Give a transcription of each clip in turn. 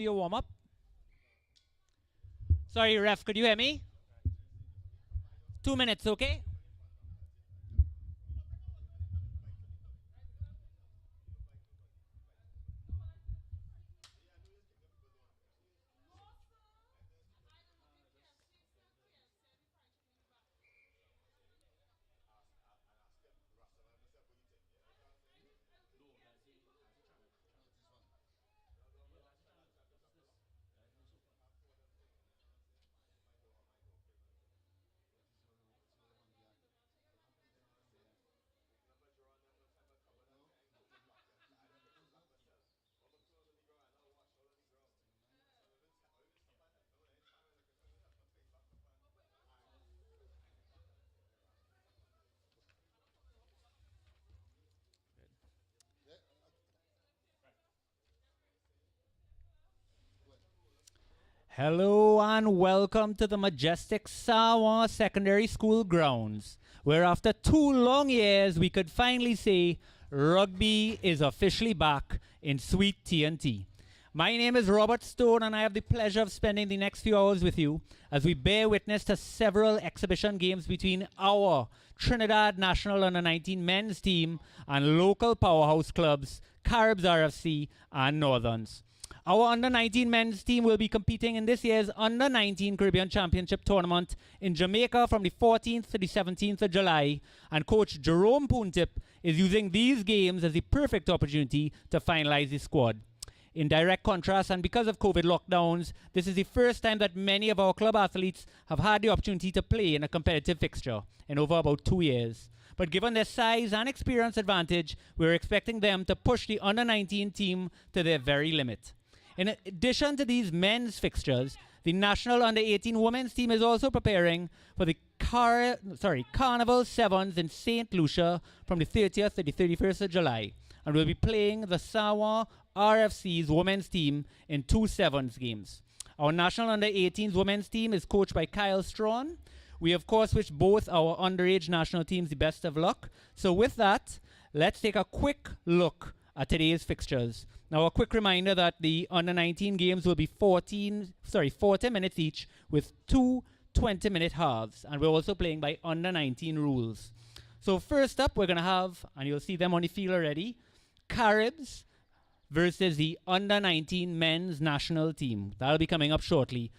Your warm up. Sorry, ref, could you hear me? 2 minutes, okay? Hello and welcome to the majestic San Juan Secondary School grounds, where after 2 long years we could finally say rugby is officially back in sweet TNT. My name is Robert Stone and I have the pleasure of spending the next few hours with you as we bear witness to several exhibition games between our Trinidad National Under-19 men's team and local powerhouse clubs, Caribs RFC and Northerns. Our Under-19 men's team will be competing in this year's Under-19 Caribbean Championship tournament in Jamaica from the 14th to the 17th of July, and coach Jerome Poontip is using these games as the perfect opportunity to finalize the squad. In direct contrast, and because of COVID lockdowns, this is the first time that many of our club athletes have had the opportunity to play in a competitive fixture in over about 2 years. But given their size and experience advantage, we're expecting them to push the Under-19 team to their very limit. In addition to these men's fixtures, the National Under-18 women's team is also preparing for the Carnival Sevens in St. Lucia from the 30th to the 31st of July, and will be playing the San Juan RFC's women's team in 2 sevens games. Our National Under-18's women's team is coached by Kyle Strawn. We of course wish both our underage national teams the best of luck. So with that, let's take a quick look at today's fixtures. Now, a quick reminder that the Under-19 games will be 40 minutes each with 2 20-minute halves, and we're also playing by Under-19 rules. So first up, we're going to have, and you'll see them on the field already, Caribs versus the Under-19 men's national team. That'll be coming up shortly.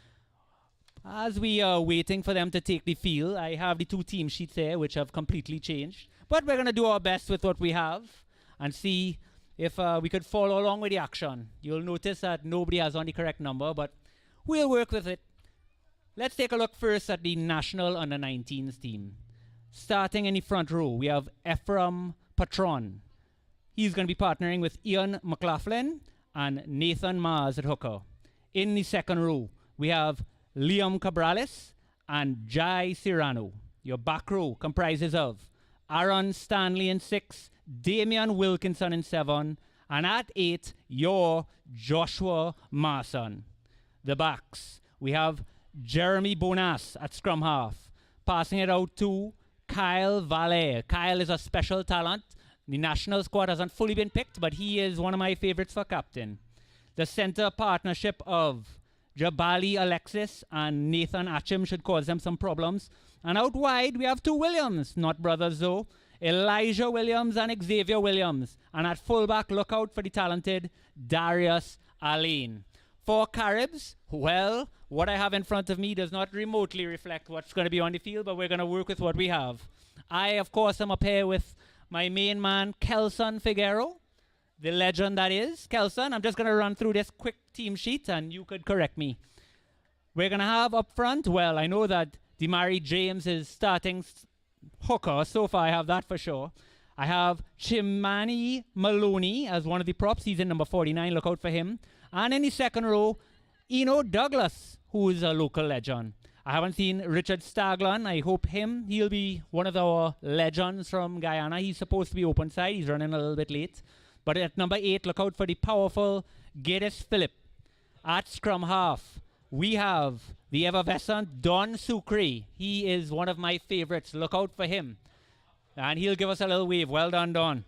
As we are waiting for them to take the field, I have the 2 team sheets here, which have completely changed. But we're going to do our best with what we have and see if we could follow along with the action. You'll notice that nobody has on the correct number, but we'll work with it. Let's take a look first at the National Under-19s team. Starting in the front row, we have Ephraim Patron. He's going to be partnering with Ian McLaughlin and Nathan Mars at hooker. In the second row, we have Liam Cabrales and Jai Serrano. Your back row comprises of Aaron Stanley in 6, Damian Wilkinson in 7, and at 8, your Joshua Marson. The backs, we have Jeremy Bonas at scrum half, passing it out to Kyle Valle. Kyle is a special talent. The national squad hasn't fully been picked, but he is one of my favorites for captain. The center partnership of Jabali Alexis and Nathan Achim should cause them some problems. And out wide, we have 2 Williams, not brothers though, Elijah Williams and Xavier Williams. And at fullback, look out for the talented Darius Alain. For Caribs, well, what I have in front of me does not remotely reflect what's going to be on the field, but we're going to work with what we have. I, of course, am up here with my main man, Kelson Figueroa, the legend that is. Kelson, I'm just going to run through this quick team sheet and you could correct me. We're going to have up front, well, I know that Demari James is starting hooker. So far, I have that for sure. I have Chimani Maloney as one of the props. He's in number 49. Look out for him. And in the second row, Eno Douglas, who is a local legend. I haven't seen Richard Staglan. I hope he'll be one of our legends from Guyana. He's supposed to be open side. He's running a little bit late. But at number 8, look out for the powerful Geddes Phillip. At scrum half, we have the effervescent Don Sucre. He is one of my favorites. Look out for him. And he'll give us a little wave. Well done, Don.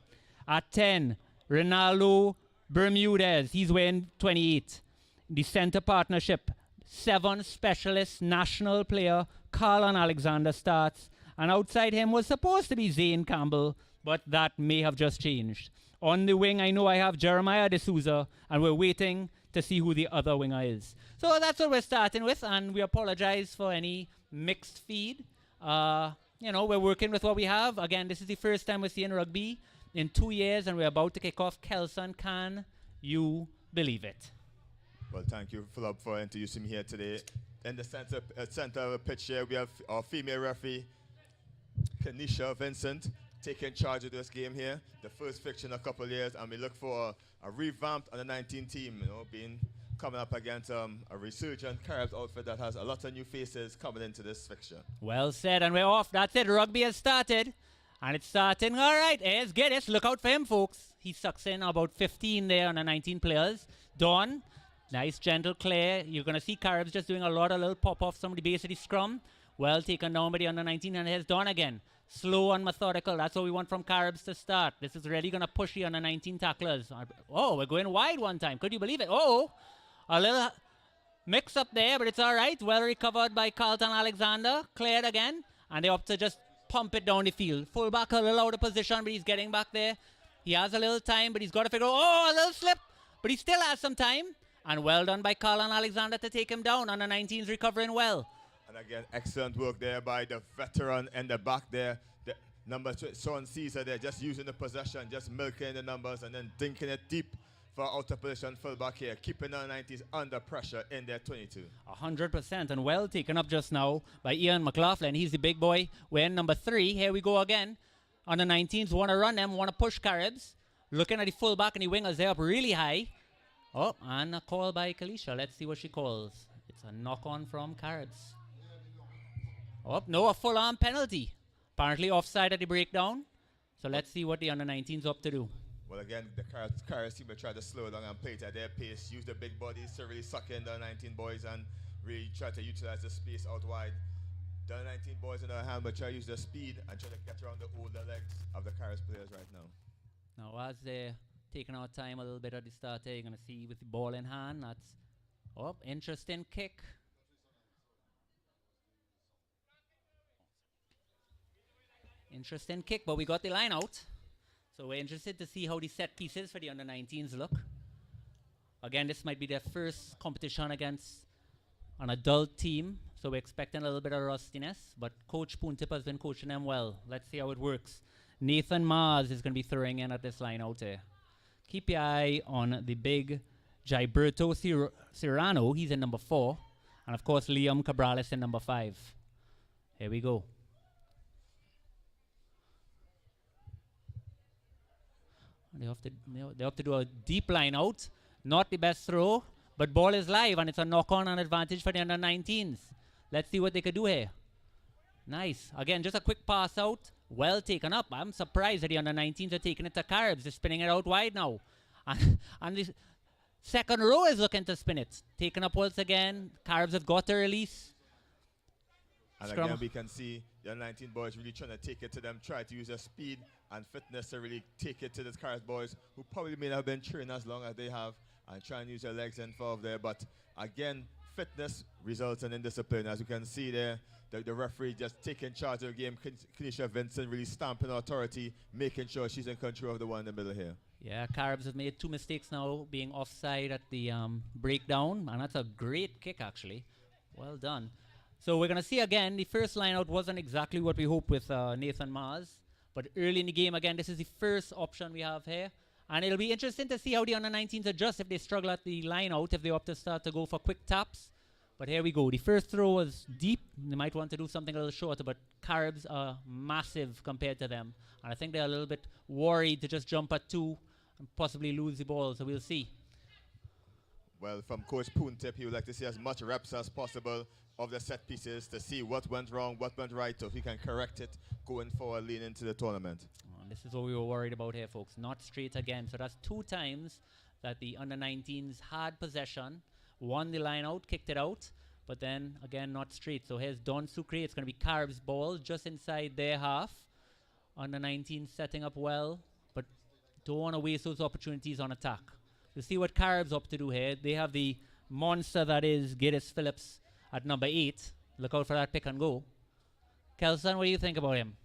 At 10, Ronaldo Bermudez. He's wearing 28. The center partnership, 7 specialist national player Carlon Alexander starts, and outside him was supposed to be Zane Campbell, but that may have just changed. On the wing, I know I have Jeremiah D'Souza, and we're waiting to see who the other winger is. So that's what we're starting with, and we apologize for any mixed feed. We're working with what we have. Again, this is the first time we're seeing rugby in 2 years, and we're about to kick off. Kelson, can you believe it? Well, thank you, Philip, for introducing me here today. In the center of the pitch here, we have our female referee, Kenisha Vincent, taking charge of this game here. The first fixture in a couple of years, and we look for a revamped under-19 team, coming up against a resurgent Caribs outfit that has a lot of new faces coming into this fixture. Well said, and we're off. That's it. Rugby has started, and it's starting. All right, let's get it. Look out for him, folks. He sucks in about 15 there on the 19 players. Dawn, nice, gentle clear. You're going to see Caribs just doing a lot of little pop-offs from the base of the scrum. Well taken down by the under 19, and here's Dawn again. Slow and methodical. That's what we want from Caribs to start. This is really going to push the under 19 tacklers. Oh, we're going wide one time. Could you believe it? Oh, a little mix up there, but it's all right. Well recovered by Carlton Alexander. Cleared again, and they opt to just pump it down the field. Fullback a little out of position, but he's getting back there. He has a little time, but he's got to figure out, a little slip, but he still has some time. And well done by Carlton Alexander to take him down. Under 19's recovering well. And again, excellent work there by the veteran in the back there. The number 2, Sean Caesar there, just using the possession, just milking the numbers and then dinking it deep for out of position fullback here, keeping the 90s under pressure in their 22. 100%, and well taken up just now by Ian McLaughlin. He's the big boy. We're in number 3. Here we go again. Under 19s want to run them, want to push Caribs. Looking at the fullback and the wingers, they're up really high. Oh, and a call by Kalisha. Let's see what she calls. It's a knock-on from Caribs. Oh, no, a full-on penalty. Apparently offside at the breakdown. So let's see what the under-19's up to do. Well, again, the Caribs team will try to slow down and play it at their pace, use the big bodies to really suck in the 19 boys and really try to utilize the space out wide. The 19 boys, on the other hand, will try to use the speed and try to get around the older legs of the Caribs players right now. Now, as they're taking our time a little bit at the start here, you're going to see with the ball in hand, that's, interesting kick. Interesting kick, but we got the line out. So we're interested to see how the set pieces for the under-19s look. Again, this might be their first competition against an adult team, so we're expecting a little bit of rustiness, but Coach Poontip has been coaching them well. Let's see how it works. Nathan Mars is going to be throwing in at this line out there. Keep your eye on the big Gilberto Serrano. He's in number 4. And, of course, Liam Cabrales in number 5. Here we go. They have to do a deep line out. Not the best throw, but ball is live, and it's a knock-on and advantage for the under-19s. Let's see what they could do here. Nice. Again, just a quick pass out. Well taken up. I'm surprised that the under-19s are taking it to Caribs. They're spinning it out wide now. And the second row is looking to spin it. Taken up once again. Caribs have got to release. And again, we can see the 19 boys really trying to take it to them, try to use their speed and fitness to really take it to the Caribs boys, who probably may not have been trained as long as they have, and try and use their legs involved there. But again, fitness results in indiscipline. As you can see there, the referee just taking charge of the game. Kenisha Vincent really stamping authority, making sure she's in control of the one in the middle here. Yeah, Caribs have made 2 mistakes now, being offside at the breakdown, and that's a great kick, actually. Well done. So we're going to see again, the first line out wasn't exactly what we hoped with Nathan Mars, but early in the game, again, this is the first option we have here. And it'll be interesting to see how the under-19s adjust if they struggle at the line out, if they opt to start to go for quick taps. But here we go. The first throw was deep. They might want to do something a little shorter, but Caribs are massive compared to them. And I think they're a little bit worried to just jump at 2 and possibly lose the ball, so we'll see. Well, from Coach Poontip, he would like to see as much reps as possible of the set pieces to see what went wrong, what went right, so he can correct it going forward, lean into the tournament. This is what we were worried about here, folks. Not straight again. So that's 2 times that the under-19s had possession, won the line out, kicked it out, but then, again, not straight. So here's Don Sucre. It's going to be Caribs' ball just inside their half. Under-19 setting up well, but don't want to waste those opportunities on attack. We'll see what Caribs up to do here. They have the monster that is Giddis Phillips at number 8. Look out for that pick and go. Kelson, what do you think about him?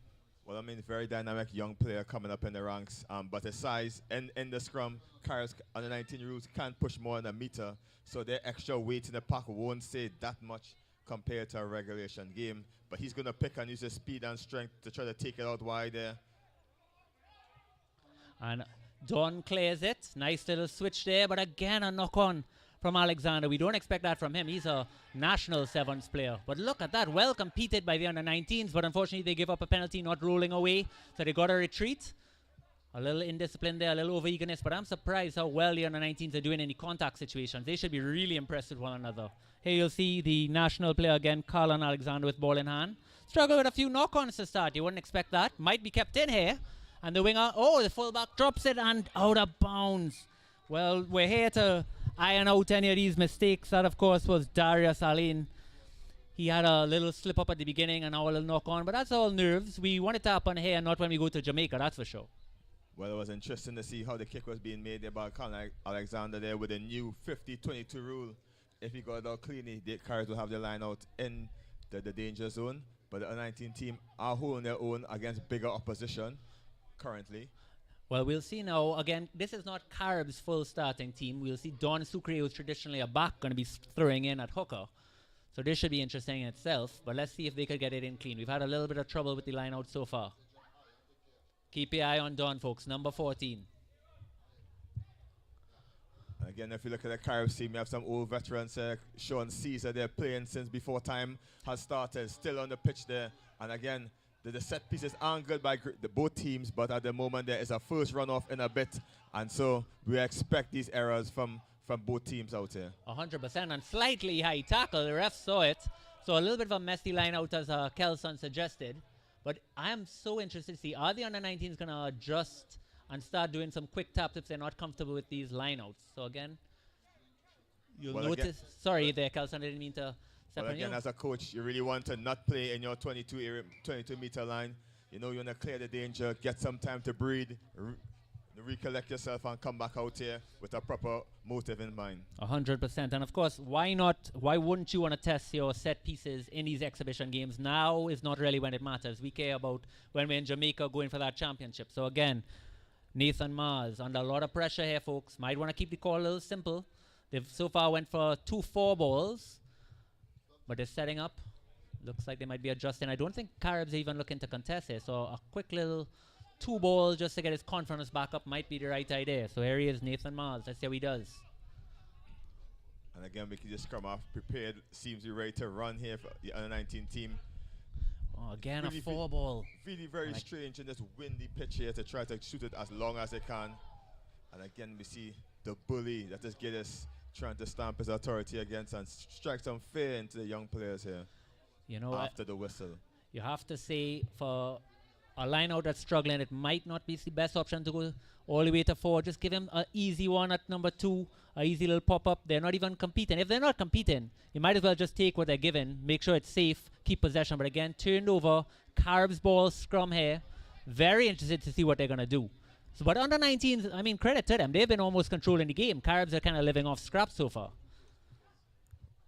Well, I mean, very dynamic young player coming up in the ranks. But his size in the scrum, Caribs under 19 rules can't push more than a meter. So their extra weight in the pack won't say that much compared to a regulation game. But he's going to pick and use his speed and strength to try to take it out wide there. And Don clears it. Nice little switch there. But again, a knock-on from Alexander. We don't expect that from him. He's a national sevens player. But look at that. Well competed by the under-19s. But unfortunately, they give up a penalty, not rolling away. So they got a retreat. A little indiscipline there, a little over-eagerness. But I'm surprised how well the under-19s are doing in the contact situations. They should be really impressed with one another. Here you'll see the national player again, Carlon Alexander, with ball in hand. Struggle with a few knock-ons to start. You wouldn't expect that. Might be kept in here. And the winger, the fullback drops it and out of bounds. Well, we're here to iron out any of these mistakes. That, of course, was Darius Aline. He had a little slip up at the beginning and now a little knock on, but that's all nerves. We want it to happen here, not when we go to Jamaica, that's for sure. Well, it was interesting to see how the kick was being made there by Colin Alexander there with a new 50-22 rule. If he got it out cleanly, the Cards will have the line out in the danger zone. But the U19 team are holding their own against bigger opposition currently. Well, we'll see now. Again, this is not Carib's full starting team. We'll see Don Sucre, who's traditionally a back, going to be throwing in at hooker. So this should be interesting in itself. But let's see if they could get it in clean. We've had a little bit of trouble with the line out so far. Keep your eye on Don, folks. Number 14. Again, if you look at the Caribs team, you have some old veterans. Sean Caesar, they're playing since before time has started, still on the pitch there. And again, the set pieces aren't good by both teams, but at the moment there is a first runoff in a bit. And so we expect these errors from both teams out here. 100%, and slightly high tackle. The ref saw it. So a little bit of a messy line out, as Kelson suggested. But I am so interested to see, are the under-19s going to adjust and start doing some quick taps if they're not comfortable with these lineouts? So again, you'll notice. Sorry there, Kelson, I didn't mean to step on you. Again, as a coach, you really want to not play in your 22-meter line. You know, you want to clear the danger, get some time to breathe, recollect yourself, and come back out here with a proper motive in mind. 100%. And of course, why wouldn't you want to test your set pieces in these exhibition games? Now is not really when it matters. We care about when we're in Jamaica going for that championship. So again, Nathan Mars under a lot of pressure here, folks. Might want to keep the call a little simple. They've so far went for 2 4 balls, but they're setting up. Looks like they might be adjusting. I don't think Caribs are even looking to contest here. So a quick little 2 balls just to get his confidence back up might be the right idea. So here he is, Nathan Mars. Let's see how he does. And again, we can just come off prepared. Seems to be ready to run here for the under-19 team. Oh, again, really a 4 ball. Really very strange in this windy pitch here to try to shoot it as long as they can. And again, we see the bully that is Giddis trying to stamp his authority against and strike some fear into the young players here. You know, after the whistle. You have to say, for a line out that's struggling, it might not be the best option to go all the way to 4. Just give him an easy one at number 2, an easy little pop-up. They're not even competing. If they're not competing, you might as well just take what they're given, make sure it's safe, keep possession. But again, turned over, Caribs ball, scrum here. Very interested to see what they're going to do. So, but under 19s, I mean, credit to them. They've been almost controlling the game. Caribs are kind of living off scraps so far.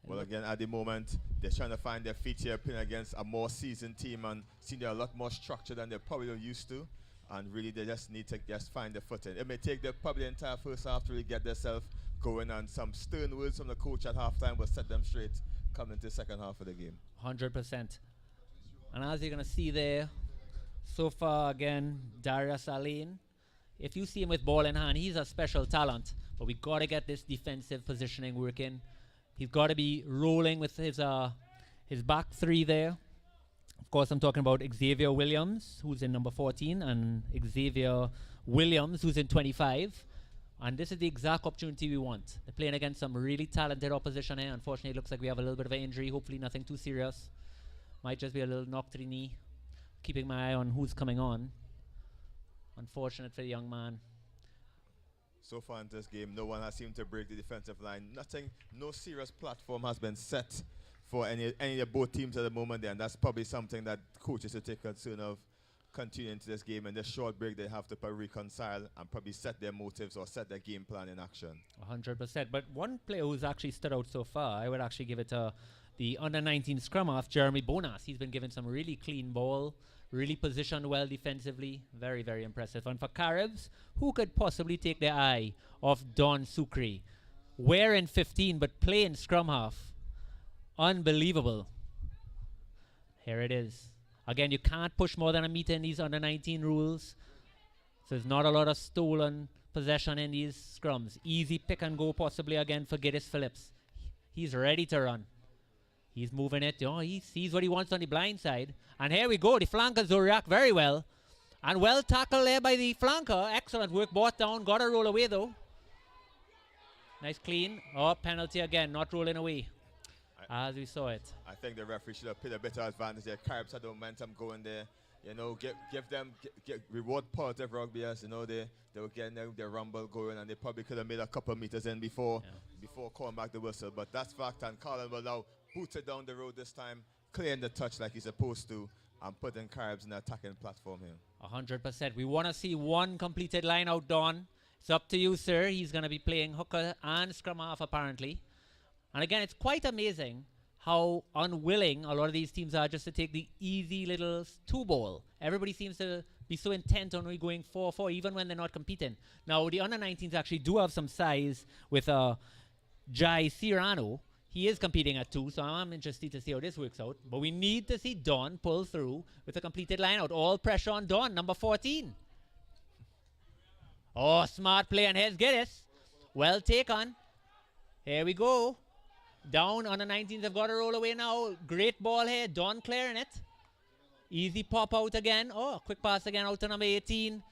Well, again, at the moment, they're trying to find their feet here, playing against a more seasoned team and seeing they're a lot more structured than they're probably used to. And really, they just need to just find their footing. It may take them probably the entire first half to really get themselves going, and some stern words from the coach at halftime will set them straight coming into the second half of the game. 100%. And as you're going to see there, so far, again, Darius Aline. If you see him with ball in hand, he's a special talent. But we got to get this defensive positioning working. He's got to be rolling with his back 3 there. Of course, I'm talking about Xavier Williams, who's in number 14, and Xavier Williams, who's in 25. And this is the exact opportunity we want. They're playing against some really talented opposition here. Unfortunately, it looks like we have a little bit of an injury. Hopefully nothing too serious. Might just be a little knock to the knee. Keeping my eye on who's coming on. Unfortunate for the young man. So far in this game, no one has seemed to break the defensive line. No serious platform has been set for any of both teams at the moment there, and that's probably something that coaches should take concern of continue into this game. And this short break, they have to probably reconcile and probably set their motives or set their game plan in action. 100%. But one player who's actually stood out so far, I would actually give it to the under-19 scrum half, Jeremy Bonas. He's been given some really clean ball, really positioned well defensively. Very, very impressive. And for Caribs, who could possibly take their eye off Don Sucre? Wearing 15, but playing scrum half. Unbelievable. Here it is. Again, you can't push more than a meter in these under-19 rules. So there's not a lot of stolen possession in these scrums. Easy pick and go possibly again for Giddis Phillips. He's ready to run. He's moving it. Oh, he sees what he wants on the blind side. And here we go. The flankers will react very well. And well tackled there by the flanker. Excellent work. Brought down. Got a roll away though. Nice clean. Oh, penalty again. Not rolling away. As we saw it. I think the referee should have put a bit of advantage there. Caribs had the momentum going there. You know, give them reward positive rugby as, you know, they were getting their rumble going, and they probably could have made a couple of meters in before calling back the whistle. But that's fact, and Colin will now boot it down the road this time, clearing the touch like he's supposed to, and putting Caribs in the attacking platform here. 100%. We want to see one completed line out, Don. It's up to you, sir. He's going to be playing hooker and scrum half, apparently. And again, it's quite amazing how unwilling a lot of these teams are just to take the easy little two ball. Everybody seems to be so intent on going 4-4, even when they're not competing. Now, the under-19s actually do have some size with Jai Cirano. He is competing at 2, so I'm interested to see how this works out. But we need to see Don pull through with a completed line out. All pressure on Don, number 14. Oh, smart play, and here's Giddis. Well taken. Here we go. Down on the 19s, have got to roll away now. Great ball here. Don clearing it. Easy pop out again. Oh, quick pass again out to number 18.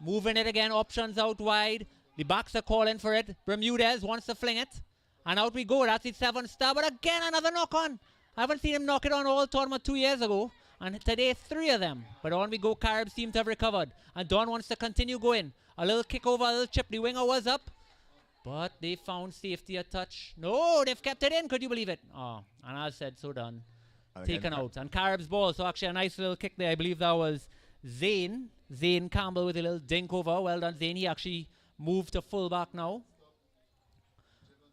Moving it again. Options out wide. The backs are calling for it. Bermudez wants to fling it. And out we go. That's the 7-star. But again, another knock on. I haven't seen him knock it on all tournament 2 years ago. And today, 3 of them. But on we go. Caribs seem to have recovered. And Don wants to continue going. A little kick over, a little chip. The winger was up. But they found safety a touch. No, they've kept it in. Could you believe it? Oh, and I said, so done. Taken out. And Caribs ball. So actually a nice little kick there. I believe that was Zane Campbell with a little dink over. Well done, Zane. He actually moved to fullback now.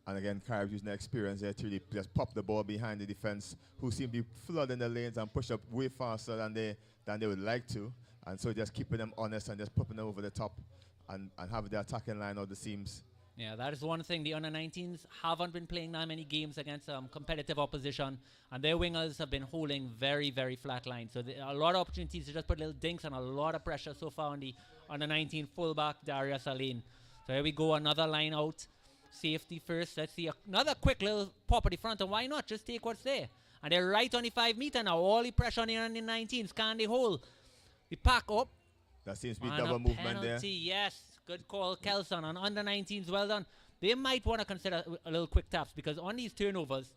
And again, Caribs using their experience there to really just pop the ball behind the defense, who seem to be flooding the lanes and push up way faster than they would like to. And so just keeping them honest and just popping them over the top and having the attacking line out the seams. Yeah, that is one thing. The under-19s haven't been playing that many games against competitive opposition, and their wingers have been holding very, very flat lines. So a lot of opportunities to just put little dinks and a lot of pressure so far on the under-19 fullback, Darius Alain. So here we go, another line out. Safety first. Let's see another quick little pop at the front, and why not? Just take what's there. And they're right on the 5 meter now. All the pressure on the under-19s. Can they hold? The pack up. That seems to be double movement penalty, there. Yes. Good call, Kelson. On under-19s, well done. They might want to consider a little quick taps, because on these turnovers,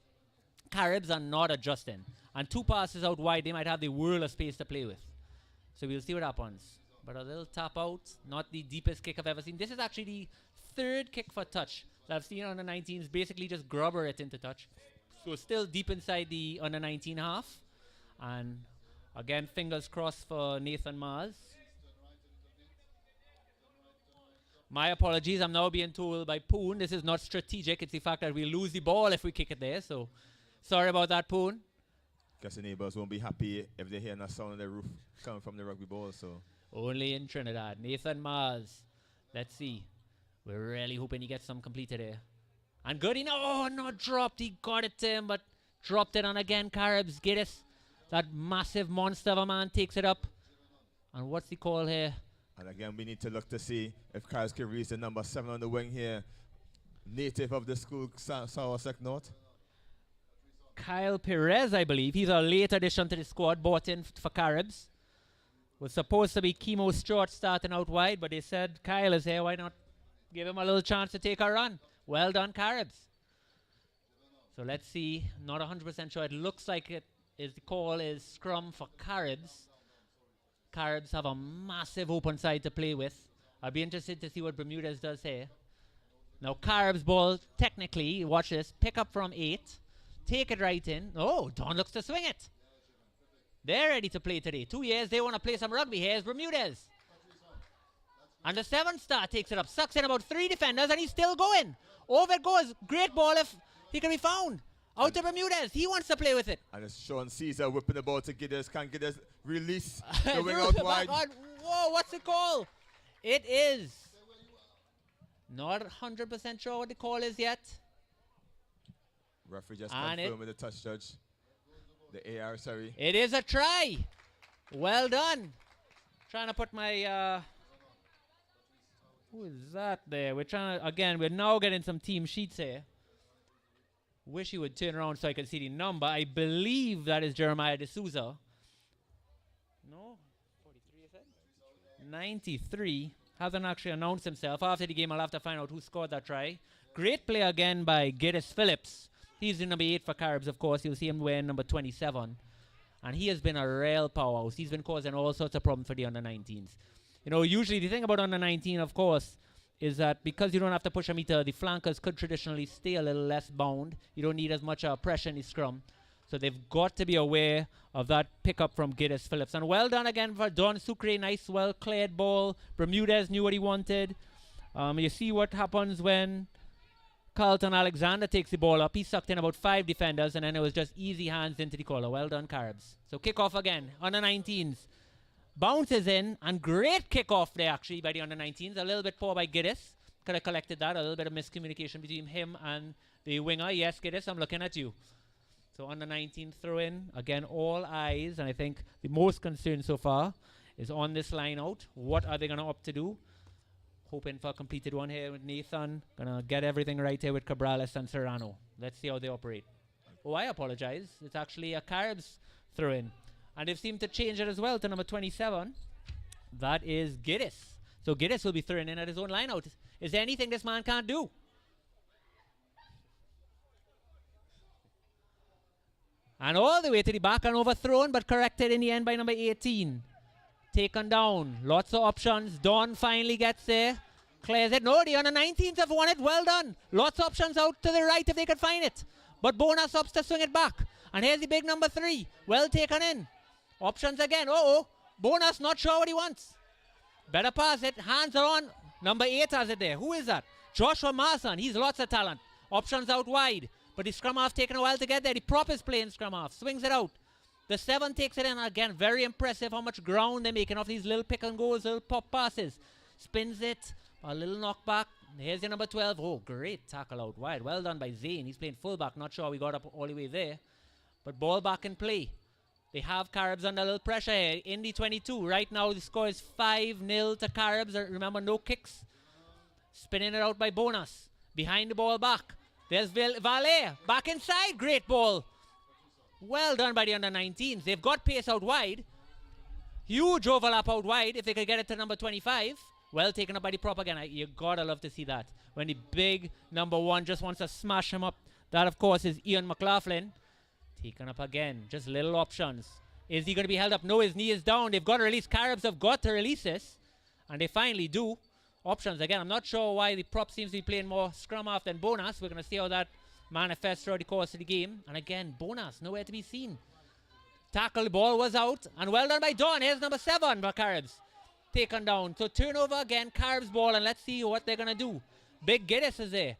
Caribs are not adjusting. And 2 passes out wide, they might have the world of space to play with. So we'll see what happens. But a little tap out, not the deepest kick I've ever seen. This is actually the 3rd kick for touch that I've seen on the 19s. Basically just grubber it into touch. So still deep inside the under-19 half. And again, fingers crossed for Nathan Mars. My apologies, I'm now being told by Poon this is not strategic. It's the fact that we lose the ball if we kick it there. So sorry about that, Poon. Guess the neighbors won't be happy if they hear a sound on the roof coming from the rugby ball. So only in Trinidad. Nathan Mars. Let's see. We're really hoping he gets some completed here. And good enough. Oh, not dropped. He got it to him, but dropped it on again. Caribs, Giddis. That massive monster of a man takes it up. And what's the call here? And again, we need to look to see if Caribs can release the number 7 on the wing here. Native of the school, San Juan North. Kyle Perez, I believe. He's a late addition to the squad, bought in for Caribs. Was supposed to be Chemo Stewart starting out wide, but they said Kyle is here. Why not give him a little chance to take a run? Well done, Caribs. So let's see. Not 100% sure. It looks like it is. The call is scrum for Caribs. Caribs have a massive open side to play with. I'll be interested to see what Bermudez does here. Now Caribs ball, technically, watch this, pick up from 8, take it right in. Oh, Don looks to swing it. They're ready to play today. 2 years, they want to play some rugby. Here's Bermudez. And the 7-star takes it up, sucks in about 3 defenders, and he's still going. Over it goes. Great ball if he can be found. Out to Bermudez. He wants to play with it. And it's Sean Caesar whipping the ball to Gidders. Can Gidders release the wing out wide? Whoa, what's it called? It is. Not 100% sure what the call is yet. Referee just confirmed with the touch judge. The AR, sorry. It is a try. Well done. Trying to put my... who is that there? We're trying to... Again, we're now getting some team sheets here. Wish he would turn around so I could see the number. I believe that is Jeremiah D'Souza. No? 43, you said? 93. Hasn't actually announced himself. After the game, I'll have to find out who scored that try. Great play again by Giddis Phillips. He's the number 8 for Caribs, of course. You'll see him wearing number 27. And he has been a real powerhouse. He's been causing all sorts of problems for the under-19s. You know, usually the thing about under-19, of course, is that because you don't have to push a meter, the flankers could traditionally stay a little less bound. You don't need as much pressure in the scrum. So they've got to be aware of that pickup from Giddis Phillips. And well done again for Don Sucre. Nice, well-cleared ball. Bermudez knew what he wanted. You see what happens when Carlton Alexander takes the ball up. He sucked in about 5 defenders, and then it was just easy hands into the corner. Well done, Caribs. So kickoff again, under-19s. Bounces in, and great kickoff there, actually, by the under-19s. A little bit poor by Giddis. Could have collected that. A little bit of miscommunication between him and the winger. Yes, Giddis, I'm looking at you. So under-19 throw-in. Again, all eyes, and I think the most concern so far is on this line out. What are they going to opt to do? Hoping for a completed one here with Nathan. Going to get everything right here with Cabrales and Serrano. Let's see how they operate. Oh, I apologize. It's actually a Caribs throw-in. And they've seemed to change it as well to number 27. That is Giddis. So Giddis will be throwing in at his own line out. Is there anything this man can't do? And all the way to the back and overthrown, but corrected in the end by number 18. Taken down. Lots of options. Don finally gets there. Clears it. No, the under-19s have won it. Well done. Lots of options out to the right if they could find it. But Bonus opts to swing it back. And here's the big number 3. Well taken in. Options again. Bonus not sure what he wants. Better pass it. Hands are on. Number 8 has it there. Who is that? Joshua Marson. He's lots of talent. Options out wide. But the scrum half taking a while to get there. The prop is playing scrum half. Swings it out. The 7 takes it in. Again, very impressive how much ground they're making off these little pick and goes, little pop passes. Spins it. A little knockback. Here's the number 12. Oh, great tackle out wide. Well done by Zane. He's playing fullback. Not sure we got up all the way there. But ball back in play. They have Caribs under a little pressure here. In the 22. Right now the score is 5-0 to Caribs. Remember, no kicks. Spinning it out by Bonus. Behind the ball back. There's Valer. Back inside. Great ball. Well done by the under-19s. They've got pace out wide. Huge overlap out wide if they could get it to number 25. Well taken up by the prop again. You gotta love to see that. When the big number 1 just wants to smash him up. That, of course, is Ian McLaughlin. Taken up again. Just little options. Is he going to be held up? No, his knee is down. They've got to release. Caribs have got to release this. And they finally do. Options again. I'm not sure why the prop seems to be playing more scrum half than Bonus. We're going to see how that manifests throughout the course of the game. And again, Bonus, nowhere to be seen. Tackle, the ball was out. And well done by Don. Here's number 7 for Caribs. Taken down. So turnover again. Caribs ball. And let's see what they're going to do. Big Giddis is there.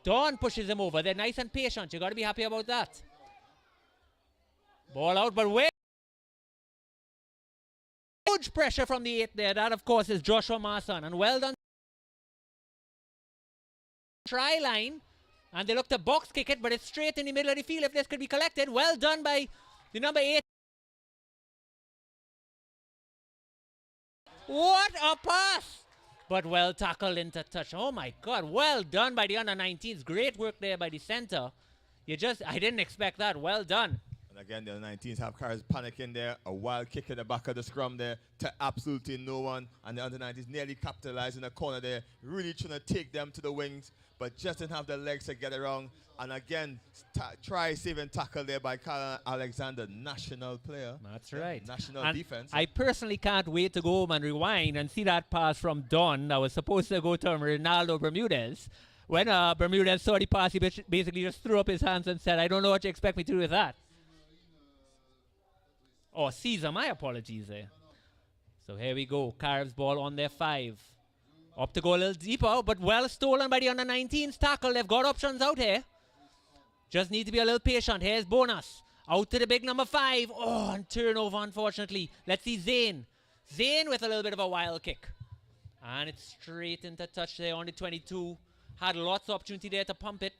Don pushes him over. They're nice and patient. You got to be happy about that. Ball out, but wait. Huge pressure from the 8 there. That, of course, is Joshua Marson. And well done. Try line. And they look to box kick it, but it's straight in the middle of the field if this could be collected. Well done by the number 8. What a pass! But well tackled into touch. Oh my God, well done by the under-19s. Great work there by the center. I didn't expect that. Well done. And again, the under-19s have Caribs panicking there. A wild kick in the back of the scrum there to absolutely no one. And the under-19s nearly capitalized in the corner there. Really trying to take them to the wings, but just didn't have the legs to get around. And again, try saving tackle there by Carl Alexander, national player. That's right. National and defense. I personally can't wait to go home and rewind and see that pass from Don that was supposed to go to Ronaldo Bermudez. When Bermudez saw the pass, he basically just threw up his hands and said, I don't know what you expect me to do with that. Oh, Caesar, my apologies there. So here we go. Caribs ball on their 5. Up to go a little deeper, but well stolen by the under 19s tackle. They've got options out here. Just need to be a little patient. Here's Bonus. Out to the big number 5. Oh, and turnover, unfortunately. Let's see Zane. Zane with a little bit of a wild kick. And it's straight into touch there on the 22. Had lots of opportunity there to pump it.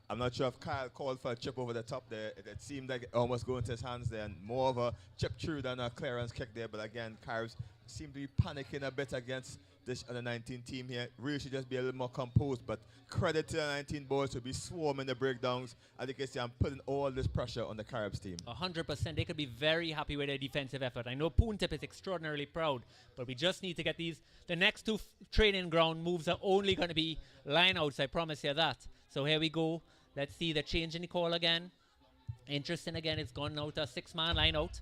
I'm not sure if Kyle called for a chip over the top there. It seemed like it almost going to his hands there, and more of a chip through than a clearance kick there. But again, Caribs seem to be panicking a bit against this under 19 team here. Really should just be a little more composed. But credit to the 19 boys to be swarming the breakdowns. As you can see, I'm putting all this pressure on the Caribs team. 100%. They could be very happy with their defensive effort. I know Poontip is extraordinarily proud, but we just need to get these. The next 2 training ground moves are only going to be line outs. I promise you that. So here we go. Let's see the change in the call again. Interesting again. It's gone out a 6-man line out.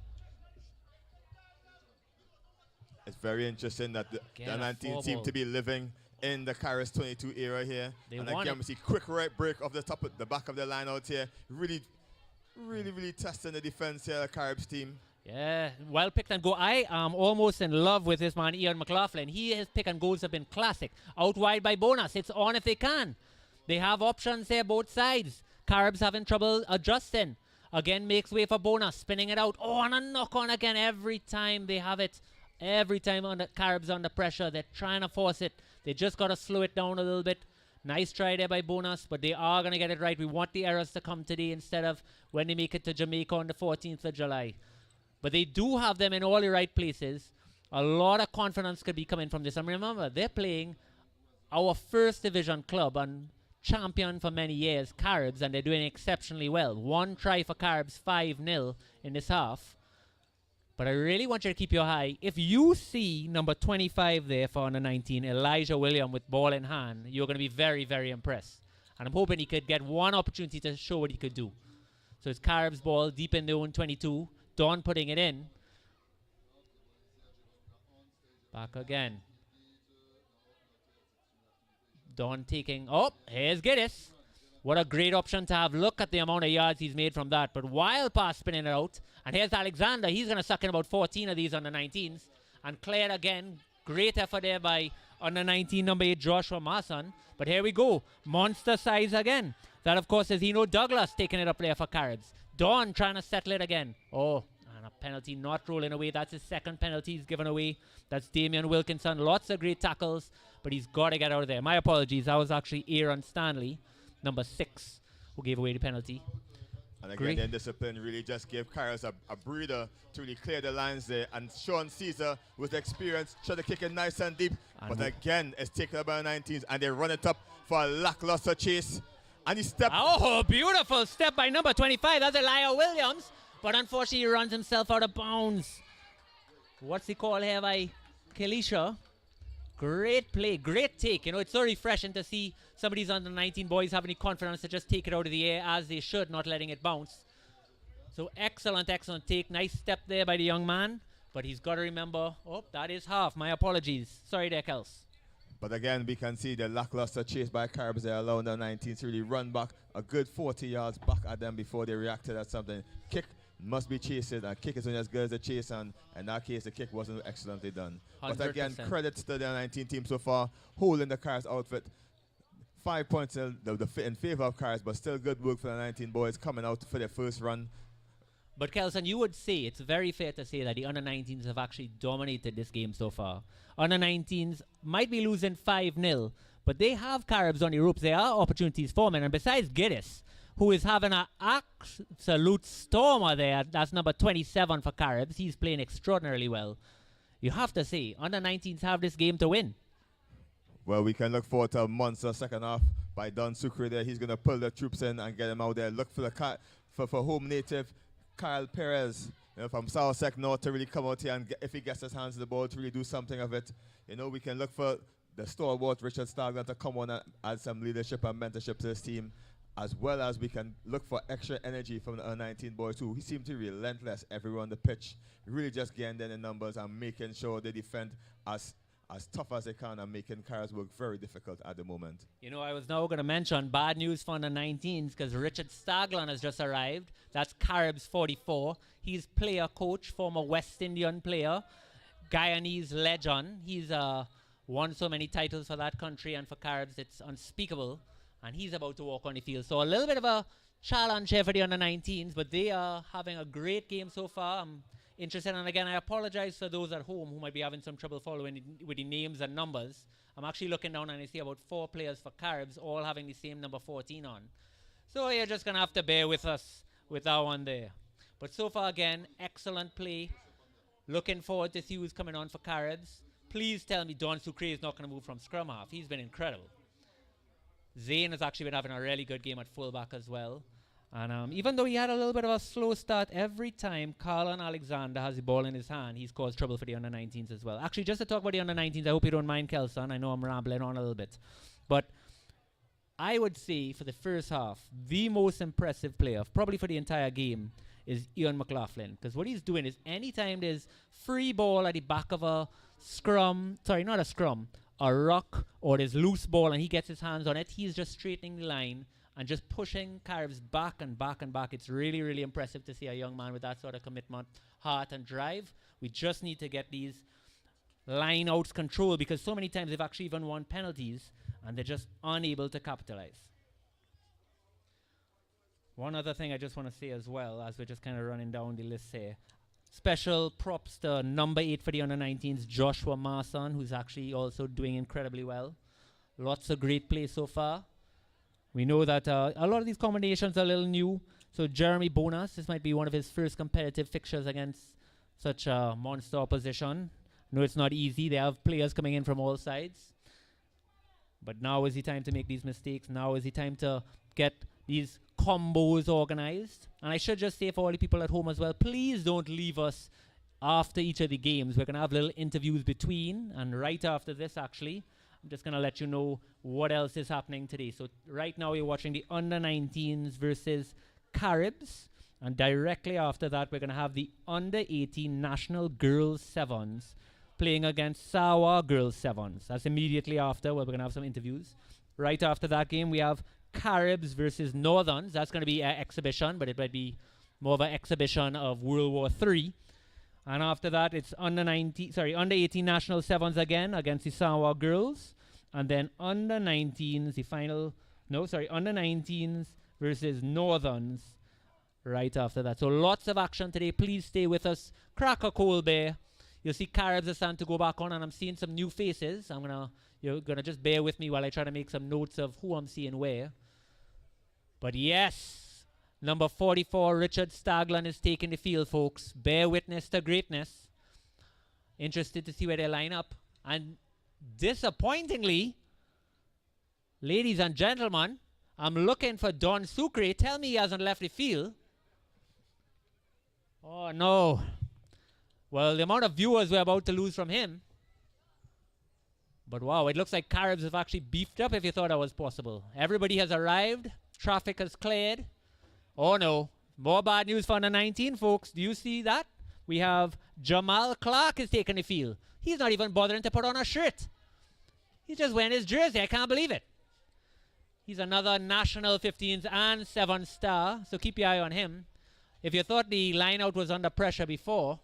It's very interesting that the 19 seem to be living in the Caribs 22 era here. And again, we see quick right break off the top of the back of the line out here. Really testing the defense here, the Caribs team. Yeah, well picked and go. I am almost in love with this man, Ian McLaughlin. His pick and goals have been classic. Out wide by Bonus. It's on if they can. They have options there, both sides. Caribs having trouble adjusting. Again, makes way for Bonus, spinning it out. Oh, and a knock on again every time they have it. Every time on the Caribs under pressure, they're trying to force it. They just got to slow it down a little bit. Nice try there by Bonus, but they are going to get it right. We want the errors to come today instead of when they make it to Jamaica on the 14th of July. But they do have them in all the right places. A lot of confidence could be coming from this. And remember, they're playing our first division club and champion for many years, Caribs, and they're doing exceptionally well. 1 try for Caribs, 5-0 in this half. But I really want you to keep your eye. If you see number 25 there for under 19, Elijah William with ball in hand, you're going to be very, very impressed. And I'm hoping he could get one opportunity to show what he could do. So it's Caribs ball deep in the own 22. Don putting it in. Back again. Don taking, oh, here's Giddis. What a great option to have. Look at the amount of yards he's made from that. But wild pass spinning it out. And here's Alexander. He's going to suck in about 14 of these under 19s. And cleared again. Great effort there by under 19 number 8 Joshua Mason. But here we go. Monster size again. That, of course, is Eno Douglas taking it up there for Caribs. Don trying to settle it again. Oh, and a penalty not rolling away. That's his second penalty he's given away. That's Damian Wilkinson. Lots of great tackles. But he's got to get out of there. My apologies. That was actually Aaron Stanley, number 6, who gave away the penalty. And again, the discipline really just gave Caribs a breather to really clear the lines there. And Sean Caesar, with the experience, tried to kick it nice and deep. And but again, it's taken up by the 19s, and they run it up for a lackluster chase. And he stepped. Oh, beautiful step by number 25. That's Elijah Williams. But unfortunately, he runs himself out of bounds. What's he called here by Kelisha? Great play, great take. You know, it's so refreshing to see some of these under 19 boys have any confidence to just take it out of the air as they should, not letting it bounce. So excellent, excellent take. Nice step there by the young man. But he's got to remember, oh, that is half. My apologies. Sorry there, Kels. But again, we can see the lackluster chase by Caribs. They're allowing the 19s to really run back a good 40 yards back at them before they reacted at something. Kick must be chased, and kick is only as good as the chase, and in that case, the kick wasn't excellently done. 100%. But again, credits to the 19 team so far, holding the Caribs outfit. 5 points in favor of Caribs, but still good work for the 19 boys coming out for their first run. But Kelson, you would say, it's very fair to say that the under-19s have actually dominated this game so far. Under-19s might be losing 5-0, but they have Caribs on the ropes. There are opportunities for them, and besides Giddis, who is having an absolute stormer there. That's number 27 for Caribs. He's playing extraordinarily well. You have to say, under-19s have this game to win. Well, we can look forward to a monster second half by Don Sucre there. He's going to pull the troops in and get them out there. Look for for home native Kyle Perez, from South Sec North, to really come out here and if he gets his hands on the ball, to really do something of it. You know, we can look for the stalwart Richard Stagler to come on and add some leadership and mentorship to this team, as well as we can look for extra energy from the U19 boys who seem to be relentless everywhere on the pitch, really just getting them in numbers and making sure they defend as as tough as they can and making Caribs work very difficult at the moment. You know, I was now going to mention bad news for the 19s because Richard Staglin has just arrived. That's Caribs 44. He's player coach, former West Indian player, Guyanese legend. He's won so many titles for that country and for Caribs, it's unspeakable. And he's about to walk on the field. So a little bit of a challenge here for the under 19s, but they are having a great game so far. I'm interested, and again, I apologize for those at home who might be having some trouble following with the names and numbers. I'm actually looking down and I see about 4 players for Caribs, all having the same number 14 on. So you're just going to have to bear with us with that one there. But so far, again, excellent play. Looking forward to see who's coming on for Caribs. Please tell me Don Sucre is not going to move from scrum half. He's been incredible. Zane has actually been having a really good game at fullback as well. And even though he had a little bit of a slow start, every time Carlin Alexander has the ball in his hand, he's caused trouble for the under 19s as well. Actually, just to talk about the under 19s, I hope you don't mind, Kelson. I know I'm rambling on a little bit. But I would say for the first half, the most impressive player, probably for the entire game, is Ian McLaughlin. Because what he's doing is anytime there's free ball at the back of a scrum, sorry, not a scrum, a ruck, or there's loose ball and he gets his hands on it, he's just straightening the line and just pushing Caribs back and back and back. It's really, really impressive to see a young man with that sort of commitment, heart and drive. We just need to get these line outs controlled because so many times they've actually even won penalties and they're just unable to capitalize. One other thing I just want to say as well, as we're just kind of running down the list here. Special props to number 8 for the under 19s, Joshua Marson, who's actually also doing incredibly well. Lots of great play so far. We know that a lot of these combinations are a little new. So Jeremy Bonas, this might be one of his first competitive fixtures against such a monster opposition. No, it's not easy. They have players coming in from all sides. But now is the time to make these mistakes. Now is the time to get these combos organized. And I should just say for all the people at home as well, please don't leave us after each of the games. We're going to have little interviews between and right after this actually. I'm just going to let you know what else is happening today. So right now you're watching the under 19s versus Caribs. And directly after that, we're going to have the under 18 national girls sevens playing against Sawa girls sevens. That's immediately after where we're going to have some interviews. Right after that game, we have Caribs versus Northerns. That's going to be an exhibition, but it might be more of an exhibition of World War III. And after that, it's under 18 national sevens again against the Sawa girls. And then under 19s, under 19s versus Northerns right after that. So lots of action today. Please stay with us. Crack a cold beer. You'll see Caribs are starting to go back on, and I'm seeing some new faces. You're gonna just bear with me while I try to make some notes of who I'm seeing where. But yes, number 44, Richard Staglin is taking the field, folks. Bear witness to greatness. Interested to see where they line up. And disappointingly, ladies and gentlemen, I'm looking for Don Sucre. Tell me he hasn't left the field. Oh, no. Well, the amount of viewers we're about to lose from him. But wow, it looks like Caribs have actually beefed up if you thought that was possible. Everybody has arrived. Traffic has cleared. Oh no, more bad news for under 19, folks. Do you see that? We have Jamal Clark is taking the field. He's not even bothering to put on a shirt. He's just wearing his jersey. I can't believe it. He's another national 15s and 7 star, so keep your eye on him. If you thought the line-out was under pressure before,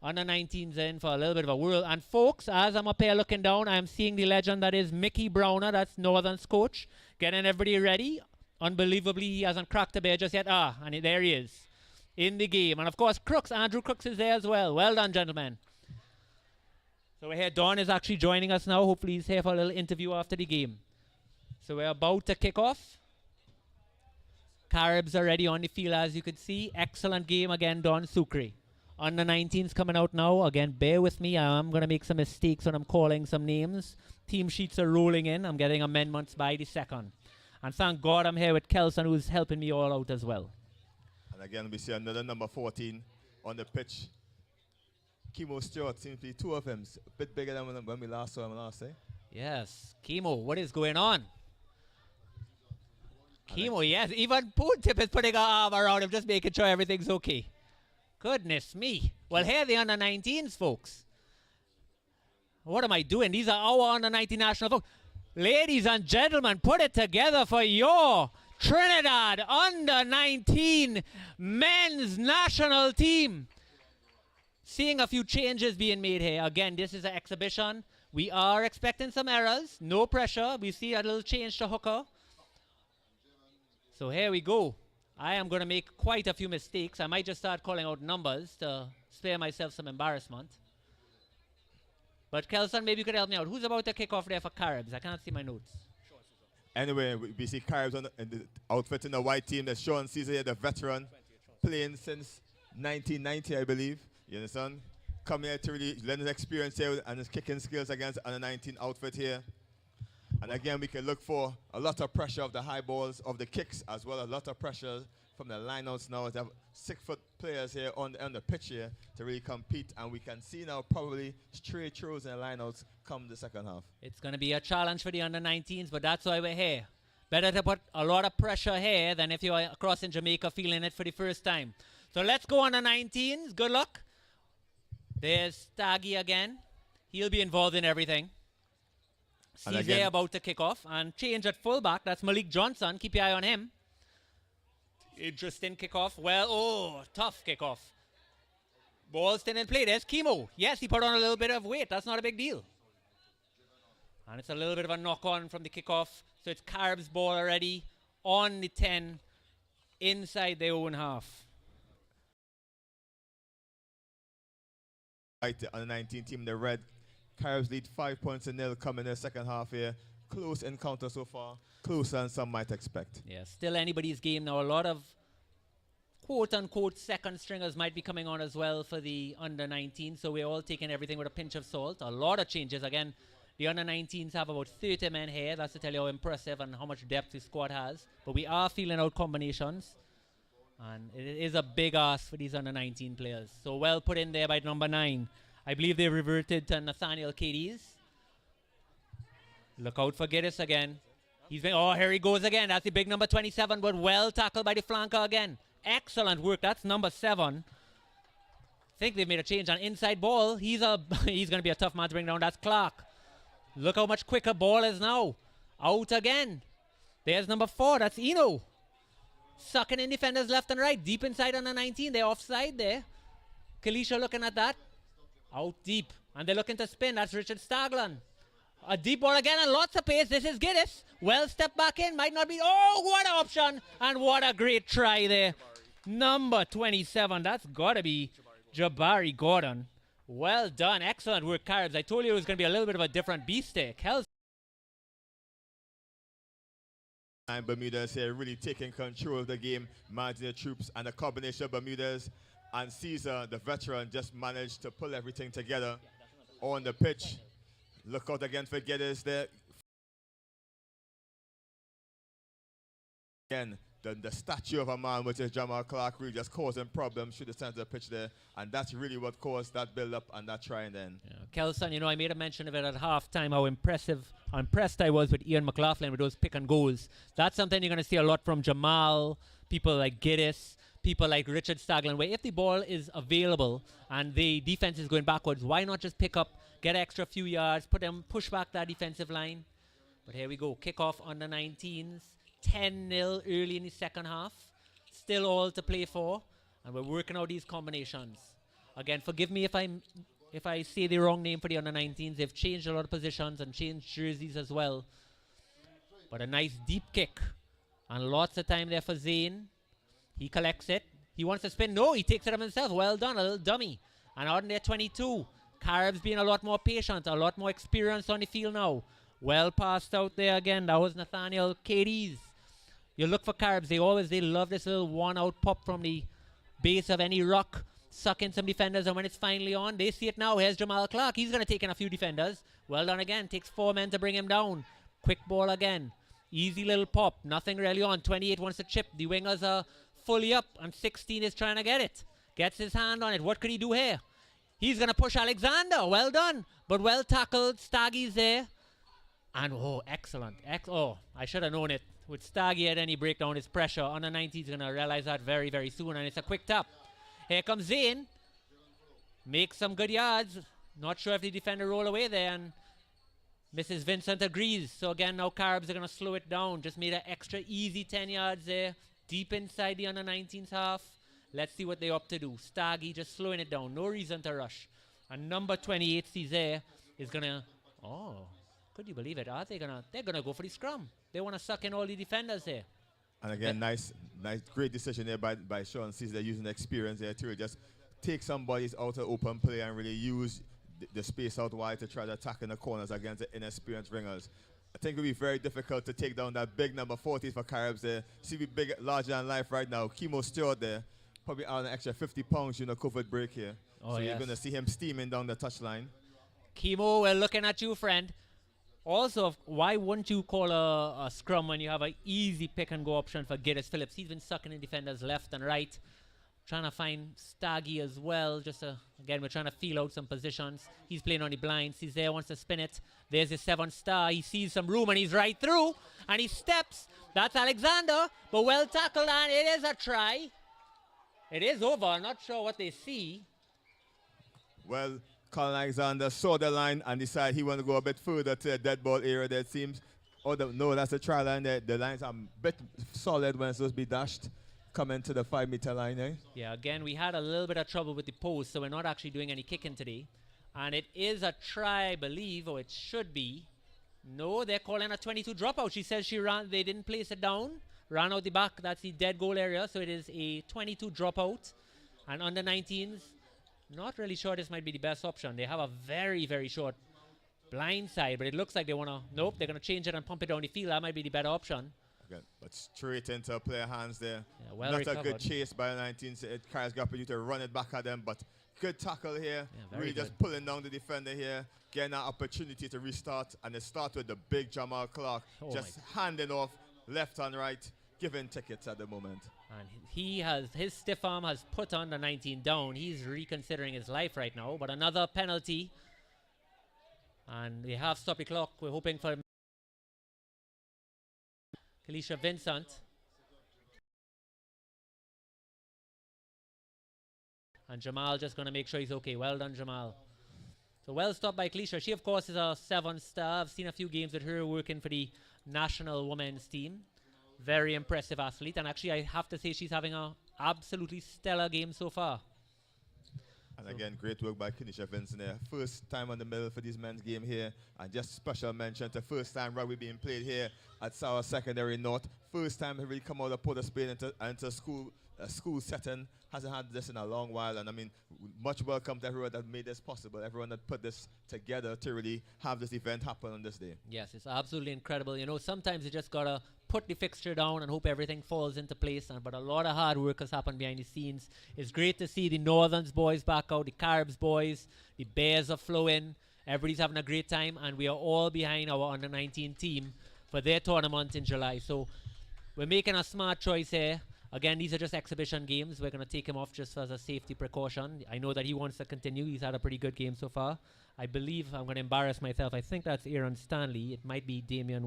under 19's in for a little bit of a whirl. And folks, as I'm up here looking down, I'm seeing the legend that is Mickey Browner, that's Northern's coach, getting everybody ready. Unbelievably, he hasn't cracked a bear just yet. And there he is in the game. And of course, Andrew Crooks is there as well. Well done, gentlemen. So we're here. Don is actually joining us now. Hopefully he's here for a little interview after the game. So we're about to kick off. Caribs are ready on the field, as you can see. Excellent game again, Don Sucre. Under 19's coming out now. Again, bear with me. I'm going to make some mistakes when I'm calling some names. Team sheets are rolling in. I'm getting amendments by the second. And thank God I'm here with Kelson, who's helping me all out as well. And again, we see another number 14 on the pitch. Chemo Stewart seems to be 2 of them. A bit bigger than when we last saw him last, eh? Yes. Chemo, what is going on? Chemo, yes. Even Poon-Tip is putting an arm around him, just making sure everything's okay. Goodness me. Well, here the under 19s, folks. What am I doing? These are our under 19 national folks. Ladies and gentlemen, put it together for your Trinidad under 19 men's national team. Seeing a few changes being made here. Again, this is an exhibition. We are expecting some errors. No pressure. We see a little change to hooker. So here we go. I am going to make quite a few mistakes. I might just start calling out numbers to spare myself some embarrassment. But Kelson, maybe you could help me out. Who's about to kick off there for Caribs? I can't see my notes. Anyway, we see Caribs on the outfit in the white team. There's Sean Caesar here, the veteran, playing since 1990, I believe. You understand? Coming here to really learn his experience here and his kicking skills against under 19 outfit here. And again, we can look for a lot of pressure of the high balls, of the kicks, as well as a lot of pressure from the lineouts now. They have 6-foot players here on the pitch here to really compete. And we can see now probably straight throws and lineouts come the second half. It's going to be a challenge for the under-19s, but that's why we're here. Better to put a lot of pressure here than if you're across in Jamaica feeling it for the first time. So let's go under-19s. Good luck. There's Staggy again. He'll be involved in everything. CJ about to kick off and change at fullback. That's Malik Johnson. Keep your eye on him. Interesting kickoff. Well, tough kickoff. Ball still in play. There's Chemo. Yes, he put on a little bit of weight. That's not a big deal. And it's a little bit of a knock-on from the kickoff. So it's Carb's ball already on the 10 inside their own half. Right, on the 19 team, the red. Caribs lead 5-0 coming in the second half here. Close encounter so far. Closer than some might expect. Yeah, still anybody's game now. A lot of quote-unquote second stringers might be coming on as well for the under-19. So we're all taking everything with a pinch of salt. A lot of changes. Again, the under-19s have about 30 men here. That's to tell you how impressive and how much depth the squad has. But we are feeling out combinations. And it is a big ask for these under-19 players. So well put in there by number 9. I believe they reverted to Nathaniel Cadiz. Look out for Giddis again. He's been, here he goes again. That's the big number 27, but well tackled by the flanker again. Excellent work. That's number 7. I think they've made a change on inside ball. He's going to be a tough man to bring down. That's Clark. Look how much quicker ball is now. Out again. There's number 4. That's Eno. Sucking in defenders left and right. Deep inside on the 19. They're offside there. Kalisha looking at that. Out deep. And they're looking to spin. That's Richard Staglan. A deep ball again and lots of pace. This is Giddis. Well stepped back in. Might not be. Oh, what an option. And what a great try there. Number 27. That's got to be Jabari Gordon. Well done. Excellent work, Caribs. I told you it was going to be a little bit of a different beast there. And Bermudez here really taking control of the game, managing the troops, and the combination of Bermudez and Caesar, the veteran, just managed to pull everything together on the pitch. Look out again for Geddes there. Again, the statue of a man, which is Jamal Clark, really just causing problems through the center of the pitch there. And that's really what caused that build-up and that try and then. Yeah. Kelson, I made a mention of it at halftime, how impressed I was with Ian McLaughlin with those pick and goals. That's something you're going to see a lot from Jamal, people like Giddis, people like Richard Staglan, where if the ball is available and the defense is going backwards, why not just pick up, get an extra few yards, push back that defensive line. But here we go, kickoff on the 19s, 10-0 early in the second half. Still all to play for, and we're working out these combinations. Again, forgive me if I say the wrong name for the under 19s. They've changed a lot of positions and changed jerseys as well. But a nice deep kick. And lots of time there for Zane. He collects it. He wants to spin. No, he takes it up himself. Well done, a little dummy. And out in there, 22. Caribs being a lot more patient, a lot more experience on the field now. Well passed out there again. That was Nathaniel Cadiz. You look for Caribs. They love this little one-out pop from the base of any rock. Suck in some defenders, and when it's finally on, they see it now. Here's Jamal Clark. He's going to take in a few defenders. Well done again. Takes 4 men to bring him down. Quick ball again. Easy little pop. Nothing really on. 28 wants to chip. The wingers are fully up, and 16 is trying to get it. Gets his hand on it. What could he do here? He's going to push Alexander. Well done. But well tackled. Staggy's there. And, excellent. I should have known it. With Staggy at any breakdown, his pressure on the 90s going to realize that very, very soon. And it's a quick tap. Here comes Zane. Makes some good yards. Not sure if the defender roll away there, and Mrs. Vincent agrees. So again, now Caribs are going to slow it down. Just made an extra easy 10 yards there, deep inside the under 19s half. Let's see what they're up to do. Staggy just slowing it down. No reason to rush. And number 28, Cesare, is going to... Oh, could you believe it? They're going to go for the scrum. They want to suck in all the defenders here. And again, nice, great decision there by Sean Cesare, using the experience there to just take some bodies out of open play and really use the space out wide to try to attack in the corners against the inexperienced ringers. I think it will be very difficult to take down that big number 40 for Caribs there. See, we big, larger than life right now. Chemo Stewart there, probably out an extra 50 pounds, COVID break here. Oh, so yes. You're going to see him steaming down the touchline. Chemo, we're looking at you, friend. Also, why wouldn't you call a scrum when you have an easy pick and go option for Giddis Phillips? He's been sucking in defenders left and right. Trying to find Staggy as well. Again, we're trying to feel out some positions. He's playing on the blinds. He's there, wants to spin it. There's his 7-star. He sees some room and he's right through. And he steps. That's Alexander. But well tackled, and it is a try. It is over. I'm not sure what they see. Well, Colin Alexander saw the line and decided he wanted to go a bit further to the dead ball area there, it seems. No, that's a try line there. The lines are a bit solid when it's supposed to be dashed. Coming to the 5-meter line, eh? Yeah, again, we had a little bit of trouble with the post, so we're not actually doing any kicking today. And it is a try, I believe, or it should be. No, they're calling a 22 dropout. She says they didn't place it down, ran out the back. That's the dead goal area, so it is a 22 dropout. And under 19s, not really sure this might be the best option. They have a very, very short blind side, but it looks like they want to, nope, they're going to change it and pump it down the field. That might be the better option. Okay, but straight into player hands there. Yeah, well Not recovered. a good chase by the 19s. Carries got you to run it back at them, but good tackle here. Yeah, really just pulling down the defender here, getting an opportunity to restart, and it starts with the big Jamal Clark, just handing off left and right, giving tickets at the moment. And his stiff arm has put on the 19 down. He's reconsidering his life right now, but another penalty. And we have stopped the clock. We're hoping for Alicia Vincent. And Jamal just going to make sure he's okay. Well done, Jamal. So well stopped by Kalisha. She, of course, is a 7-star. I've seen a few games with her working for the national women's team. Very impressive athlete. And actually, I have to say she's having an absolutely stellar game so far. And again, great work by Kenisha Vincent there. First time on the middle for this men's game here. And just special mention to first time rugby being played here at San Juan Secondary North. First time he really come out of Port of Spain into school setting. Hasn't had this in a long while. And I mean, much welcome to everyone that made this possible. Everyone that put this together to really have this event happen on this day. Yes, it's absolutely incredible. You know, sometimes you just got to put the fixture down and hope everything falls into place. But a lot of hard work has happened behind the scenes. It's great to see the Northerns boys back out, the Caribs boys, the Bears are flowing. Everybody's having a great time, and we are all behind our under-19 team for their tournament in July. So we're making a smart choice here. Again, these are just exhibition games. We're going to take him off just as a safety precaution. I know that he wants to continue. He's had a pretty good game so far. I believe I'm going to embarrass myself. I think that's Aaron Stanley. It might be Damian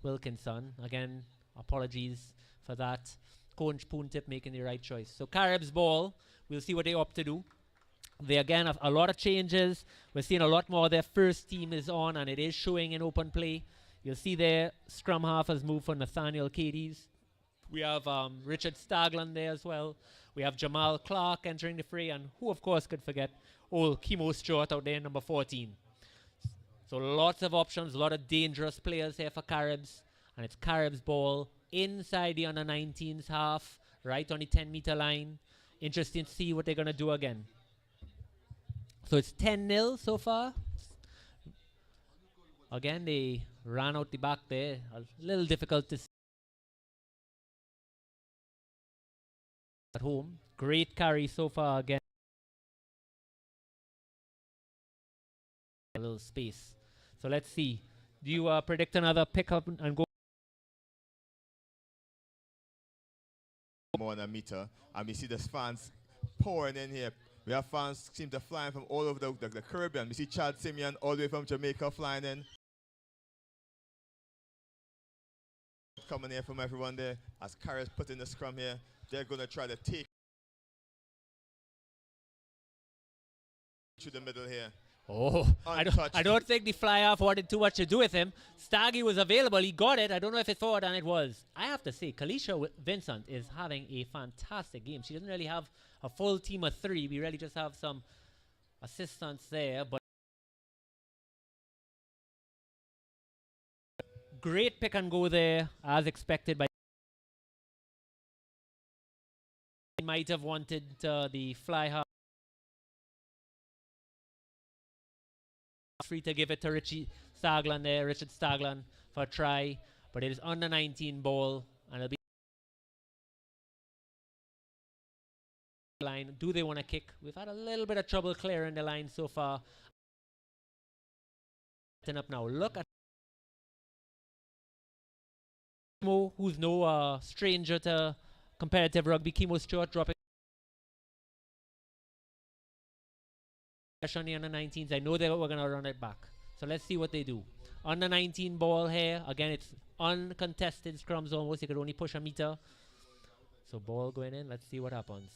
Wilkinson. Again, apologies for that. Coach Poontip making the right choice. So Caribs ball. We'll see what they opt to do. They again have a lot of changes. We're seeing a lot more. Their first team is on, and it is showing in open play. You'll see their scrum half has moved for Nathaniel Cadies. We have Richard Stagland there as well. We have Jamal Clark entering the fray, and who of course could forget old Chemo Stewart out there, number 14. So lots of options, a lot of dangerous players here for Caribs, and it's Caribs ball inside the under-19s half, right on the 10-meter line. Interesting to see what they're going to do again. So it's 10-0 so far. Again, they ran out the back there. A little difficult to see at home. Great carry so far again. A little space. So let's see. Do you predict another pickup and go? More than a meter. And we see the fans pouring in here. We have fans seem to fly from all over the Caribbean. We see Chad Simeon all the way from Jamaica flying in. Coming here from everyone there. As Caribs put in the scrum here, they're going to try to take to the middle here. Oh, I don't think the fly half wanted too much to do with him. Staggy was available. He got it. I don't know if it's forward, and it was. I have to say, Kalisha Vincent is having a fantastic game. She doesn't really have a full team of 3. We really just have some assistants there. But great pick and go there, as expected by. Might have wanted the fly half. Free to give it to Richard Staglan for a try, but it is under 19 ball, and it'll be line. Do they want to kick? We've had a little bit of trouble clearing the line so far. Up now. Look at Kimo, who's no stranger to competitive rugby. Kimo Stewart dropping on the under 19s. I know they were going to run it back. So let's see what they do. Under 19 ball here. Again, it's uncontested scrums almost. You could only push a meter. So ball going in. Let's see what happens.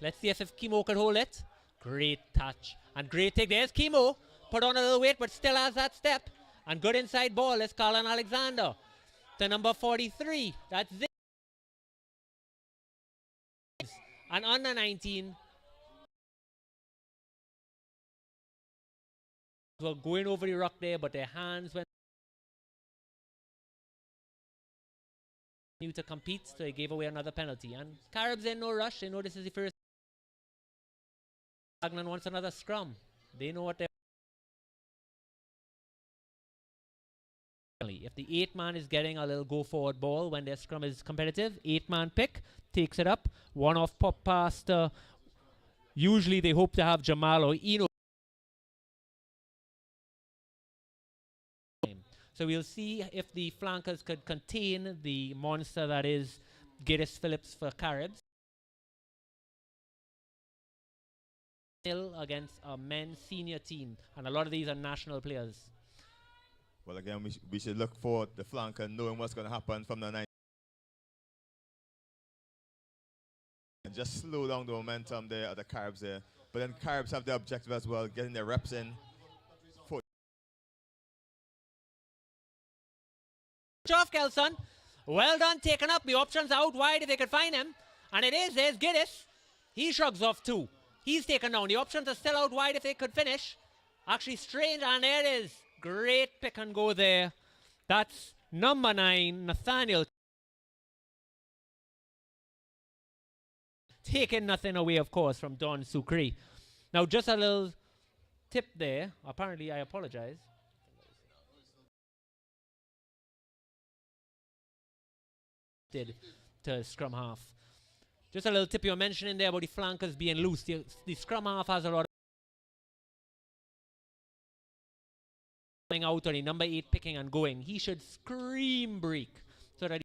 Let's see if Kimo could hold it. Great touch. And great take. There's Kimo. Put on a little weight, but still has that step. And good inside ball. It's Colin Alexander to number 43. That's it. And under 19 were going over the rock there, but their hands went to compete, so they gave away another penalty. And Caribs in no rush. They know this is the first. Agnan wants another scrum. They know what they're. If the 8-man is getting a little go forward ball when their scrum is competitive, 8-man pick, takes it up, one off pop past. Usually they hope to have Jamal or Eno. So we'll see if the flankers could contain the monster that is Giddis Phillips for Caribs. Still against a men's senior team, and a lot of these are national players. Well, again, we should look for the flanker knowing what's going to happen from the 9. And just slow down the momentum there of the Caribs there. But then Caribs have the objective as well, getting their reps in. Off, Kelson. Well done, taken up. The options out wide if they could find him. And it is, there's Giddis. He shrugs off 2. He's taken down. The options are still out wide if they could finish. Actually strange, and there it is. Great pick and go there. That's number 9, Nathaniel. Taking nothing away, of course, from Don Sucre. Now, just a little tip there. Apparently, I apologize. Did to scrum half. Just a little tip you were mentioning there about the flankers being loose. The scrum half has a lot of going out on the number 8 picking and going. He should scream break so that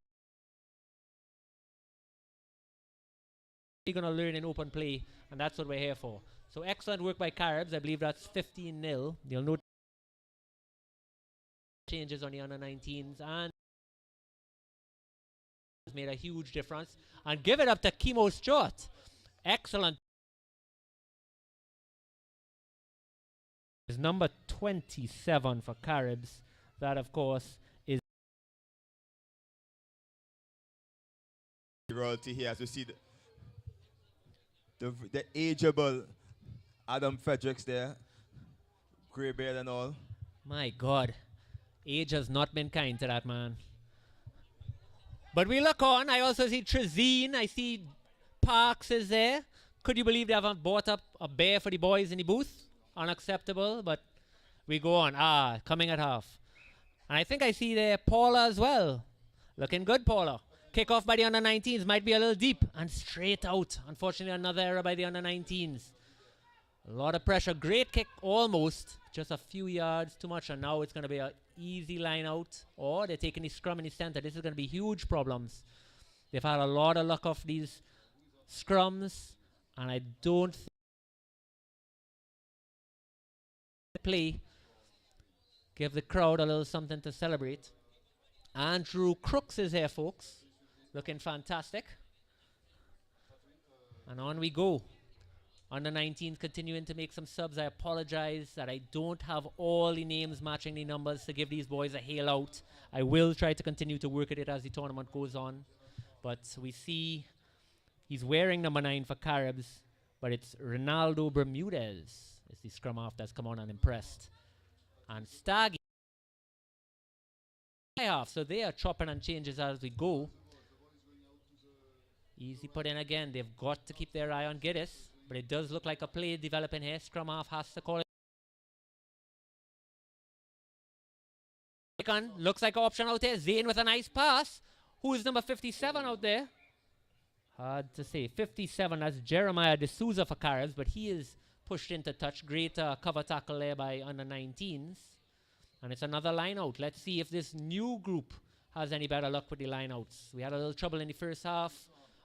he's going to learn in open play, and that's what we're here for. So excellent work by Caribs. I believe that's 15-0. You'll note changes on the under 19s, and has made a huge difference. And give it up to Kimo Stewart. Excellent. Is number 27 for Caribs. That, of course, is royalty here. As we see the ageable Adam Fredericks there, grey beard and all. My God, age has not been kind to that man. But we look on. I also see Trezine. I see Parks is there. Could you believe they haven't bought up a bear for the boys in the booth? Unacceptable, but we go on. Coming at half. And I think I see there Paula as well. Looking good, Paula. Kickoff by the under 19s. Might be a little deep and straight out. Unfortunately, another error by the under 19s. A lot of pressure. Great kick almost. Just a few yards too much, and now it's going to be an easy line out. Or they're taking the scrum in the center. This is going to be huge problems. They've had a lot of luck off these scrums, and I don't think play. Give the crowd a little something to celebrate. Andrew Crooks is here, folks. Looking fantastic. And on we go. Under 19 continuing to make some subs. I apologize that I don't have all the names matching the numbers to give these boys a hail out. I will try to continue to work at it as the tournament goes on. But we see he's wearing number 9 for Caribs, but it's Ronaldo Bermudez. It's the scrum half that's come on and impressed. And Staggy half, so they are chopping and changes as we go. Easy put in again. They've got to keep their eye on Giddis, but it does look like a play developing here. Scrum half has to call it. Looks like an option out there. Zane with a nice pass. Who is number 57 out there? Hard to say. 57, that's Jeremiah D'Souza for Caribs, but he is pushed into touch. Great cover tackle there by under 19s. And it's another line out. Let's see if this new group has any better luck with the line outs. We had a little trouble in the first half.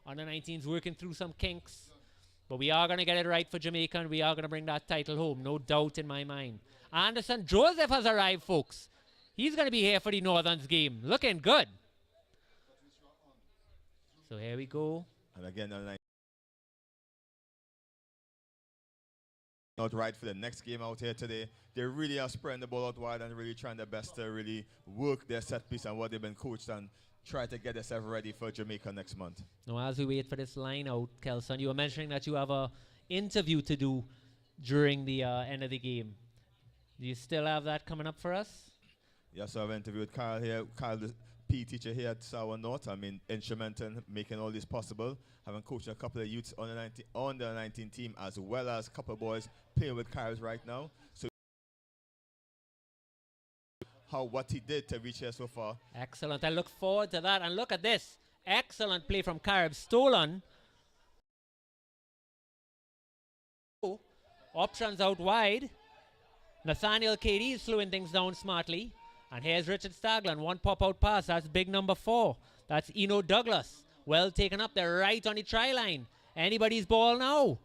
Under 19s working through some kinks. But we are going to get it right for Jamaica, and we are going to bring that title home. No doubt in my mind. Anderson Joseph has arrived, folks. He's going to be here for the Northerns game. Looking good. So here we go. And again, not right for the next game out here today. They really are spreading the ball out wide and really trying their best to really work their set piece and what they've been coached and try to get themselves ready for Jamaica next month. Now, as we wait for this line out, Kelson, you were mentioning that you have an interview to do during the end of the game. Do you still have that coming up for us? Yes, so I've interviewed Kyle here. Kyle, the PE teacher here at San Juan North. I mean, instrumental in making all this possible. Having coached a couple of youths on the 19 team, as well as a couple of boys playing with Caribs right now. So what he did to reach here so far. Excellent. I look forward to that. And look at this. Excellent play from Caribs. Stolen. Oh, options out wide. Nathaniel KD is slowing things down smartly. And here's Richard Stagland. One pop-out pass. That's big number 4. That's Eno Douglas. Well taken up there, right on the try line. Anybody's ball now.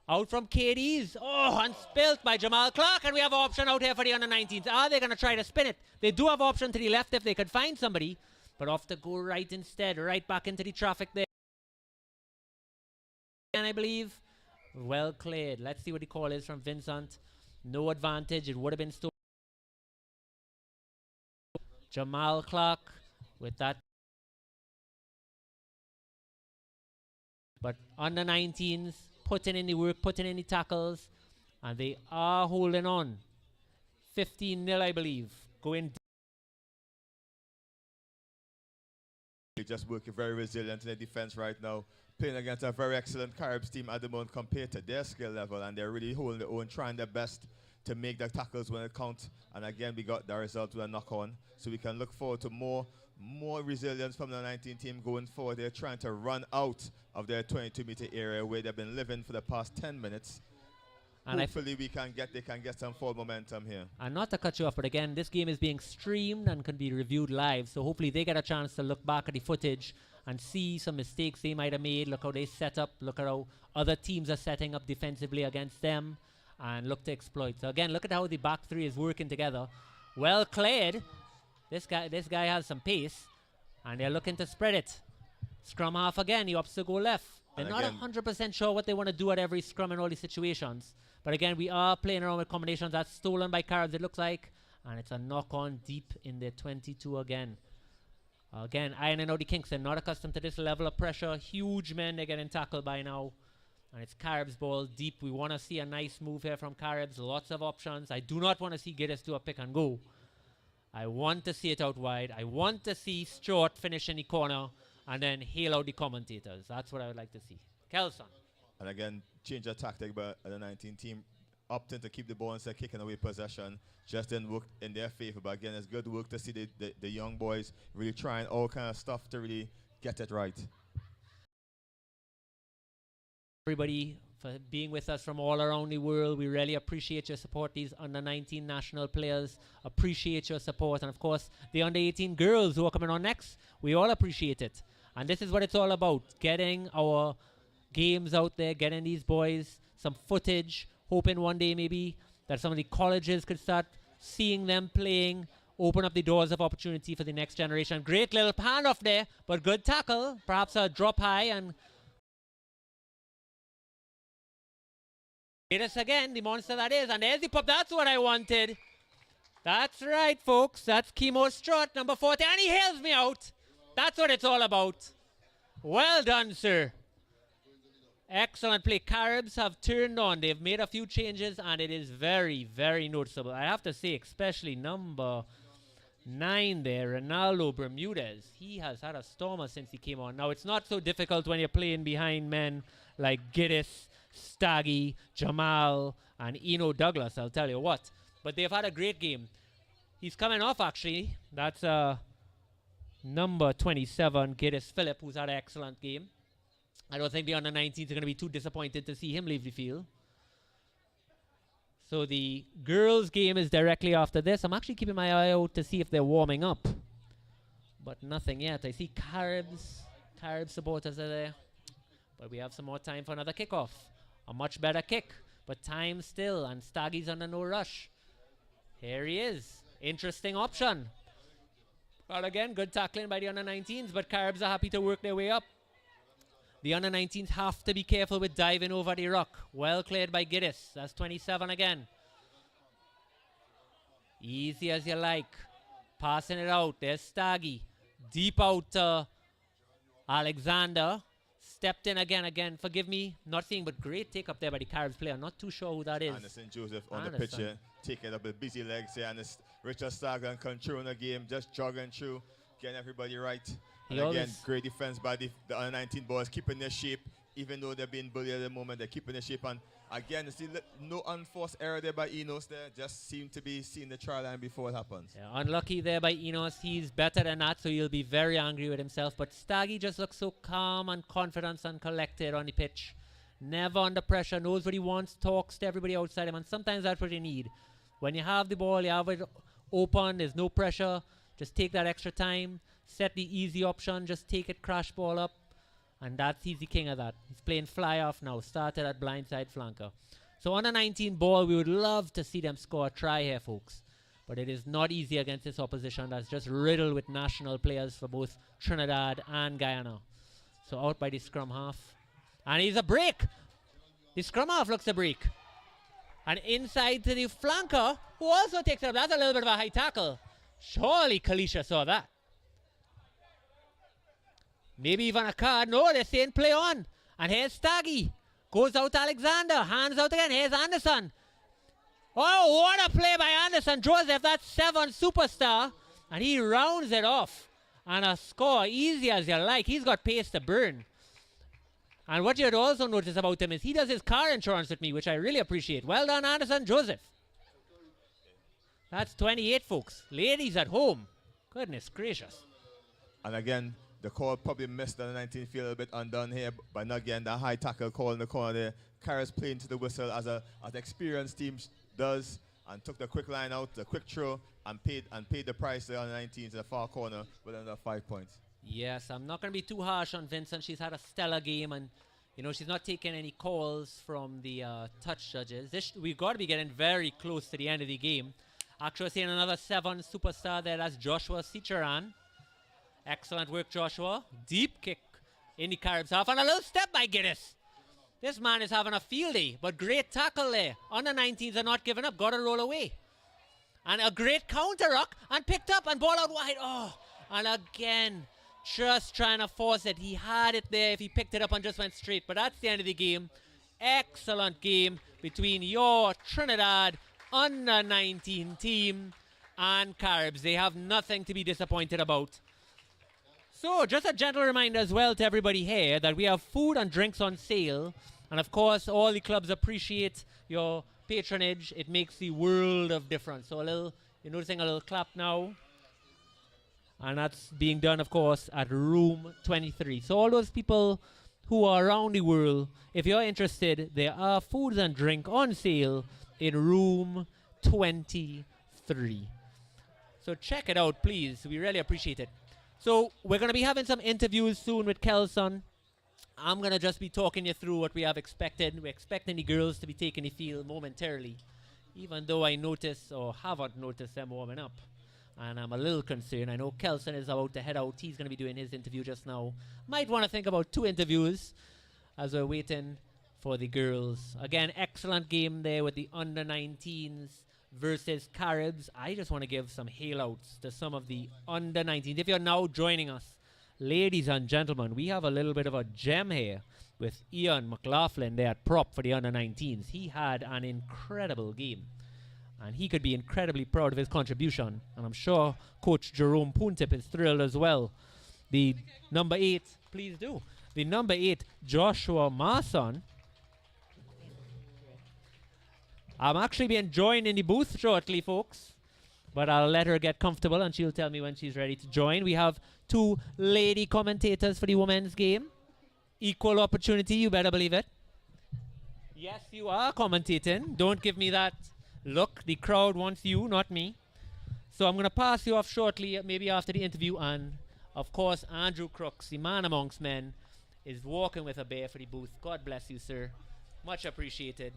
Out from KD's. Oh, and spilt by Jamal Clark. And we have an option out here for the under-19s. Are they going to try to spin it? They do have option to the left if they could find somebody. But off to go right instead. Right back into the traffic there. And I believe, well cleared. Let's see what the call is from Vincent. No advantage. It would have been stolen. Jamal Clark with that. But under 19s, putting in the work, putting in the tackles, and they are holding on. 15-0, I believe. Going. They just working very resilient in the defense right now. Playing against a very excellent Caribs team at the moment compared to their skill level, and they're really holding their own, trying their best to make the tackles when it counts. And again, we got the result with a knock-on. So we can look forward to more resilience from the 19 team going forward. They're trying to run out of their 22-meter area where they've been living for the past 10 minutes. And hopefully they can get some full momentum here. And not to cut you off, but again, this game is being streamed and can be reviewed live. So hopefully they get a chance to look back at the footage and see some mistakes they might have made. Look how they set up. Look at how other teams are setting up defensively against them and look to exploit. So again, look at how the back three is working together. Well cleared. This guy has some pace, and they're looking to spread it. Scrum half again. He opts to go left. They're not 100% sure what they want to do at every scrum in all these situations. But again, we are playing around with combinations. That's stolen by Caribs, it looks like. And it's a knock-on deep in the 22 again. Again, ironing out the kinks. They're not accustomed to this level of pressure. Huge men, they're getting tackled by now. And it's Caribs ball deep. We want to see a nice move here from Caribs. Lots of options. I do not want to see Giddis do a pick and go. I want to see it out wide. I want to see Stewart finish in the corner and then hail out the commentators. That's what I would like to see. Kelson. And again, change of tactic by the 19 team, opting to keep the ball instead of kicking away possession. Just didn't work in their favor. But again, it's good work to see the young boys really trying all kind of stuff to really get it right. Everybody for being with us from all around the world. We really appreciate your support. These under-19 national players appreciate your support. And of course, the under-18 girls who are coming on next, we all appreciate it. And this is what it's all about, getting our games out there, getting these boys some footage, hoping one day maybe that some of the colleges could start seeing them playing, open up the doors of opportunity for the next generation. Great little handoff there, but good tackle. Perhaps a drop high and Gaddis again, the monster that is. And there's the pop. That's what I wanted. That's right, folks. That's Chemo Strut, number 40. And he hails me out. That's what it's all about. Well done, sir. Excellent play. Caribs have turned on. They've made a few changes, and it is very, very noticeable. I have to say, especially number 9 there, Ronaldo Bermudez. He has had a stormer since he came on. Now, it's not so difficult when you're playing behind men like Gaddis, Staggy, Jamal, and Eno Douglas, I'll tell you what. But they've had a great game. He's coming off, actually. That's number 27, Gaddis Phillip, who's had an excellent game. I don't think the under-19s are going to be too disappointed to see him leave the field. So the girls' game is directly after this. I'm actually keeping my eye out to see if they're warming up. But nothing yet. I see Carib supporters are there. But we have some more time for another kickoff. A much better kick. But time still, and Staggy's under no rush. Here he is. Interesting option. Well, again, good tackling by the under-19s, but Caribs are happy to work their way up. The under-19s have to be careful with diving over the rock. Well cleared by Gaddis. That's 27 again. Easy as you like. Passing it out. There's Staggy. Deep out to Alexander. Stepped in again. Forgive me, not seeing, but great take up there by the Caribs player. Not too sure who that is. Anderson Joseph on the pitch here. Taking up with busy legs here. And Richard Stagan controlling the game. Just jogging through. Getting everybody right. And again, great defense by the under-19 boys, keeping their shape, even though they're being bullied at the moment. They're keeping their shape. And again, you see no unforced error there by Enos there. Just seem to be seeing the try line before it happens. Yeah, unlucky there by Enos. He's better than that, so he'll be very angry with himself. But Staggy just looks so calm and confident and collected on the pitch. Never under pressure, knows what he wants, talks to everybody outside him. And sometimes that's what you need. When you have the ball, you have it open, there's no pressure. Just take that extra time. Set the easy option, just take it, crash ball up, and he's the king of that. He's playing fly off now, started at blindside flanker. So on a 19 ball, we would love to see them score a try here, folks. But it is not easy against this opposition that's just riddled with national players for both Trinidad and Guyana. So out by the scrum half. And he's a break. The scrum half looks a break. And inside to the flanker, who also takes it up. That's a little bit of a high tackle. Surely Kalisha saw that. Maybe even a card. No, they're saying play on. And here's Staggy. Goes out to Alexander. Hands out again. Here's Anderson. Oh, what a play by Anderson Joseph. That's 7 superstar. And he rounds it off. And a score easy as you like. He's got pace to burn. And what you'd also notice about him is he does his car insurance with me, which I really appreciate. Well done, Anderson Joseph. That's 28, folks. Ladies at home. Goodness gracious. And again, the call probably missed the 19 field a bit undone here by not getting that high tackle call in the corner there. Carriers playing to the whistle as an experienced team does, and took the quick line out, the quick throw, and paid the price there on the 19 to the far corner with another 5 points. Yes, I'm not going to be too harsh on Vincent. She's had a stellar game, and she's not taking any calls from the touch judges. We've got to be getting very close to the end of the game. Actually, seeing another 7 superstar there. That's Joshua Sicharan. Excellent work, Joshua. Deep kick in the Caribs half. And a little step by Gaddis. This man is having a field day, but great tackle there. Under 19s are not giving up. Got to roll away. And a great counter rock. And picked up and ball out wide. Oh, and again, just trying to force it. He had it there if he picked it up and just went straight. But that's the end of the game. Excellent game between your Trinidad under 19 team and Caribs. They have nothing to be disappointed about. So, just a gentle reminder as well to everybody here that we have food and drinks on sale. And of course, all the clubs appreciate your patronage. It makes the world of difference. So, you're noticing a little clap now. And that's being done, of course, at room 23. So, all those people who are around the world, if you're interested, there are foods and drink on sale in room 23. So, check it out, please. We really appreciate it. So we're going to be having some interviews soon with Kelson. I'm going to just be talking you through what we have expected. We're expecting the girls to be taking the field momentarily, even though I notice or haven't noticed them warming up. And I'm a little concerned. I know Kelson is about to head out. He's going to be doing his interview just now. Might want to think about 2 interviews as we're waiting for the girls. Again, excellent game there with the under 19s versus Caribs. I just want to give some hail outs to some of the under 19s. If you're now joining us, ladies and gentlemen, we have a little bit of a gem here with Ian McLaughlin there at prop for the under 19s. He had an incredible game, and he could be incredibly proud of his contribution. And I'm sure Coach Jerome Puntip is thrilled as well. The number 8, please do. The number 8, Joshua Marson. I'm actually being joined in the booth shortly, folks. But I'll let her get comfortable and she'll tell me when she's ready to join. We have 2 lady commentators for the women's game. Equal opportunity, you better believe it. Yes, you are commentating. Don't give me that look. The crowd wants you, not me. So I'm going to pass you off shortly, maybe after the interview. And, of course, Andrew Crooks, the man amongst men, is walking with a bear for the booth. God bless you, sir. Much appreciated.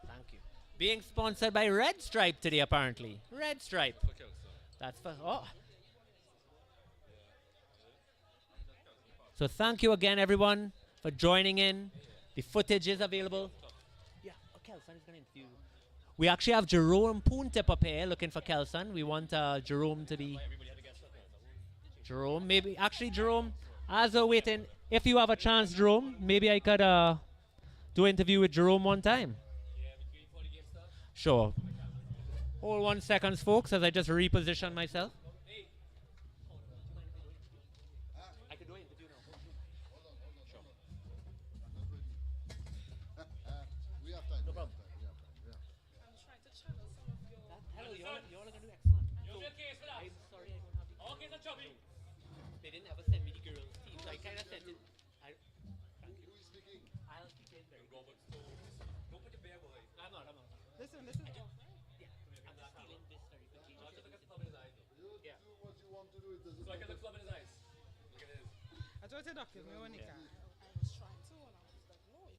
Thank you. Being sponsored by Red Stripe today, apparently. Red Stripe. That's for... Oh. So thank you again, everyone, for joining in. The footage is available. Yeah, Kelson is going to interview. We actually have Jerome Puntip up here looking for Kelson. We want Jerome to be... Jerome, maybe... Actually, Jerome, as we're waiting, if you have a chance, Jerome, maybe I could do an interview with Jerome one time. Sure. Hold 1 second, folks, as I just reposition myself. I could do an interview now. Sure. We have time. No problem. Yeah. I'm trying to channel some of your... Hello, you all are going to do excellent. You'll So, be okay for that. I'm sorry I don't have the... Okay, so chubby. They didn't ever send me the girls' team, so I kind of sent it. Thank you. Who is speaking? I'll keep it very good. Don't put your bear boy. I'm not. Listen, this is off, right? Yeah. I'm just feeling this very quickly. I'll just look at the club in his eyes. You Yeah. do what you want to do. It doesn't So I can matter. look club in his eyes. Look at this. I told you, Doctor, me when you can. I was trying to, and I was like, no.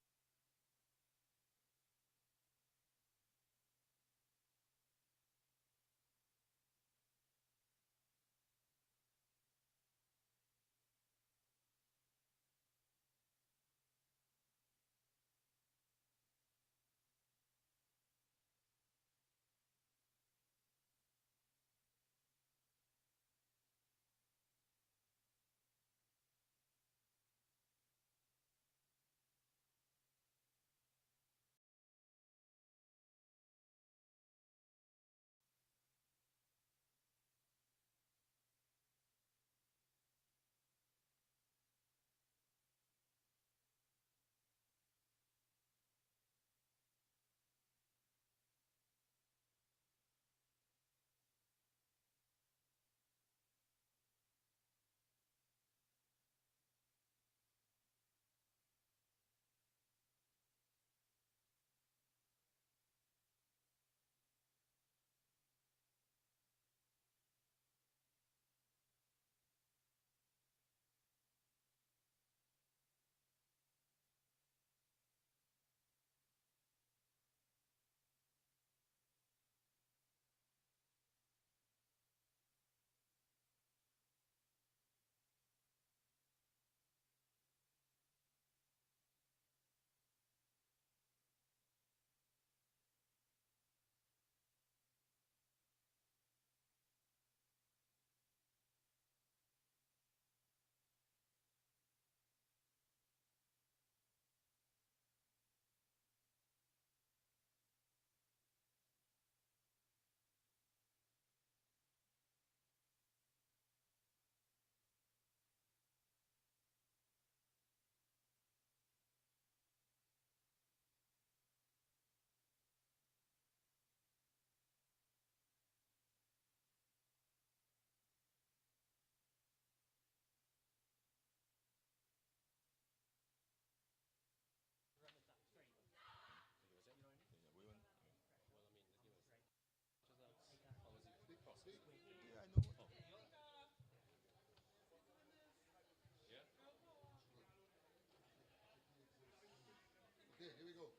Okay, here we go.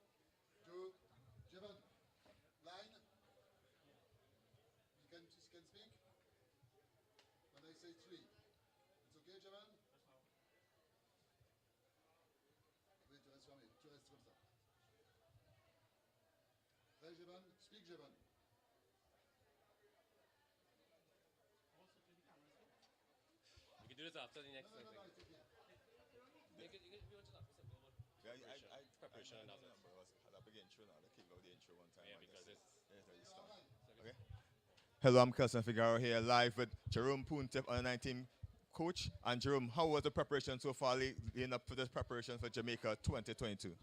Joe, Jevan, line. You can speak. When I say 3. It's okay, Jevan? Wait, reste fermé. comme ça. Hey, Jeban, speak, Jeban. You can do this after the next thing. No, it's okay. You want to start with preparation and I had up again intro now. They kicked out the intro one time. Yeah, because it's okay. Hello, I'm Kelson Figueroa here live with Jerome Poontep, under 19 coach. And Jerome, how was the preparation so far leading up to this preparation for Jamaica 2022?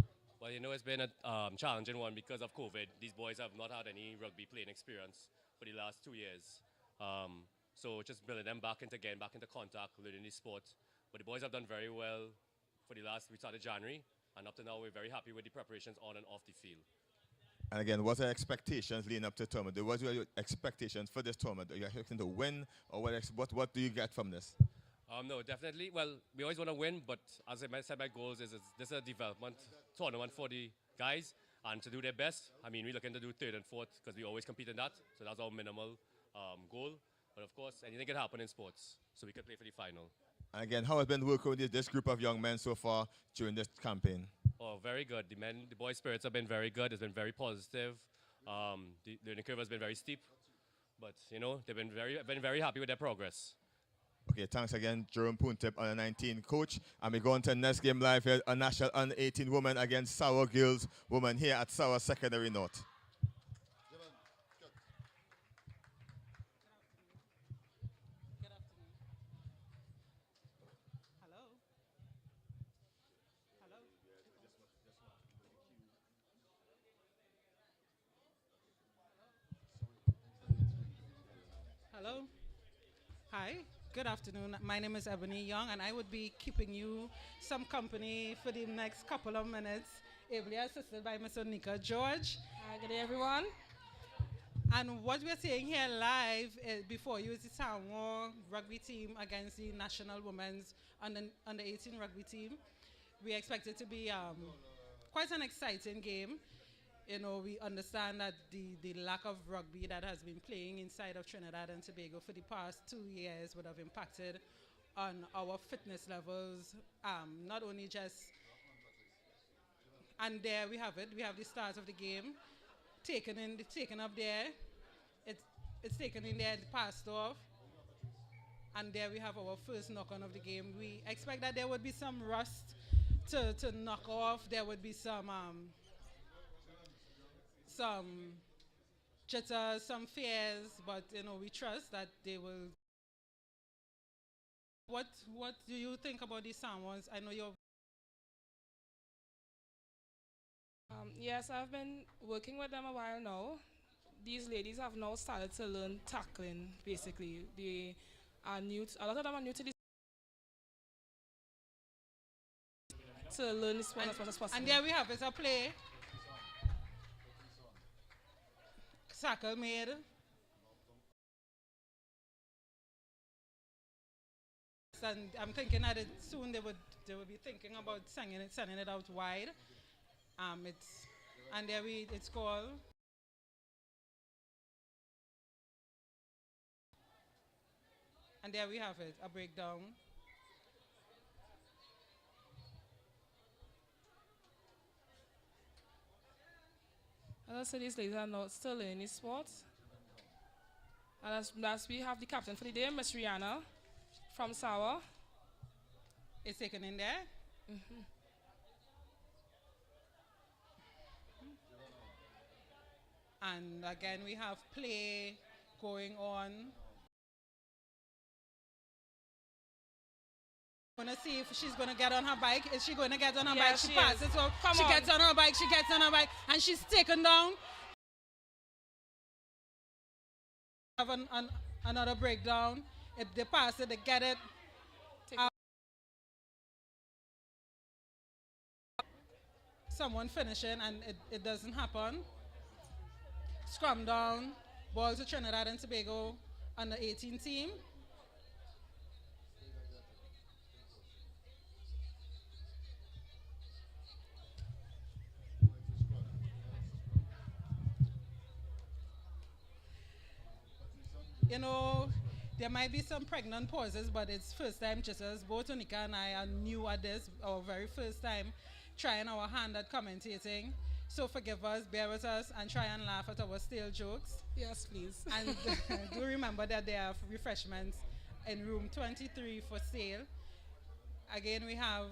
well, you know, it's been a challenging one because of COVID. These boys have not had any rugby playing experience for the last 2 years. So just building them back into contact, learning the sport. But the boys have done very well for we started January, and up to now we're very happy with the preparations on and off the field. And again, what are expectations leading up to the tournament? What are your expectations for this tournament? Are you expecting to win, or what do you get from this? No, definitely. Well, we always want to win, but as I said, my goals is this is a development tournament for the guys, and to do their best. I mean, we're looking to do third and fourth because we always compete in that, so that's our minimal goal. But of course, anything can happen in sports, so we can play for the final. And again, how has been working with this group of young men so far during this campaign? Oh, very good. The boys' spirits have been very good. It's been very positive. The learning curve has been very steep, but you know they've been very happy with their progress. Okay, thanks again, Jerome Poontep, under 19 coach. And we go on to the next game live here, a national under 18 woman against Sour Girls woman here at Sour Secondary North. Jeban, cut. Good afternoon. Hello. Hello. Hello. Hi. Good afternoon. My name is Ebony Young, and I would be keeping you some company for the next couple of minutes, ably assisted by Ms. Onika George. Good day, everyone. And what we're seeing here live before you is the San Juan rugby team against the national women's under 18 rugby team. We expect it to be quite an exciting game. You know, we understand that the lack of rugby that has been playing inside of Trinidad and Tobago for the past 2 years would have impacted on our fitness levels, not only just, and there we have it, we have the start of the game, taken up there, it's taken in there, passed off, and there we have our first knock-on of the game. We expect that there would be some rust to knock off, there would be some jitters, some fears, but you know, we trust that they will. What do you think about these San Juans? I know you're. Yes, I've been working with them a while now. These ladies have now started to learn tackling, basically. They are new, a lot of them are new to this, to learn this sport as much as possible. And there we have it, a play. Tackle made. And I'm thinking that soon they would be thinking about sending it out wide. It's called. And there we have it, a breakdown. As I said, these ladies are not still learning sports. And as we have the captain for the day, Miss Rihanna from Sawa. It's taken in there. And again, we have play going on. Gonna see if she's gonna get on her bike. Is she gonna get on her bike? She passes. So she gets on her bike. She gets on her bike, and she's taken down. Have another breakdown. If they pass it, they get it. Someone finishing, and it doesn't happen. Scrum down. Ball to Trinidad and Tobago under 18 team. You know, there might be some pregnant pauses, but it's first time jitters. Both Onika and I are new at this, our very first time trying our hand at commentating. So forgive us, bear with us, and try and laugh at our stale jokes. Yes, please. And do remember that there are refreshments in room 23 for sale. Again, we have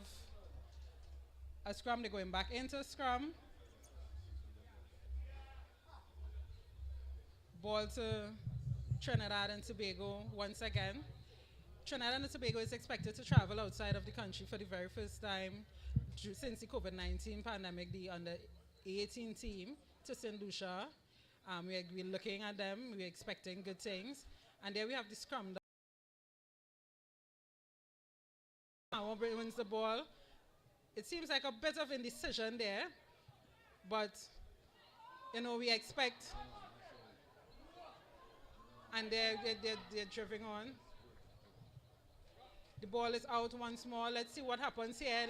a scrum. They're going back into scrum. Ball to Trinidad and Tobago once again. Trinidad and Tobago is expected to travel outside of the country for the very first time since the COVID-19 pandemic, the under-18 team to St. Lucia. We're looking at them. We're expecting good things. And there we have the scrum. Wins the ball. It seems like a bit of indecision there, but we expect. And they're driving on. The ball is out once more. Let's see what happens here.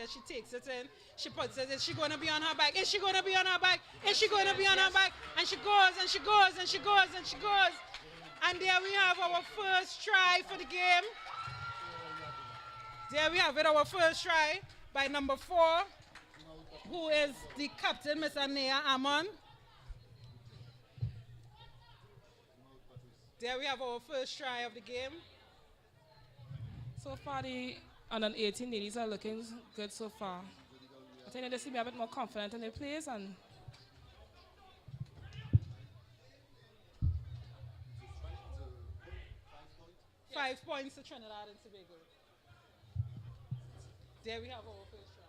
She takes it in. She puts it in. Is she going to be on her back? Is she going to be on her back? Is she going to be on her back? And she goes, and she goes, and she goes, and she goes. And there we have our first try for the game. There we have it, our first try by number 4, who is the captain, Miss Anea Amon. There we have our first try of the game. So far, the under-18 ladies are looking good so far. I think they seem a bit more confident in their plays. And 5 points to Trinidad and Tobago. There we have our first try.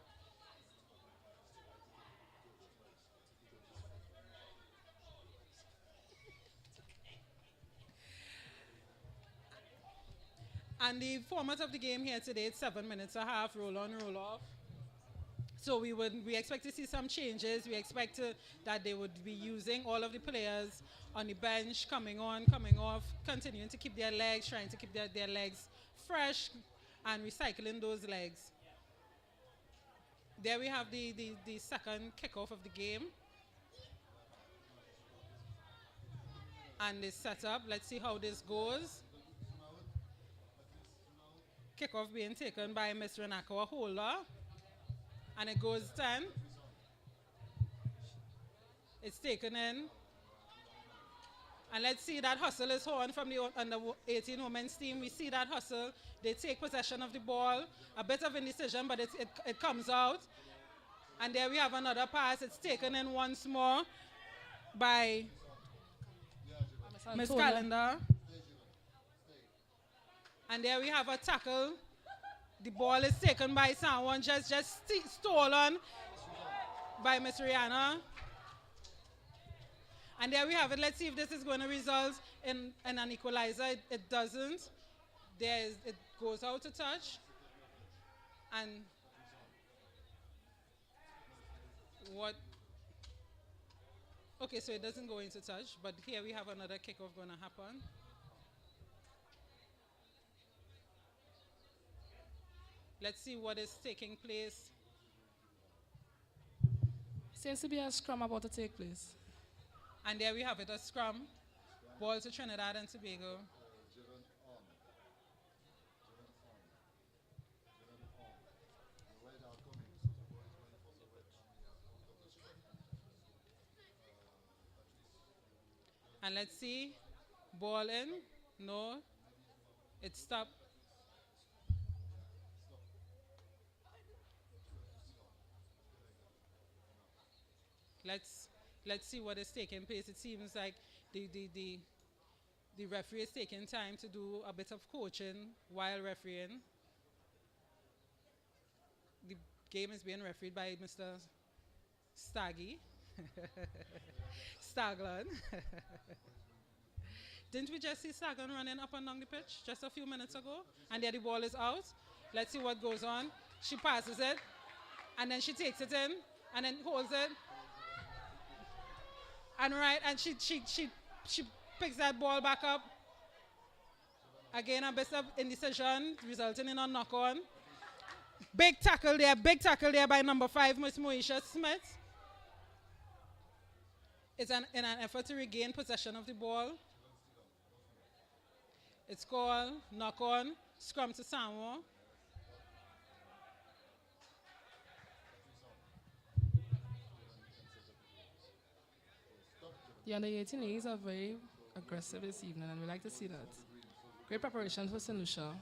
And the format of the game here today, it's 7 minutes a half, roll on, roll off. So we expect to see some changes. We expect that they would be using all of the players on the bench, coming on, coming off, continuing to keep their legs, trying to keep their legs fresh and recycling those legs. There we have the second kickoff of the game. And the setup, let's see how this goes. Kickoff being taken by Miss Renako Holder. And it goes 10. It's taken in. And let's see that hustle is on from the under-18 women's team. We see that hustle. They take possession of the ball. A bit of indecision, but it comes out. And there we have another pass. It's taken in once more by Miss Calendar. And there we have a tackle. The ball is taken by San Juan, just stolen by Miss Rihanna. And there we have it. Let's see if this is going to result in an equalizer. It doesn't. It goes out to touch. And what? Okay, so it doesn't go into touch, but here we have another kickoff going to happen. Let's see what is taking place. Seems to be a scrum about to take place. And there we have it, a scrum. Ball to Trinidad and Tobago. And let's see. Ball in. No. It stopped. Let's see what is taking place. It seems like the referee is taking time to do a bit of coaching while refereeing. The game is being refereed by Mr. Staggy. Staglan. Didn't we just see Staglan running up and down the pitch just a few minutes ago? And there the ball is out. Let's see what goes on. She passes it, and then she takes it in, and then holds it. And she picks that ball back up. Again, a bit of indecision, resulting in a knock-on. Big tackle there by number 5, Miss Moesha Smith. It's in an effort to regain possession of the ball. It's called knock-on, scrum to San Juan. The under-18 ladies are very aggressive this evening, and we like to see that. Great preparation for St. Lucia.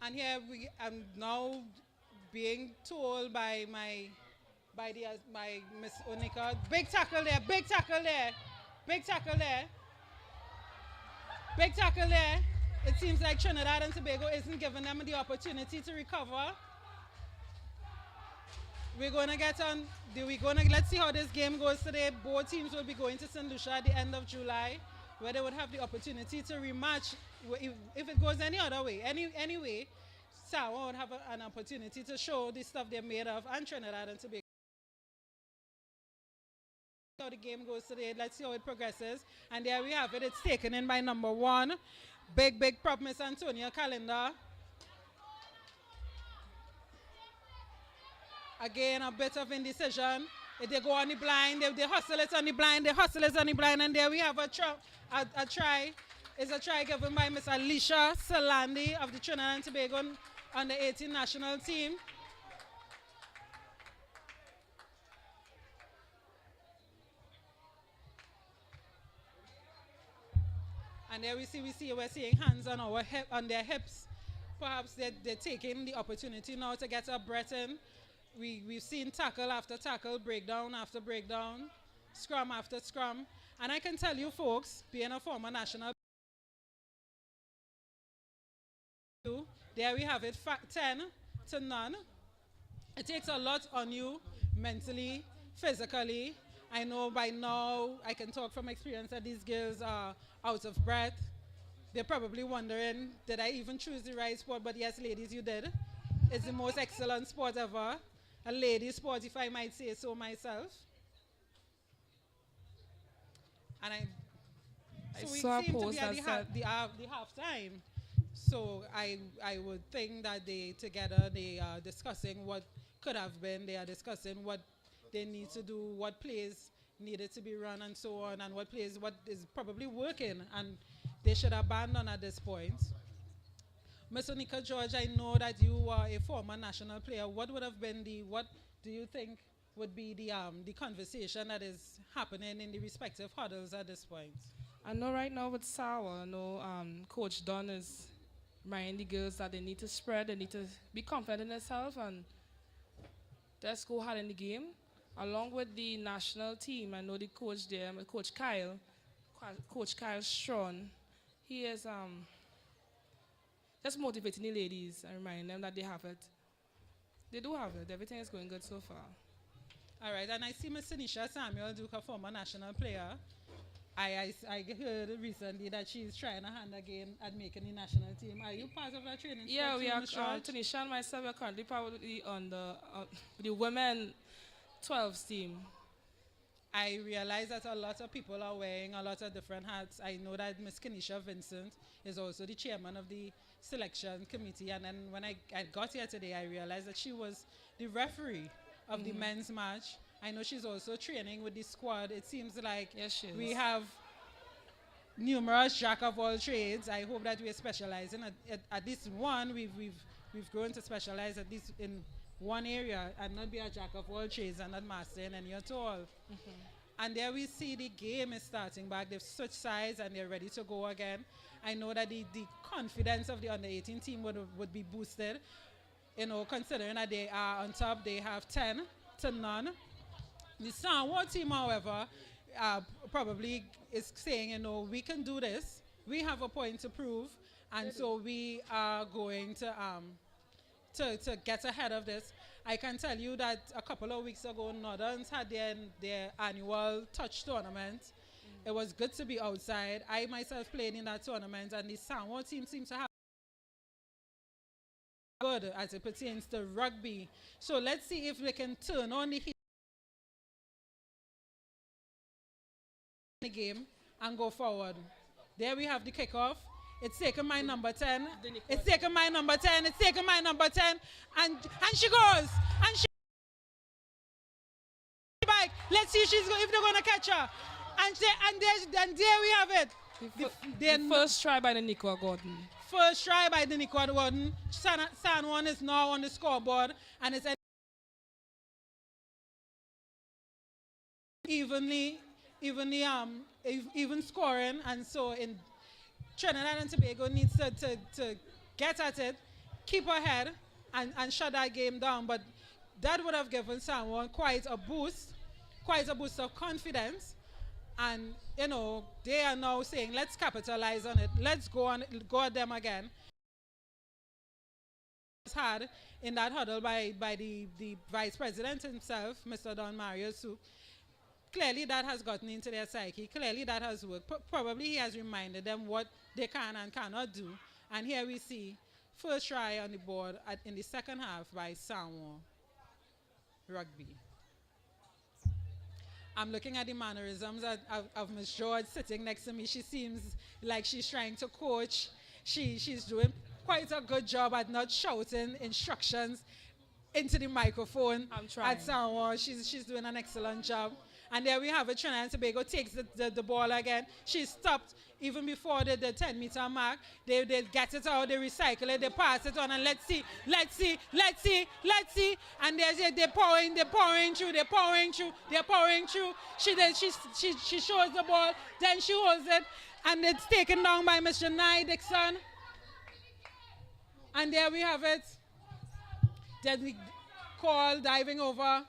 And here I'm now being told by my Miss Onika, big tackle there, big tackle there, big tackle there, big tackle there. It seems like Trinidad and Tobago isn't giving them the opportunity to recover. We're going to get on, let's see how this game goes today. Both teams will be going to St. Lucia at the end of July, where they would have the opportunity to rematch. If it goes any other way, anyway, San Juan would have an opportunity to show the stuff they're made of, and Trinidad and Tobago. How the game goes today, let's see how it progresses. And there we have it, it's taken in by number 1. Big prop, Miss Antonia Calendar. Again, a bit of indecision. If they go on the blind, they hustle it on the blind, and there we have a try. It's a try given by Miss Alicia Salandi of the Trinidad and Tobago under 18 national team. And there we're seeing hands on on their hips. Perhaps they're taking the opportunity now to get a breath in. We've seen tackle after tackle, breakdown after breakdown, scrum after scrum. And I can tell you folks, being a former national, there we have it, 10-0. It takes a lot on you mentally, physically. I know by now, I can talk from experience that these girls are out of breath. They're probably wondering, did I even choose the right sport? But yes, ladies, you did. It's the most excellent sport ever. A lady sport, if I might say so myself. And I saw a post that said the halftime. So I would think that they are discussing what could have been. They are discussing what they need to do, what plays needed to be run and so on, and what is probably working, and they should abandon at this point. Ms. Onika George, I know that you are a former national player. What do you think would be the conversation that is happening in the respective huddles at this point? I know right now with Sawa, Coach Don is reminding the girls that they need to spread, they need to be confident in themselves, and let's go hard in the game. Along with the national team, I know the coach there, Coach Kyle Strawn, he is just motivating the ladies and reminding them that they have it. They do have it. Everything is going good so far. All right, and I see Miss Tanisha Samuel Duke, a former national player. I heard recently that she's trying her hand again at making the national team. Are you part of that training? Yeah, we are. Tanisha and myself are currently probably on the women 12s team. I realize that a lot of people are wearing a lot of different hats. I know that Miss Kenisha Vincent is also the chairman of the selection committee. And then when I got here today, I realized that she was the referee of the men's match. I know she's also training with the squad. It seems like we have numerous jack of all trades. I hope that we're specializing at least one. We've grown to specialize at least in one area and not be a jack of all trades and not mastering any at all. And there we see the game is starting back. They've switched sides and they're ready to go again. I know that the confidence of the under-18 team would be boosted, considering that they are on top. They have 10-0. The San Juan team, however, probably is saying, we can do this. We have a point to prove, and so we are going to get ahead of this. I can tell you that a couple of weeks ago, Northerns had their annual touch tournament. It was good to be outside. I myself played in that tournament, and the San Juan team seems to have good as it pertains to rugby. So let's see if we can turn on the heat in the game and go forward. There we have the kickoff. It's taken my number 10. It's taken my number 10. It's taken my number 10. And she goes. And she back. Let's see if they're going to catch her. And there we have it. The first try by the Nikwa Gordon. First try by the Nicod Warden. San Juan is now on the scoreboard, and it's even scoring, and so in Trinidad and Tobago needs to get at it, keep ahead, and shut that game down. But that would have given San Juan quite a boost of confidence. And, you know, they are now saying, let's capitalize on it. Let's go at them again. It's hard in that huddle by the vice president himself, Mr. Don Mario Su. Clearly that has gotten into their psyche. Clearly that has worked. Probably he has reminded them what they can and cannot do. And here we see first try on the board in the second half by San Juan Rugby. I'm looking at the mannerisms of Ms. George sitting next to me. She seems like she's trying to coach. She's doing quite a good job at not shouting instructions into the microphone at San Juan. She's doing an excellent job. And there we have it. Trinidad and Tobago takes the ball again. She's stopped even before the 10-meter mark. They get it out, they recycle it, they pass it on, and let's see. And they're pouring through. She shows the ball, then she holds it, and it's taken down by Miss Janai Dixon. And there we have it. Then the call diving over.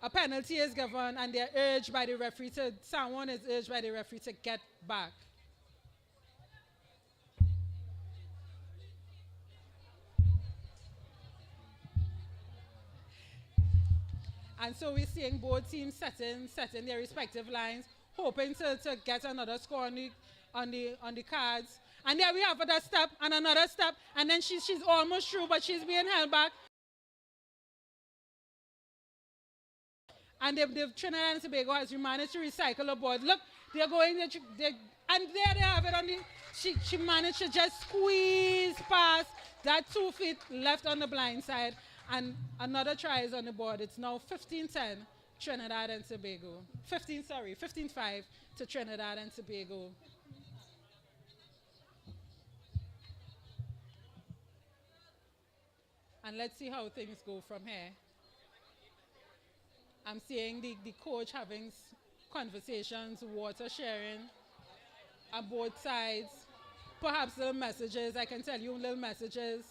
A penalty is given, and they're urged by the referee San Juan is urged by the referee to get back. And so we're seeing both teams setting their respective lines, hoping to get another score on the cards. And there we have another step and another step, and then she's almost through, but she's being held back. And the Trinidad and Tobago has managed to recycle the board. Look, they're going, and there they have it. She managed to just squeeze past that 2 feet left on the blind side. And another try is on the board. It's now 15-10, Trinidad and Tobago. 15-5 to Trinidad and Tobago. And let's see how things go from here. I'm seeing the coach having conversations, water sharing on both sides. Perhaps little messages, I can tell you little messages.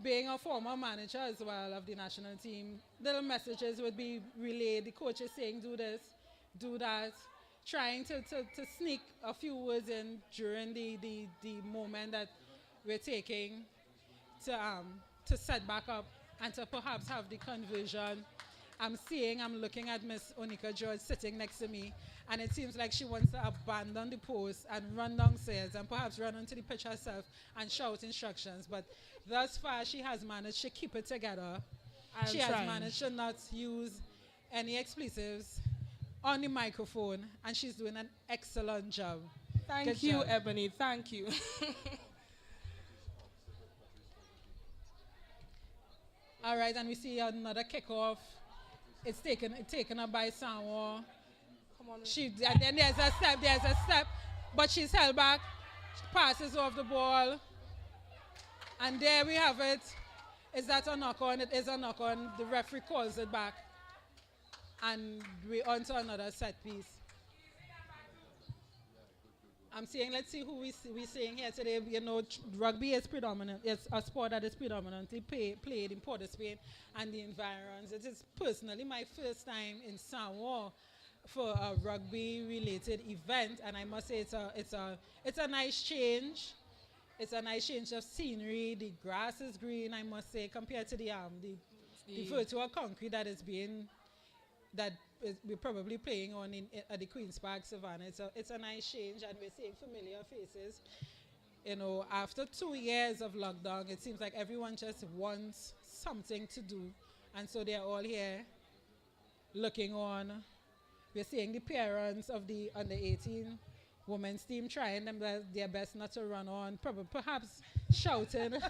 Being a former manager as well of the national team, little messages would be relayed. The coach is saying, do this, do that. Trying to sneak a few words in during the moment that we're taking to set back up and to perhaps have the conversion. I'm looking at Miss Onika George sitting next to me, and it seems like she wants to abandon the post and run downstairs and perhaps run onto the pitch herself and shout instructions. But thus far, she has managed to keep it together. She has managed to not use any expletives on the microphone, and she's doing an excellent job. Thank you, Ebony. Thank you. All right, and we see another kickoff. It's taken up by San Juan. Come on. And then there's a step, but she's held back. She passes off the ball. And there we have it. Is that a knock-on? It is a knock-on. The referee calls it back. And we're on to another set piece. I'm saying, let's see who we're seeing here today. You know, rugby is predominant. It's a sport that is predominantly played in Port of Spain and the environs. It is personally my first time in San Juan for a rugby-related event, and I must say it's a nice change. It's a nice change of scenery. The grass is green, I must say, compared to the virtual concrete that we're probably playing on at the Queen's Park Savannah. It's a nice change, and we're seeing familiar faces. You know, after 2 years of lockdown, it seems like everyone just wants something to do, and so they're all here looking on. We're seeing the parents of the under-18 women's team trying their best not to run on, perhaps shouting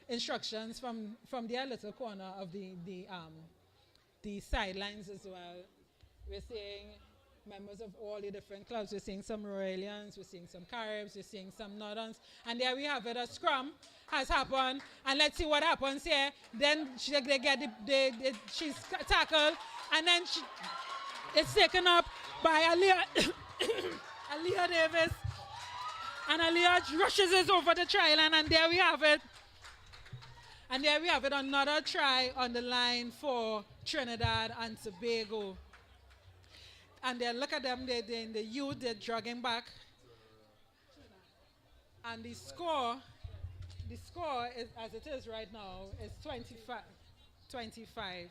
instructions from their little corner of the sidelines as well. We're seeing members of all the different clubs. We're seeing some Royalians, we're seeing some Caribs, we're seeing some Northerns. And there we have it, a scrum has happened. And let's see what happens here. Then they get she's tackled. And then it's taken up by Aaliyah, Aaliyah Davis. And Aaliyah rushes it over the try line. And there we have it. And there we have it, another try on the line for Trinidad and Tobago. And then look at them, they're in the youth, they're jogging back. And the score is, as it is right now, is 25.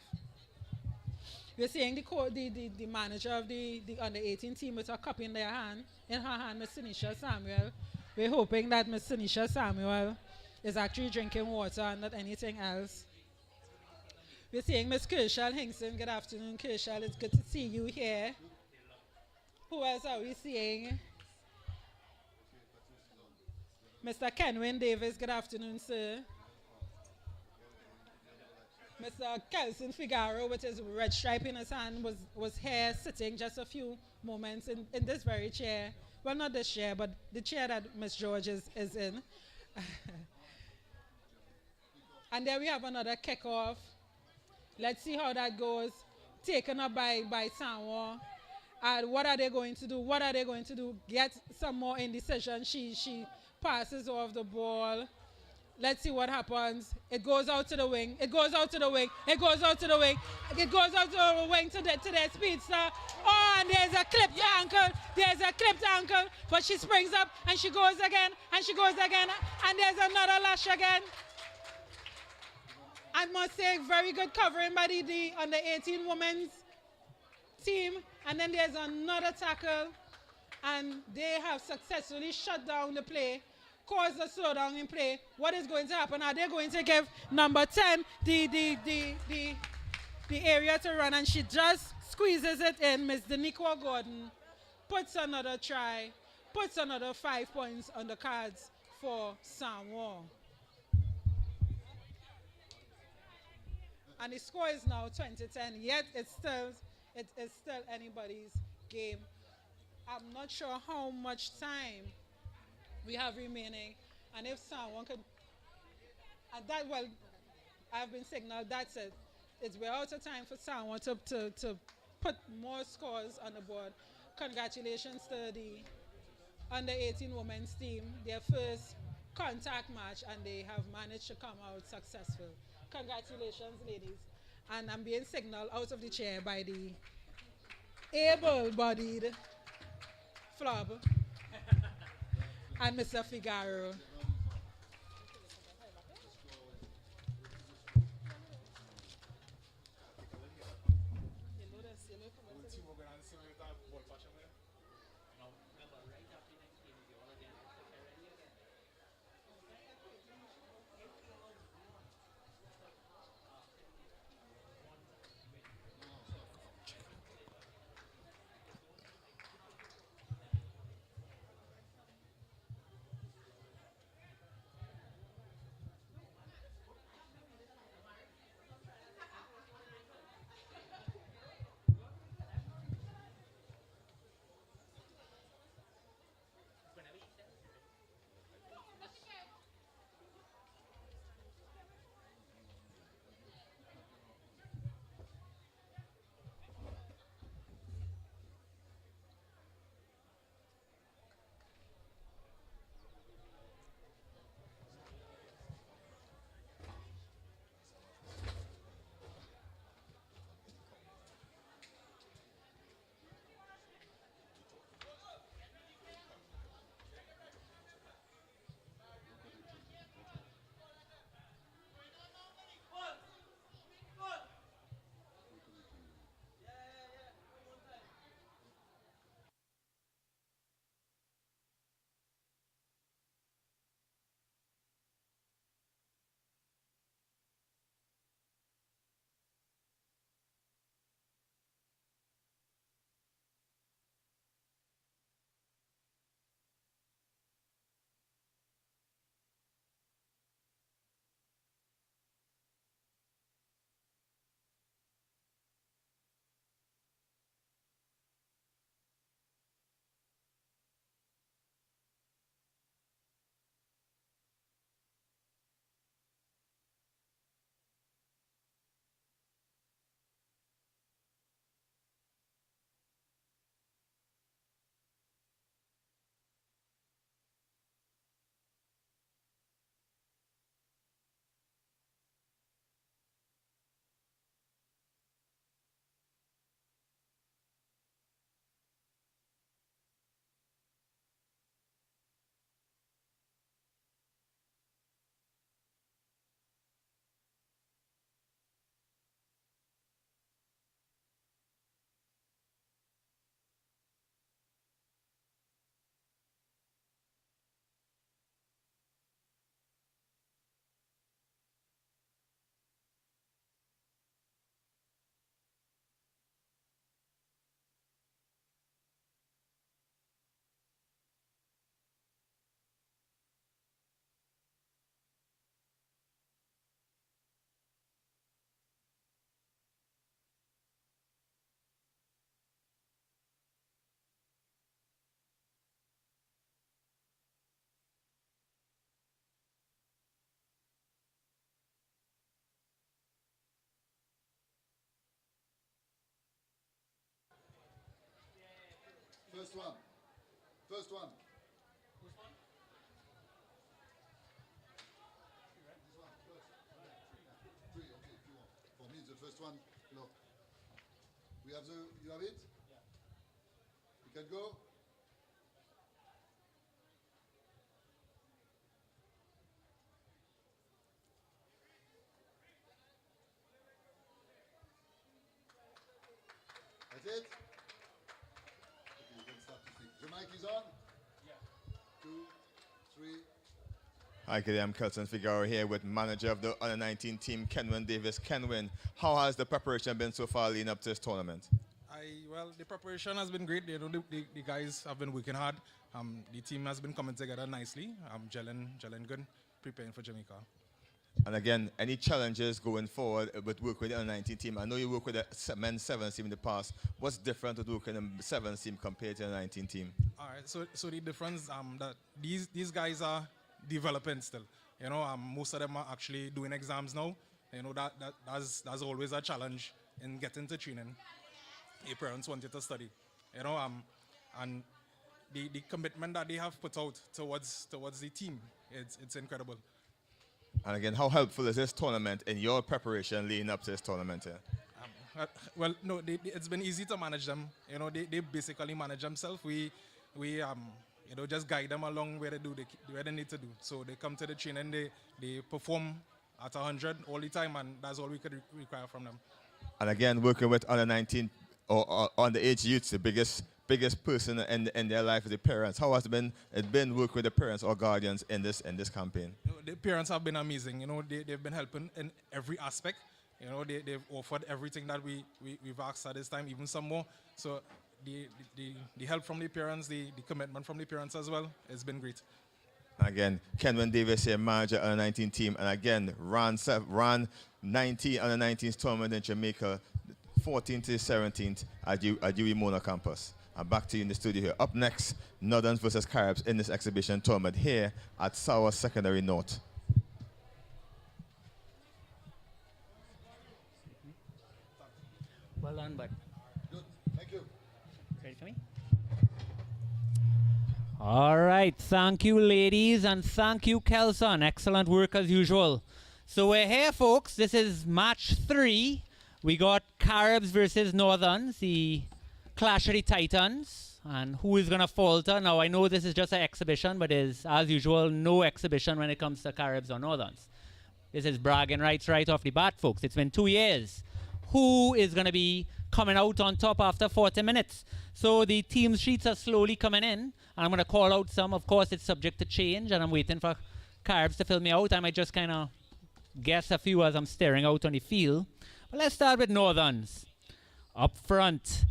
We're seeing the manager of the under-18 team with a cup in her hand, Miss Sinisha Samuel. We're hoping that Miss Sinisha Samuel is actually drinking water and not anything else. We're seeing Miss Kershal Hinkson. Good afternoon, Kershal. It's good to see you here. Who else are we seeing? Mr. Kenwin Davis. Good afternoon, sir. Mr. Kelson Figaro with his red stripe in his hand was here sitting just a few moments in this very chair. Well, not this chair, but the chair that Miss George is in. And there we have another kickoff. Let's see how that goes. Taken up by San Juan. And what are they going to do? What are they going to do? Get some more indecision. She passes off the ball. Let's see what happens. It goes out to the wing. It goes out to the wing. It goes out to the wing. It goes out to the wing to their speedster. Oh, and there's a clipped ankle. There's a clipped ankle. But she springs up and she goes again. And she goes again. And there's another lash again. I must say, very good covering by the under-18 women's team. And then there's another tackle. And they have successfully shut down the play, caused a slowdown in play. What is going to happen? Are they going to give number 10 the area to run? And she just squeezes it in. Miss Daniqua Gordon puts another try, puts another 5 points on the cards for San Juan. And the score is now 20-10, yet it's still anybody's game. I'm not sure how much time we have remaining, and if someone could, I've been signaled, that's it. We're out of time for someone to put more scores on the board. Congratulations to the under-18 women's team, their first contact match, and they have managed to come out successful. Congratulations, ladies. And I'm being signaled out of the chair by the able-bodied Flub and Mr. Figaro. First one. First one. Three, okay, if you want. For me, the first one, look. You have it? Yeah. You can go? That's it? Okay, you can start to speak. The mic is on? Yeah. 2, 3. Hi, good day. I'm Kelson Figueroa here with manager of the under-19 team, Kenwin Davis. Kenwin, how has the preparation been so far leading up to this tournament? Well, the preparation has been great. You know, the guys have been working hard. The team has been coming together nicely. Gelling good, preparing for Jamaica. And again, any challenges going forward with work with the under-19 team? I know you work with the men's 7th team in the past. What's different with working in the 7th team compared to the 19 team? All right, so the difference that these guys are developing still. You know, most of them are actually doing exams now. You know, that's always a challenge in getting to training. Your parents want you to study. You know, and the commitment that they have put out towards the team, it's incredible. And again, how helpful is this tournament in your preparation leading up to this tournament here? Well, no, it's been easy to manage them. You know, they basically manage themselves. We you know, just guide them along where they need to do. So they come to the training, they perform at 100 all the time, and that's all we could require from them. And again, working with under 19 or underage youths, the biggest person in their life is the parents. How has it been work with the parents or guardians in this campaign? You know, the parents have been amazing. You know, they've been helping in every aspect. You know, they've offered everything that we've asked at this time, even some more. So the help from the parents, the commitment from the parents as well, has been great. Again, Kenwin Davis here, manager under 19 team, and again, ran 19 under 19s tournament in Jamaica, 14th to 17th at UWI Mona campus. And back to you in the studio here. Up next, Northerns versus Caribs in this exhibition tournament here at San Juan Secondary North. Well done, bud. Good. Thank you. Ready for me? All right. Thank you, ladies, and thank you, Kelson. Excellent work as usual. So we're here, folks. This is match 3. We got Caribs versus Northerns, the clash of the Titans. And who is going to falter? Now, I know this is just an exhibition, but is, as usual, no exhibition when it comes to Caribs or Northerns. This is bragging rights right off the bat, folks. It's been 2 years. Who is going to be coming out on top after 40 minutes? So the team sheets are slowly coming in. And I'm going to call out some. Of course, it's subject to change, and I'm waiting for Caribs to fill me out. I might just kind of guess a few as I'm staring out on the field. But let's start with Northerns. Up front,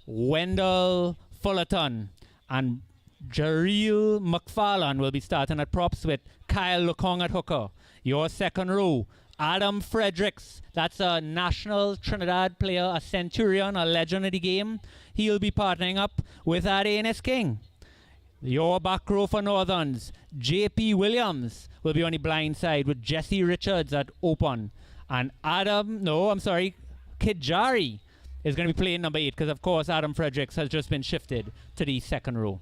Wendell Fullerton and Jareel McFarlane will be starting at props with Kyle Lukong at hooker. Your second row, Adam Fredericks. That's a national Trinidad player, a centurion, a legend of the game. He'll be partnering up with Adenis King. Your back row for Northerns, J.P. Williams will be on the blind side with Jesse Richards at open. And Kid Jari is going to be playing number 8 because, of course, Adam Fredericks has just been shifted to the second row.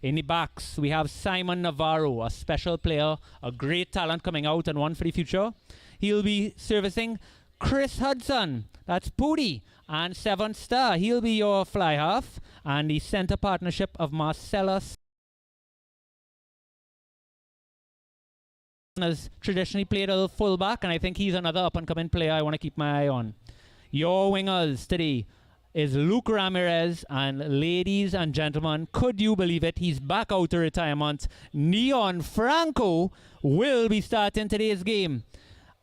In the backs, we have Simon Navarro, a special player, a great talent coming out and one for the future. He'll be servicing Chris Hudson, that's Pooty, and 7th Star. He'll be your fly half. And the center partnership of Marcellus has traditionally played a fullback, and I think he's another up-and-coming player I want to keep my eye on. Your wingers today is Luke Ramirez, and ladies and gentlemen, could you believe it? He's back out of retirement. Neon Franco will be starting today's game.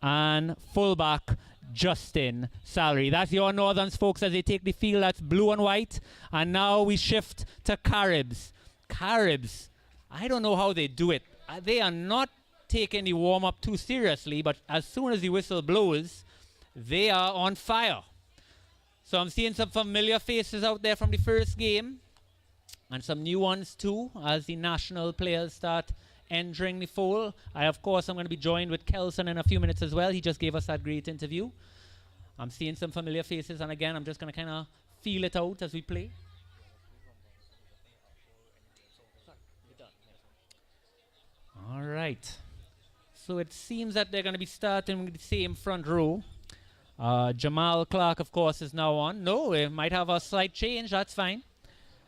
And fullback Justin Salary. That's your Northerns, folks, as they take the field. That's blue and white. And now we shift to Caribs. Caribs, I don't know how they do it. They are not taking the warm-up too seriously, but as soon as the whistle blows, they are on fire. So I'm seeing some familiar faces out there from the first game, and some new ones too, as the national players start entering the fold. Of course, I'm going to be joined with Kelson in a few minutes as well. He just gave us that great interview. I'm seeing some familiar faces, and again, I'm just going to kind of feel it out as we play. All right. So it seems that they're going to be starting with the same front row. Jamal Clark, of course, is now on. No, it might have a slight change. That's fine.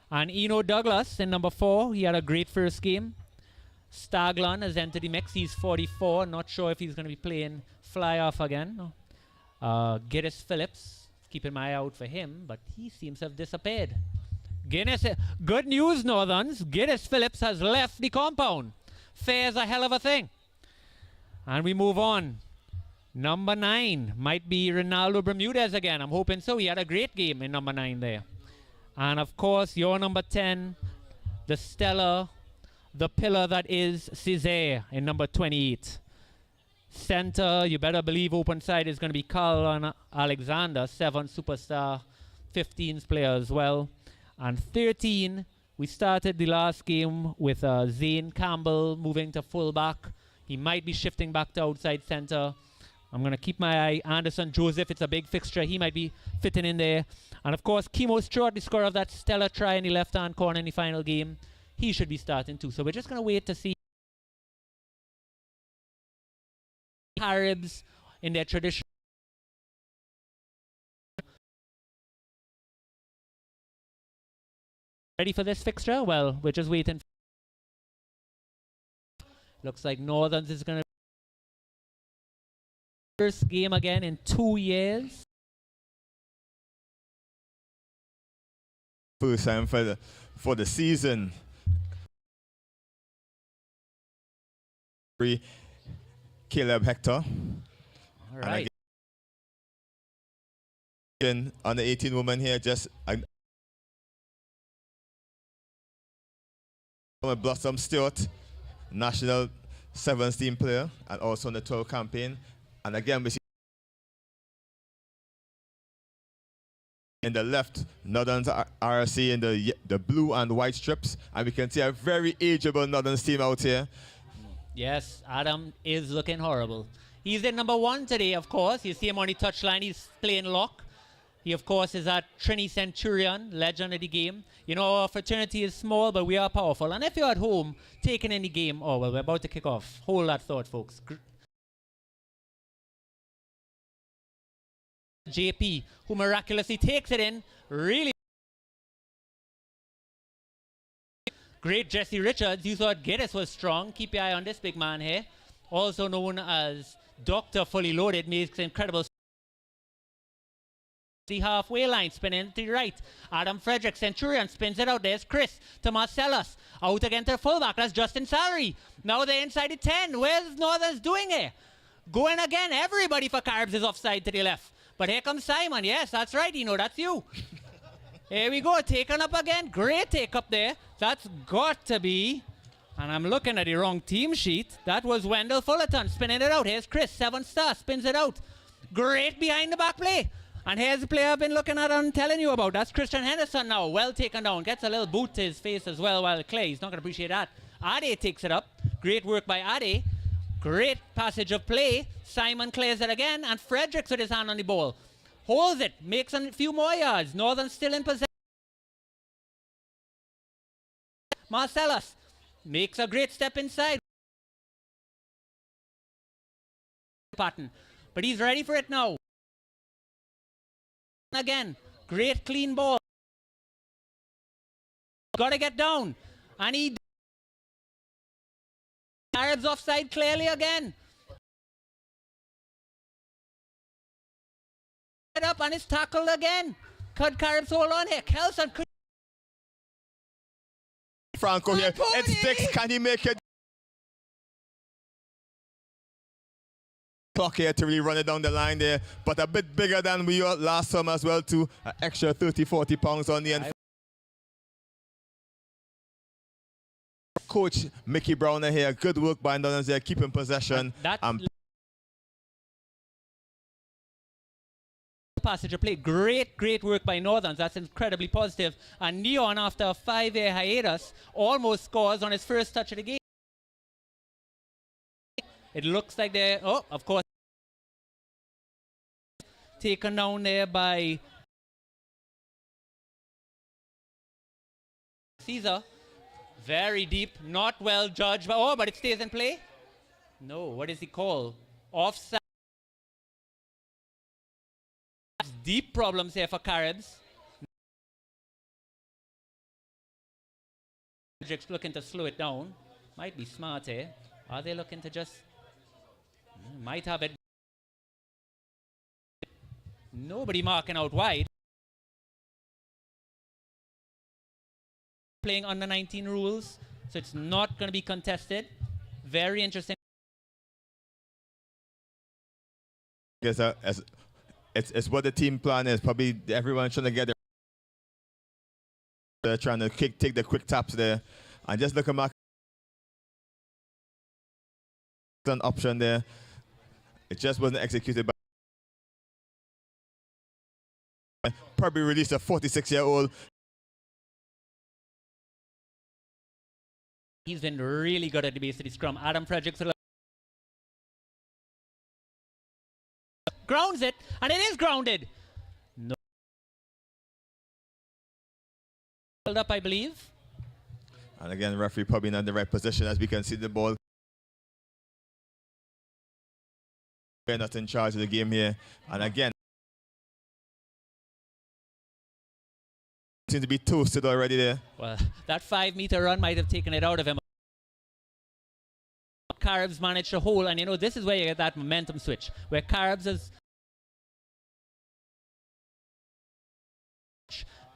And Eno Douglas in number 4. He had a great first game. Staglon has entered the mix. He's 44. Not sure if he's going to be playing fly off again. No. Giddis Phillips. Keeping my eye out for him, but he seems to have disappeared. Good news, Northerns. Giddis Phillips has left the compound. Fair's a hell of a thing. And we move on. Number 9 might be Ronaldo Bermudez again. I'm hoping so. He had a great game in number 9 there. And of course, your number 10, the stellar, the pillar that is Cesare in number 28. Center, you better believe open side is going to be Carl Alexander, 7 superstar, 15s player as well. And 13, we started the last game with Zane Campbell moving to fullback. He might be shifting back to outside center. I'm going to keep my eye. Anderson Joseph, it's a big fixture. He might be fitting in there. And of course, Kimo Stewart, the scorer of that stellar try in the left-hand corner in the final game. He should be starting too. So we're just going to wait to see Caribs in their tradition. Ready for this fixture? Well, we're just waiting. Looks like Northerns is going to first game again in 2 years. First time for the season. Caleb Hector. All right. On the 18 woman here, just Blossom Stewart, national 7th team player, and also on the 12 campaign. And again, we see in the left, Northern's RC in the blue and white strips, and we can see a very ageable Northern's team out here. Yes, Adam is looking horrible. He's in number 1 today, of course. You see him on the touchline. He's playing lock. He, of course, is at Trini Centurion, legend of the game. You know, our fraternity is small, but we are powerful. And if you're at home, taking in the game, oh, well, we're about to kick off. Hold that thought, folks. JP, who miraculously takes it in, really. Great Jesse Richards. You thought Giddis was strong. Keep your eye on this big man here. Also known as Dr. Fully Loaded, makes incredible. The halfway line, spinning to the right. Adam Frederick, Centurion, spins it out. There's Chris to Marcellus. Out again to the fullback. That's Justin Salary. Now they're inside the 10. Where's Northern's doing here? Going again. Everybody for Carbs is offside to the left. But here comes Simon. Yes, that's right. You know, that's you. Here we go. Taken up again. Great take up there. That's got to be. And I'm looking at the wrong team sheet. That was Wendell Fullerton spinning it out. Here's Chris, 7-star, spins it out. Great behind the back play. And here's the player I've been looking at and telling you about. That's Christian Henderson now. Well taken down. Gets a little boot to his face as well while Clay. He's not going to appreciate that. Ade takes it up. Great work by Ade. Great passage of play. Simon clears it again. And Fredericks with his hand on the ball. Holds it. Makes a few more yards. Northern still in possession. Marcellus makes a great step inside. Pattern. But he's ready for it now. Again, great clean ball. Got to get down. And he Arabs offside clearly again. Get up and it's tackled again. Could Caribs hold on here? Kelson could. Franco here. It's six. Can he make it? Clock here to really run it down the line there, but a bit bigger than we were last summer as well too. An extra 30-40 pounds on the end. Coach Mickey Browner here, good work by Northern there, keeping possession. Passage of play, great work by Northerns. That's incredibly positive. And Neon, after a 5-year hiatus, almost scores on his first touch of the game. It looks like they're, oh, of course, taken down there by Caesar. Very deep, not well judged. But it stays in play. No, what is he called? Offside. Deep problems here for Caribs. Looking to slow it down. Might be smart here. Are they looking to just... Might have it. Nobody marking out wide. Playing under 19 rules, so it's not going to be contested. Very interesting. It's what the team plan is. Probably everyone trying to get they're trying to take the quick taps there. And just look at Mark. An option there. It just wasn't executed by. Probably released a 46-year-old. He's been really good at the base of the scrum. Adam Fredericks grounds it, and it is grounded. No. Held up, I believe. And again, referee probably not in the right position as we can see the ball. We're not in charge of the game here. And again, seems to be toasted already there. Well, that 5-meter run might have taken it out of him. Caribs managed to hold, and you know, this is where you get that momentum switch, where Caribs is...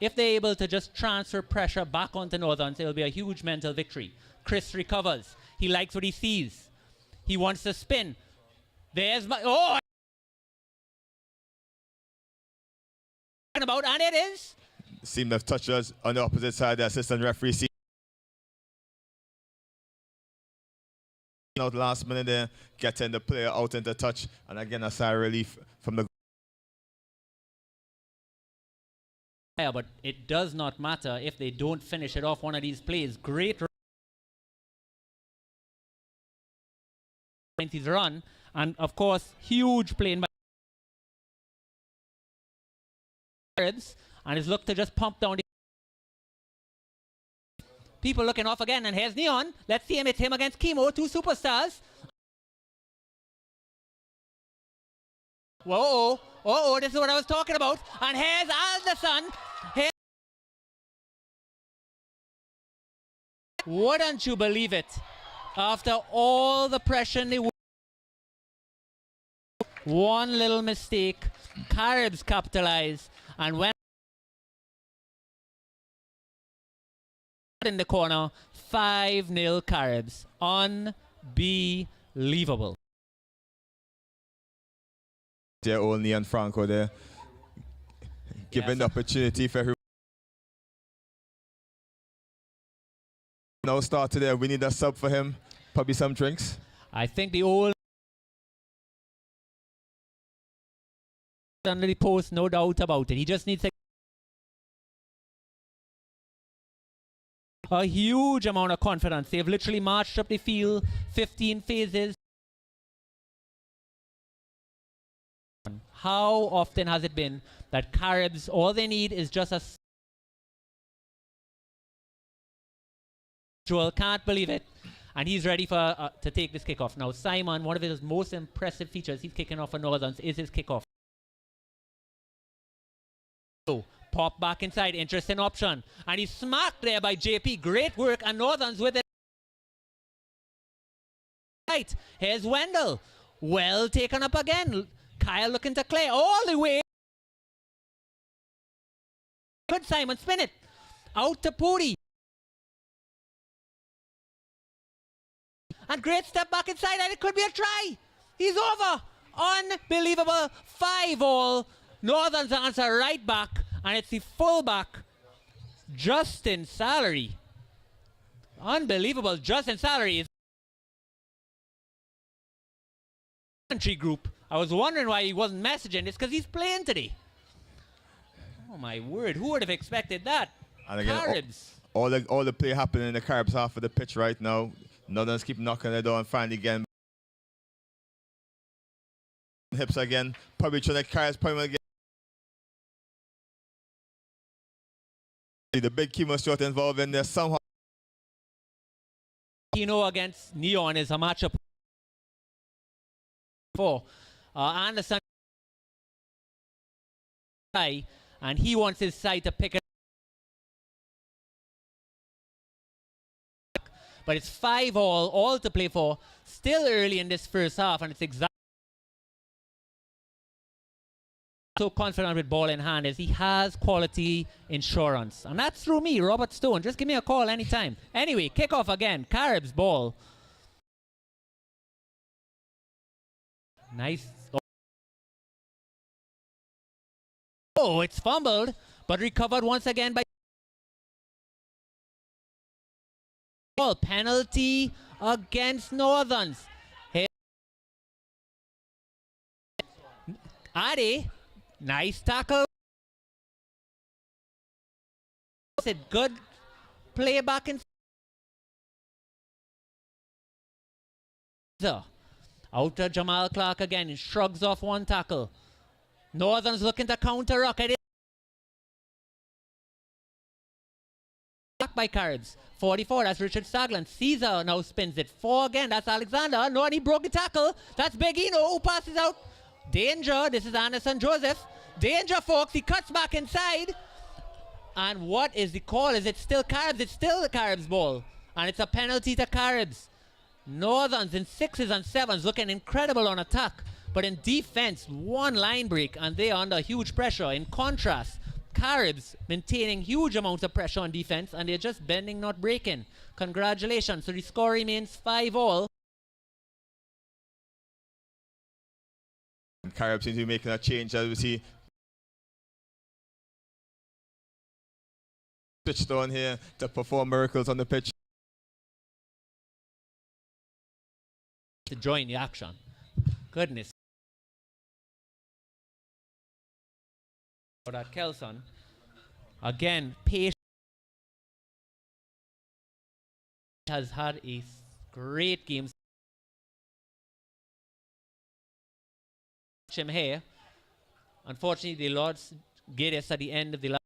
If they're able to just transfer pressure back onto Northerns, it will be a huge mental victory. Chris recovers. He likes what he sees. He wants to spin. There's my... Oh! About, and it is... Seemed to have touched us on the opposite side. The assistant referee see out last minute there, getting the player out into touch, and again a sigh of relief from the. Yeah, but it does not matter if they don't finish it off one of these plays. Great 90s run, and of course huge play by Arabs, and his look to just pump down the people looking off again, and here's Neon. Let's see him. It's him against Chemo, two superstars. Whoa, this is what I was talking about. And here's Alderson. Wouldn't you believe it? After all the pressure, one little mistake, Caribs capitalize, and when in the corner, 5-0 Caribs. Unbelievable. Yeah, old Neon Franco there, giving the opportunity for everyone. Now started there. We need a sub for him. Probably some drinks. I think the old under the post, no doubt about it. He just needs a huge amount of confidence. They've literally marched up the field, 15 phases. How often has it been that Caribs, all they need is just a... Joel can't believe it, and he's ready for to take this kickoff. Now Simon, one of his most impressive features, he's kicking off for Northerns, is his kickoff. So, pop back inside, interesting option. And he's smacked there by JP. Great work, and Northerns with it. Right, here's Wendell. Well taken up again. Kyle looking to clear all the way. Could Simon spin it? Out to Puri. And great step back inside, and it could be a try. He's over. Unbelievable. 5-all. Northern's answer right back, and it's the fullback, Justin Salary. Unbelievable. Justin Salary is country group. I was wondering why he wasn't messaging. It's because he's playing today. Oh my word! Who would have expected that? And again, Caribs. all the play happening in the Caribs half of the pitch right now. Northern's keep knocking the door and finally again. Hips again. Probably trying to Caribs probably again. The big chemo shot involved in there somehow. Against Neon is a matchup for Anderson, and he wants his side to pick it. But it's 5-all, all to play for. Still early in this first half, and it's exactly so confident with ball in hand is he has quality insurance. And that's through me, Robert Stone. Just give me a call anytime. Anyway, kickoff again. Caribs ball. Nice. Oh, it's fumbled, but recovered once again by ball. Penalty against Northerns. Hey. Adi. Nice tackle. Good play back in. Out to Jamal Clark again. He shrugs off one tackle. Northern's looking to counter rock. It is back by Caribs. 44. That's Richard Stagland. Caesar now spins it. 4 again. That's Alexander. No, and he broke the tackle. That's Begino who passes out. Danger. This is Anderson Joseph. Danger, folks. He cuts back inside. And what is the call? Is it still Caribs? It's still the Caribs ball. And it's a penalty to Caribs. Northerns in 6s and 7s looking incredible on attack. But in defense, one line break. And they are under huge pressure. In contrast, Caribs maintaining huge amounts of pressure on defense. And they're just bending, not breaking. Congratulations. So the score remains 5-all. Caribs seems to be making a change, as we see. Switched on here to perform miracles on the pitch. To join the action. Goodness. That Kelson. Again, Pace has had a great game. Him here. Unfortunately, the Lords get us at the end of the last.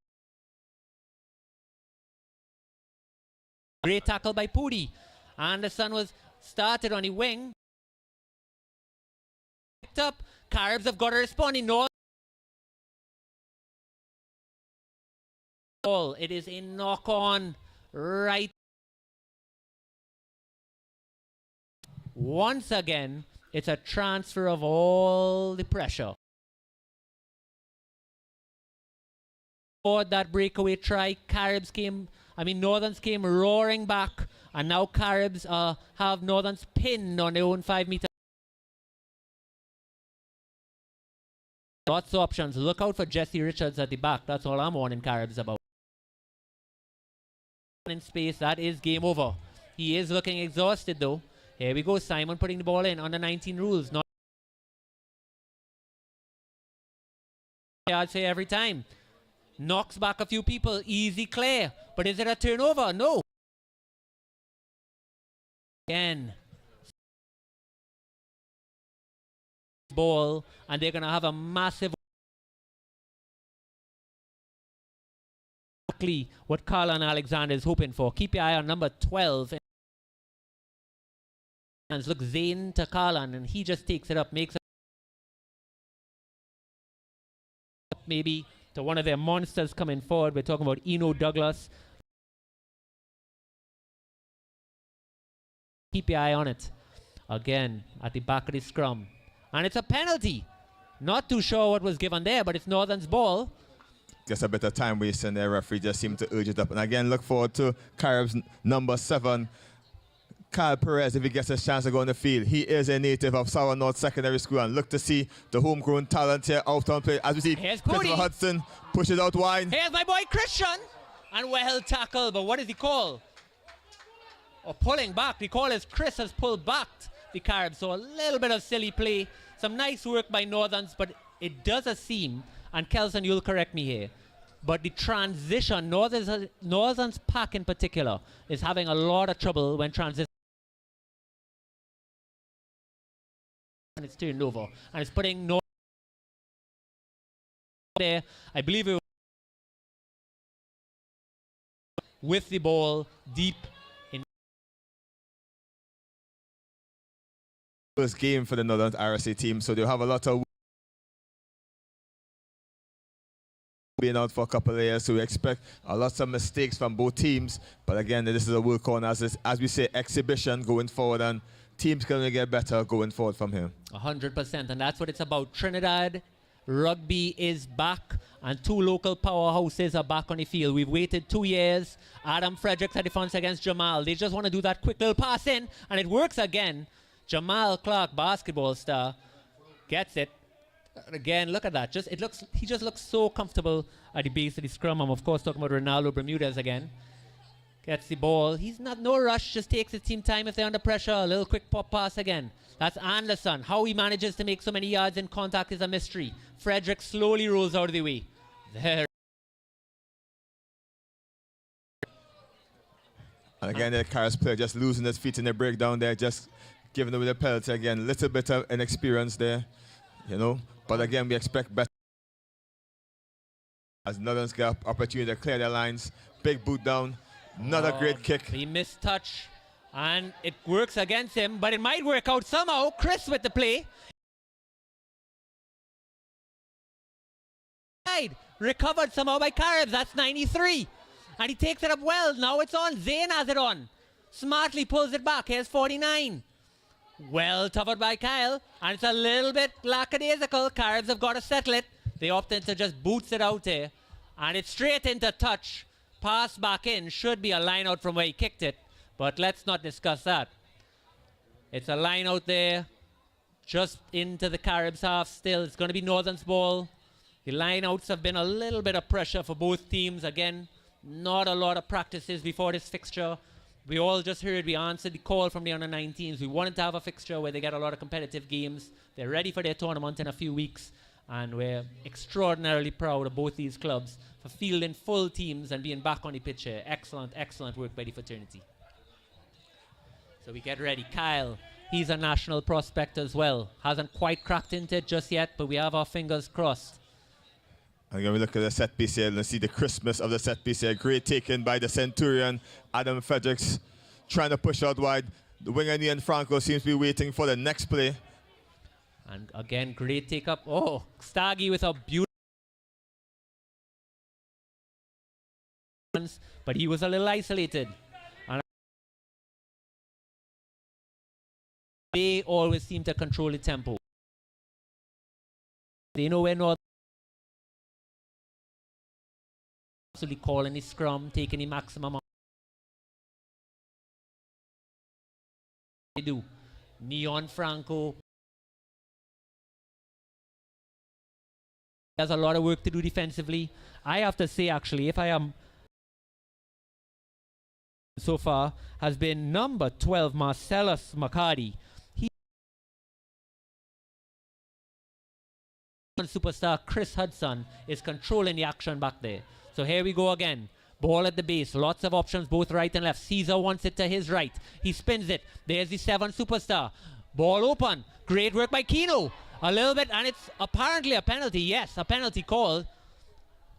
Great tackle by Pudi. Anderson was started on the wing. Picked up. Caribs have got to respond. It is a knock on right. Once again, it's a transfer of all the pressure. For that breakaway try, Northerns came roaring back, and now Caribs have Northerns pinned on their own 5-meter. Lots of options. Look out for Jesse Richards at the back. That's all I'm warning Caribs about. In space, that is game over. He is looking exhausted though. Here we go, Simon putting the ball in under 19 rules. Not I'd say every time. Knocks back a few people, easy clear. But is it a turnover? No. Again. Ball, and they're going to have a massive. Exactly what Carlin Alexander is hoping for. Keep your eye on number 12. Look, Zane to Carlin, and he just takes it up, makes it maybe to one of their monsters coming forward. We're talking about Eno Douglas. Keep your eye on it. Again, at the back of the scrum. And it's a penalty. Not too sure what was given there, but it's Northern's ball. Just a bit of time wasting there. Referee just seemed to urge it up. And again, look forward to Caribs number 7. Kyle Perez, if he gets a chance to go on the field. He is a native of San Juan North Secondary School, and look to see the homegrown talent here out on play. As we see, Christopher Hudson pushes out wide. Here's my boy Christian, and well tackled, but what is he call? Or pulling back. The call is Chris has pulled back the Caribs, so a little bit of silly play. Some nice work by Northerns, but it does seem, and Kelson, you'll correct me here, but the transition, Northern's pack in particular, is having a lot of trouble when transition. And it's turned over, and it's putting North there. I believe it was with the ball deep first game for the Northern RSA team, so they'll have a lot of being out for a couple of years, so we expect a lot of mistakes from both teams. But again, this is a work on, as we say, exhibition going forward, and teams can only get better going forward from here. 100%, and that's what it's about. Trinidad Rugby is back, and two local powerhouses are back on the field. We've waited 2 years. Adam Fredericks at defense against Jamal. They just want to do that quick little pass in, and it works again. Jamal Clark, basketball star, gets it. And again, look at that. He just looks so comfortable at the base of the scrum. I'm of course talking about Ronaldo Bermudez again. Gets the ball. He's not no rush. Just takes his team time if they're under pressure. A little quick pop pass again. That's Anderson. How he manages to make so many yards in contact is a mystery. Frederick slowly rolls out of the way. There. And again, the Caribs player just losing his feet in the breakdown there, just giving away the penalty again. Little bit of inexperience there, you know. But again, we expect better as Northern's get opportunity to clear their lines. Big boot down. Not a great kick. He missed touch, and it works against him, but it might work out somehow. Chris with the play. Recovered somehow by Caribs. That's 93. And he takes it up well. Now it's on. Zayn has it on. Smartly pulls it back. Here's 49. Well covered by Kyle. And it's a little bit lackadaisical. Caribs have got to settle it. They opt into just boots it out there. And it's straight into touch. Pass back in. Should be a line out from where he kicked it. But let's not discuss that. It's a line out there. Just into the Caribs half still. It's going to be Northern's ball. The line outs have been a little bit of pressure for both teams. Again, not a lot of practices before this fixture. We all just heard, we answered the call from the under-19s. We wanted to have a fixture where they get a lot of competitive games. They're ready for their tournament in a few weeks. And we're extraordinarily proud of both these clubs for fielding full teams and being back on the pitch here. Excellent, excellent work by the fraternity. So we get ready. Kyle, he's a national prospect as well. Hasn't quite cracked into it just yet, but we have our fingers crossed. And again, we look at the set piece here and see the crispness of the set piece here. Great taken by the Centurion, Adam Fredericks, trying to push out wide. The winger, Ian Franco, seems to be waiting for the next play. And again, great take up. Oh, Staggy with a beautiful. But he was a little isolated. And they always seem to control the tempo. They know where North. Absolutely calling the scrum, taking the maximum. They do. Neon Franco has a lot of work to do defensively. I have to say, actually, if I am so far, has been number 12, Marcellus McCarty. He superstar Chris Hudson is controlling the action back there. So here we go again. Ball at the base. Lots of options, both right and left. Caesar wants it to his right. He spins it. There's the 7 superstar. Ball open. Great work by Kino. A little bit, and it's apparently a penalty. Yes, a penalty called.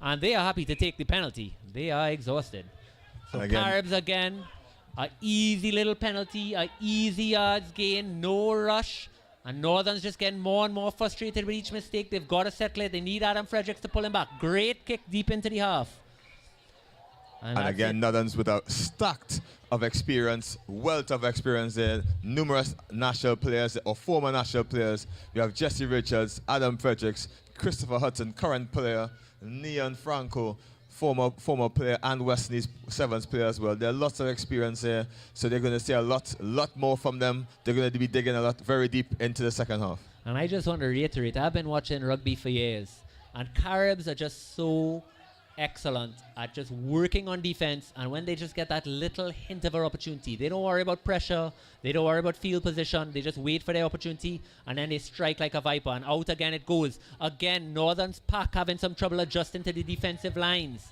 And they are happy to take the penalty. They are exhausted. So Caribs again. A easy little penalty. A easy yards gain. No rush. And Northern's just getting more and more frustrated with each mistake. They've got to settle it. They need Adam Fredericks to pull him back. Great kick deep into the half. And again, Northern's with a stacked of experience, wealth of experience there. Numerous national players or former national players. We have Jesse Richards, Adam Fredericks, Christopher Hudson, current player, Neon Franco, former player, and Wesley's Sevens player as well. There are lots of experience there, so they're going to see a lot more from them. They're going to be digging a lot very deep into the second half. And I just want to reiterate, I've been watching rugby for years, and Caribs are just so excellent at just working on defense, and when they just get that little hint of an opportunity, they don't worry about pressure, they don't worry about field position, they just wait for their opportunity, and then they strike like a viper, and out again it goes. Again, Northern's pack having some trouble adjusting to the defensive lines.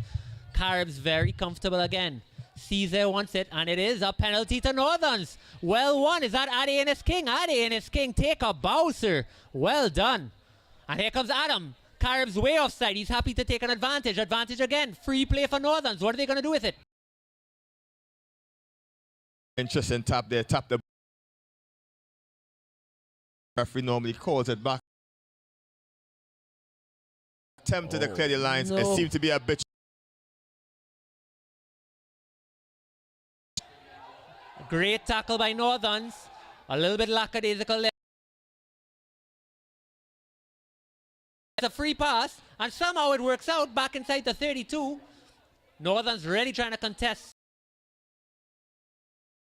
Caribs very comfortable again. Caesar wants it, and it is a penalty to Northerns. Well won. Is that Ade Ennis King? Ade Ennis King, take a bow, sir. Well done. And here comes Adam. Caribs way offside. He's happy to take an advantage. Advantage again. Free play for Northerns. What are they going to do with it? Interesting tap there. Tap the Referee normally calls it back. Attempted to clear the lines. No. It seemed to be a bit. Great tackle by Northerns. A little bit lackadaisical there. It's a free pass, and somehow it works out back inside the 32. Northern's really trying to contest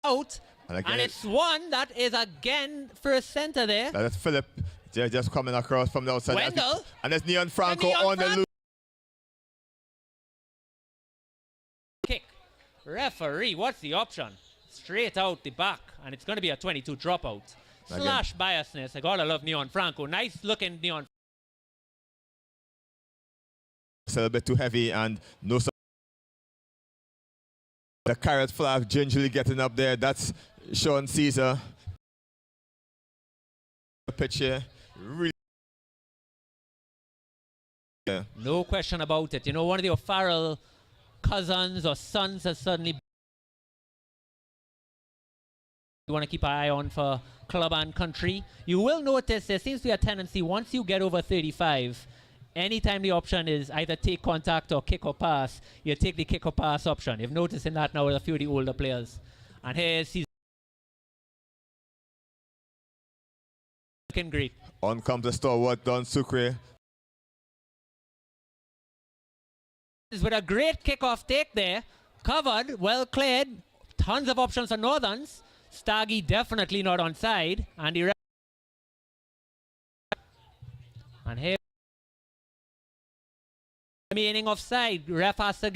out, and it's one that is again first center there. That's Philip. They're just coming across from the outside. Wendell. And there's Neon Franco on the loose. Kick. Referee, what's the option? Straight out the back, and it's going to be a 22 dropout. Slash biasness. I gotta love Neon Franco. Nice looking Neon. It's a little bit too heavy, and no. The carrot flag gingerly getting up there. That's Sean Caesar. The pitch here. Really. Yeah. No question about it. You know, one of the O'Farrell cousins or sons has suddenly. You want to keep an eye on for club and country. You will notice there seems to be a tendency once you get over 35, anytime the option is either take contact or kick or pass, you take the kick or pass option. You've noticed in that now with a few of the older players. And here's he's looking great. On comes the stalwart Don Sucre. With a great kickoff take there, covered, well cleared, tons of options for Northerns. Staggy definitely not onside, and the and here remaining offside. Ref has to.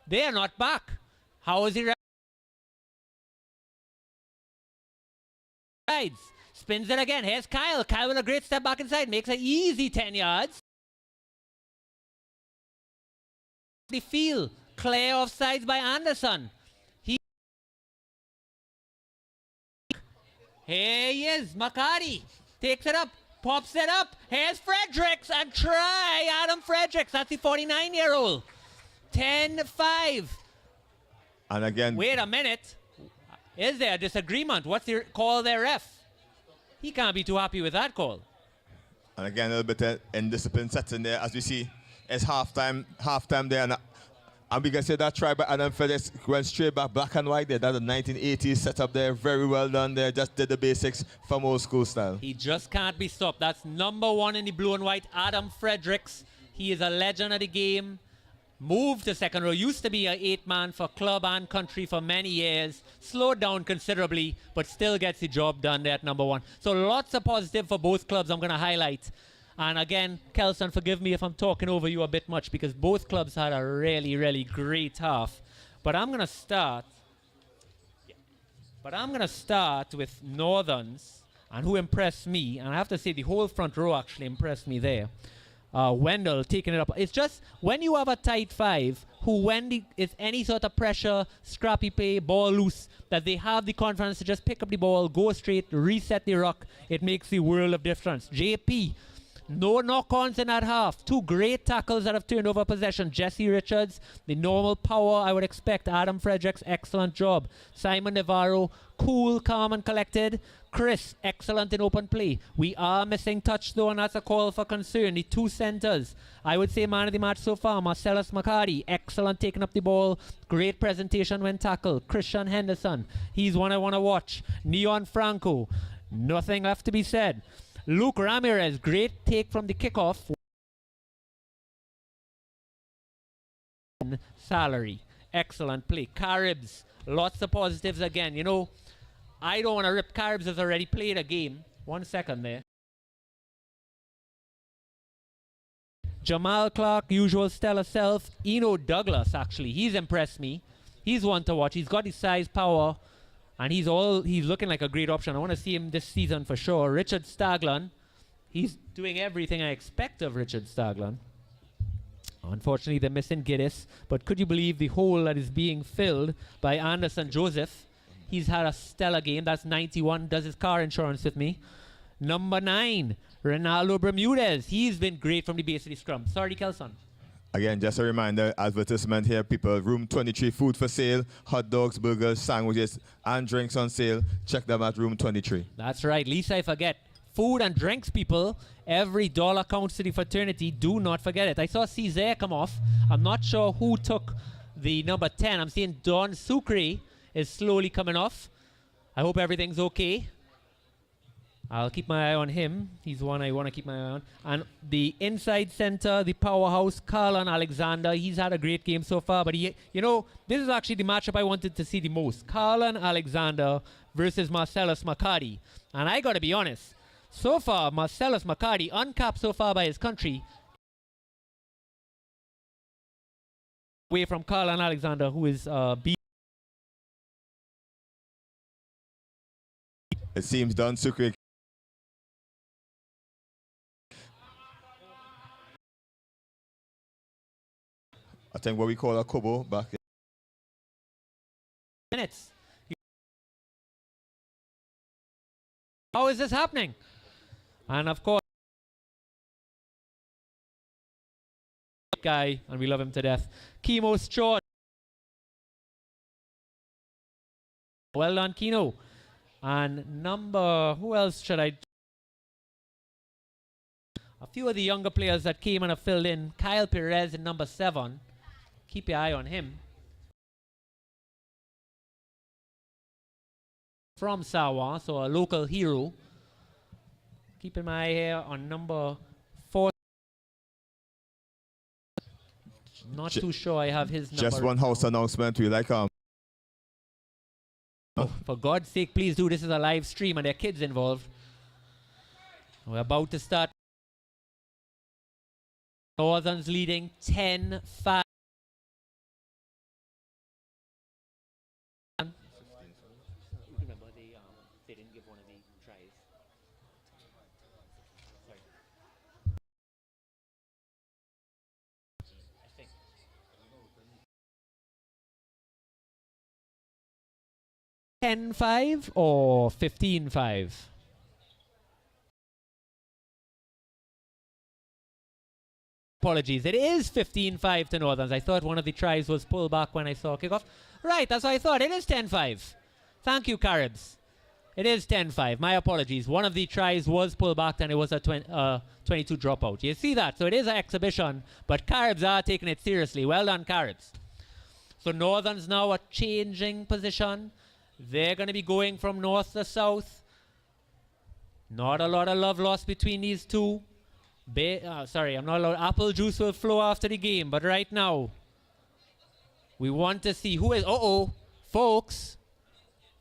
They are not back. How is he? Spins it again. Here's Kyle. Kyle with a great step back inside, makes an easy 10 yards. The field clear offsides by Anderson. Here he is, Makari takes it up, pops it up. Here's Fredericks, and try Adam Fredericks. That's the 49-year-old. 10-5. And again. Wait a minute. Is there a disagreement? What's the call there, ref? He can't be too happy with that call. And again, a little bit of indiscipline sets in there as we see. It's halftime there. And we can say that try by Adam Fredericks went straight back, black and white there. That's a 1980s setup there. Very well done there. Just did the basics from old school style. He just can't be stopped. That's number one in the blue and white, Adam Fredericks. He is a legend of the game. Moved to second row. Used to be an 8-man for club and country for many years. Slowed down considerably, but still gets the job done there at number one. So lots of positive for both clubs I'm going to highlight. And again, Kelson, forgive me if I'm talking over you a bit much because both clubs had a really, really great half. But I'm going to start. With Northerns, and who impressed me. And I have to say the whole front row actually impressed me there. Wendell taking it up. It's just when you have a tight five who, when it's any sort of pressure, scrappy play, ball loose, that they have the confidence to just pick up the ball, go straight, reset the ruck. It makes the world of difference. JP. No knock-ons in that half. Two great tackles that have turned over possession. Jesse Richards, the normal power I would expect. Adam Fredericks, excellent job. Simon Navarro, cool, calm and collected. Chris, excellent in open play. We are missing touch though, and that's a call for concern. The two centers, I would say man of the match so far. Marcellus McCarty, excellent taking up the ball. Great presentation when tackled. Christian Henderson, he's one I want to watch. Neon Franco, nothing left to be said. Luke Ramirez, great take from the kickoff. Salary, excellent play. Caribs, lots of positives again. You know, I don't want to rip Caribs has already played a game. 1 second there. Jamal Clark, usual stellar self. Eno Douglas, actually, he's impressed me. He's one to watch. He's got his size, power. And he's looking like a great option. I want to see him this season for sure. Richard Staglan. He's doing everything I expect of Richard Staglan. Unfortunately, they're missing Giddis. But could you believe the hole that is being filled by Anderson Joseph? He's had a stellar game. That's 91. Does his car insurance with me. Number 9, Ronaldo Bermudez. He's been great from the base of the scrum. Sorry, Kelson. Again, just a reminder, advertisement here, people. Room 23, food for sale, hot dogs, burgers, sandwiches, and drinks on sale. Check them at room 23. That's right. Least I forget. Food and drinks, people. Every dollar counts to the fraternity. Do not forget it. I saw Cesar come off. I'm not sure who took the number 10. I'm seeing Don Sucre is slowly coming off. I hope everything's okay. I'll keep my eye on him. He's one I want to keep my eye on. And the inside center, the powerhouse, Carlon Alexander. He's had a great game so far. But, this is actually the matchup I wanted to see the most. Carlon Alexander versus Marcellus McCarty. And I got to be honest. So far, Marcellus McCarty, uncapped so far by his country, away from Carlon Alexander, who is It seems Don Sucre. I think what we call a Kobo back in minutes. How is this happening? And of course, guy, and we love him to death. Chemo Stewart. Well done, Kino. And who else should I? A few of the younger players that came and have filled in. Kyle Perez in number 7. Keep your eye on him. From Sawa, so a local hero. Keeping my eye here on number 4. Not too sure I have his number. Just one house announcement. We like Oh, for God's sake, please do. This is a live stream and there are kids involved. We're about to start. Northern's leading 10-5. Remember they didn't give one of the tries. Sorry. I think. 10-5 or 15-5? Apologies. It is 15-5 to Northerns. I thought one of the tries was pulled back when I saw kickoff. Right, that's what I thought. It is 10-5. Thank you, Caribs. It is 10-5. My apologies. One of the tries was pulled back and it was a 22 dropout. You see that? So it is an exhibition, but Caribs are taking it seriously. Well done, Caribs. So Northerns now are changing position. They're going to be going from north to south. Not a lot of love lost between these two. I'm not allowed. Apple juice will flow after the game, but right now, we want to see who is. Folks,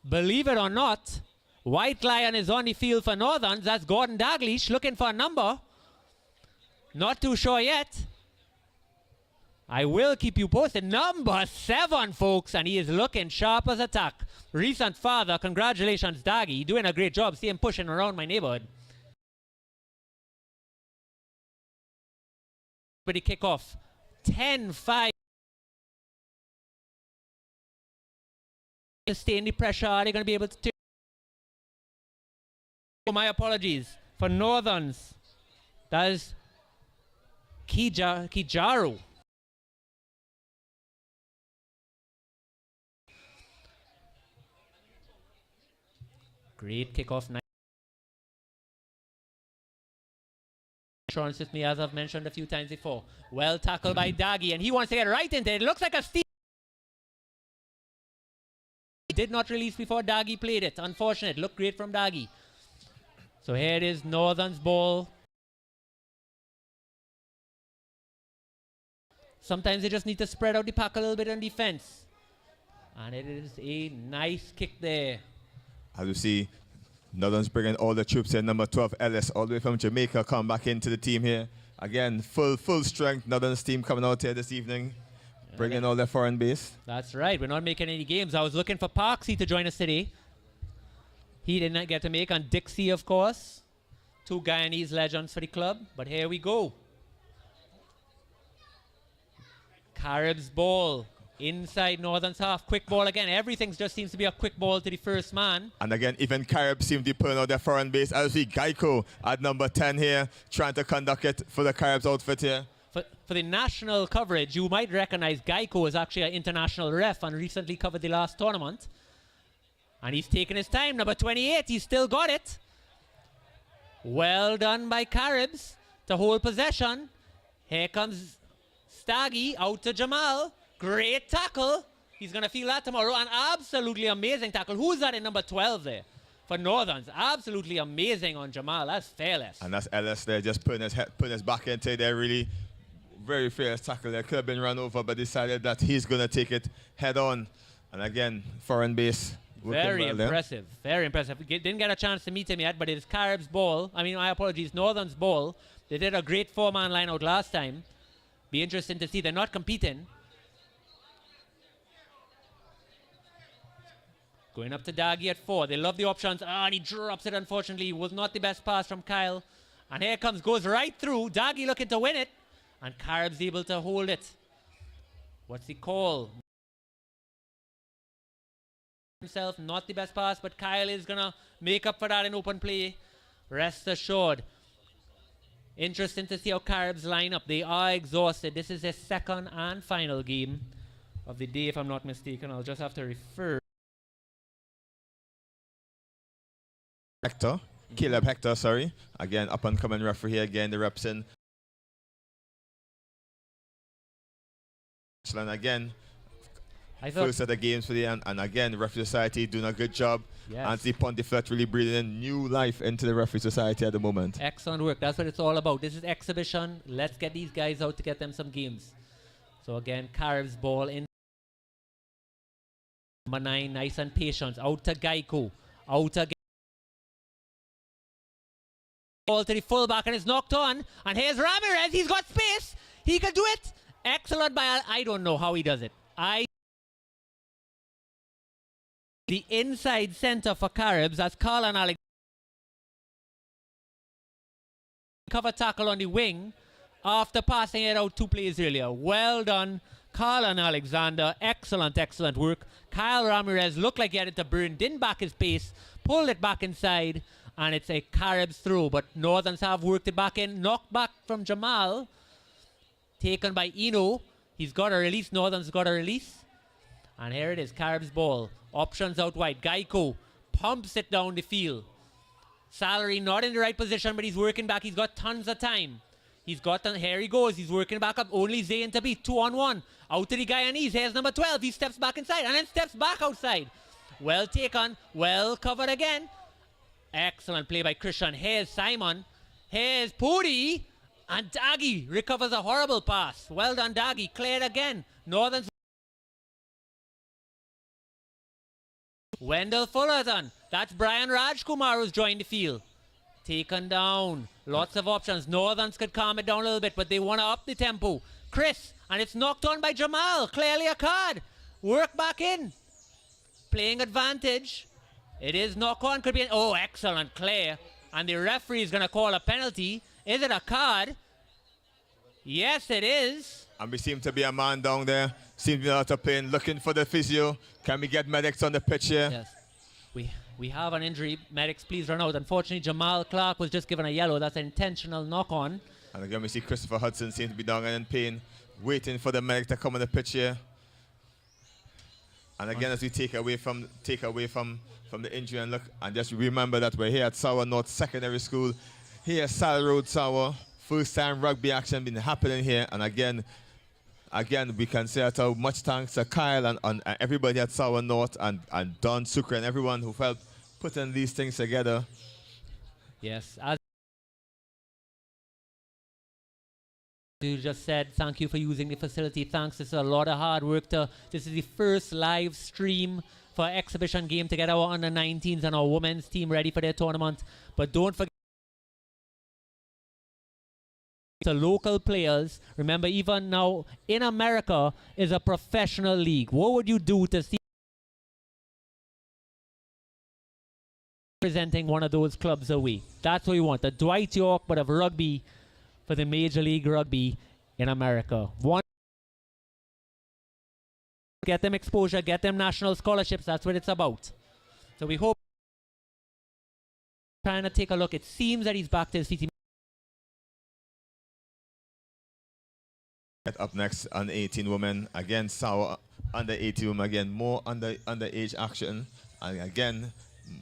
believe it or not, White Lion is on the field for Northerns. That's Gordon Daglish looking for a number. Not too sure yet. I will keep you posted. Number 7, folks, and he is looking sharp as a tack. Recent father, congratulations, Daggy. Doing a great job. See him pushing around my neighborhood. But the kickoff, 10-5. Stay in the pressure. Are they going to be able to? Oh, my apologies for Northerns. That is Kijaru. Great kickoff. Insurance with me, as I've mentioned a few times before. Well tackled by Daggy, and he wants to get right into it. It looks like a steal. Did not release before Daggy played it. Unfortunate. Looked great from Daggy. So here it is, Northern's ball. Sometimes they just need to spread out the pack a little bit on defense. And it is a nice kick there. As you see, Northern's bringing all the troops in. Number 12, Ellis, all the way from Jamaica, come back into the team here. Again, full strength Northern's team coming out here this evening, bringing all their foreign base. That's right. We're not making any games. I was looking for Parksy to join us today. He did not get to make. And Dixie, of course. 2 Guyanese legends for the club. But here we go. Caribs ball. Inside Northern's half. Quick ball again. Everything just seems to be a quick ball to the first man. And again, even Caribs seem to be pulling out their foreign base. As we see Geico at number 10 here, trying to conduct it for the Caribs outfit here. For the national coverage, you might recognize Geico as actually an international ref and recently covered the last tournament. And he's taken his time. Number 28, he's still got it. Well done by Caribs to hold possession. Here comes Staggy out to Jamal. Great tackle. He's going to feel that tomorrow. An absolutely amazing tackle. Who's that in number 12 there? For Northerns, absolutely amazing on Jamal. That's fearless. And that's Ellis there, just putting his back into there, really very fearless tackle there. Could have been run over, but decided that he's going to take it head on. And again, foreign base. Very impressive, very impressive. Didn't get a chance to meet him yet, but it's Carib's ball. I mean, my apologies, Northern's ball. They did a great four-man line out last time. Be interesting to see. They're not competing. Going up to Daggy at 4. They love the options. And he drops it, unfortunately. Was not the best pass from Kyle. And here comes, goes right through. Daggy looking to win it. And Carib's able to hold it. What's the call? Himself, not the best pass, but Kyle is going to make up for that in open play. Rest assured. Interesting to see how Caribs line up. They are exhausted. This is their second and final game of the day, if I'm not mistaken. I'll just have to refer. Hector, Caleb Hector, sorry. Again, up and coming referee here again, the reps in. And again, first of the games for the and again, the referee society doing a good job. Yes. Anthony Pontiflet really breathing in new life into the referee society at the moment. Excellent work. That's what it's all about. This is exhibition. Let's get these guys out to get them some games. So again, Caribs ball in. Number 9, nice and patient. Out to Geico. Out again. Ball to the fullback and it's knocked on. And here's Ramirez. He's got space. He can do it. Excellent by I don't know how he does it. The inside center for Caribs, that's Carl and Alex. Cover tackle on the wing after passing it out 2 plays earlier. Well done, Carl and Alexander. Excellent, excellent work. Kyle Ramirez looked like he had it to burn, didn't back his pace, pulled it back inside, and it's a Caribs throw. But Northerns have worked it back in. Knocked back from Jamal. Taken by Eno. He's got a release. Northern's got a release. And here it is, Caribs ball. Options out wide. Geico pumps it down the field. Salary not in the right position, but he's working back. He's got tons of time. He's got, here he goes. He's working back up. Only Zayn to beat. 2-on-1. Out to the Guyanese. Here's number 12. He steps back inside and then steps back outside. Well taken. Well covered again. Excellent play by Christian. Here's Simon. Here's Pudi. And Daggy recovers a horrible pass. Well done, Daggy. Cleared again. Northern's Wendell Fullerton. That's Brian Rajkumar who's joined the field. Taken down. Lots of options. Northerns could calm it down a little bit, but they want to up the tempo. Chris, and it's knocked on by Jamal. Clearly a card. Work back in. Playing advantage. It is knock on. Could be. Oh, excellent. Clear. And the referee is going to call a penalty. Is it a card? Yes, it is. And we seem to be a man down there. Seems to be out of pain. Looking for the physio. Can we get medics on the pitch here? Yes. We have an injury. Medics, please run out. Unfortunately, Jamal Clark was just given a yellow. That's an intentional knock-on. And again, we see Christopher Hudson seems to be down and in pain. Waiting for the medic to come on the pitch here. And again, as we take away from the injury and look, and just remember that we're here at San Juan North Secondary School. Here at Sal Road, Sawa. First time rugby action been happening here. And again, we can say that much thanks to Kyle and everybody at San Juan North and Don Sucre and everyone who helped putting these things together. Yes, as you just said, thank you for using the facility. Thanks, this is a lot of hard work. This is the first live stream for exhibition game to get our under-19s and our women's team ready for their tournament. But don't forget to local players. Remember, even now in America is a professional league. What would you do to see presenting one of those clubs away? That's what we want. The Dwight York, but of rugby for the Major League Rugby in America. Get them exposure, get them national scholarships. That's what it's about. So we hope. Trying to take a look. It seems that he's back to his feet. Up next, under 18 women. Again, Sour under 18 women. Again, more underage action. And again,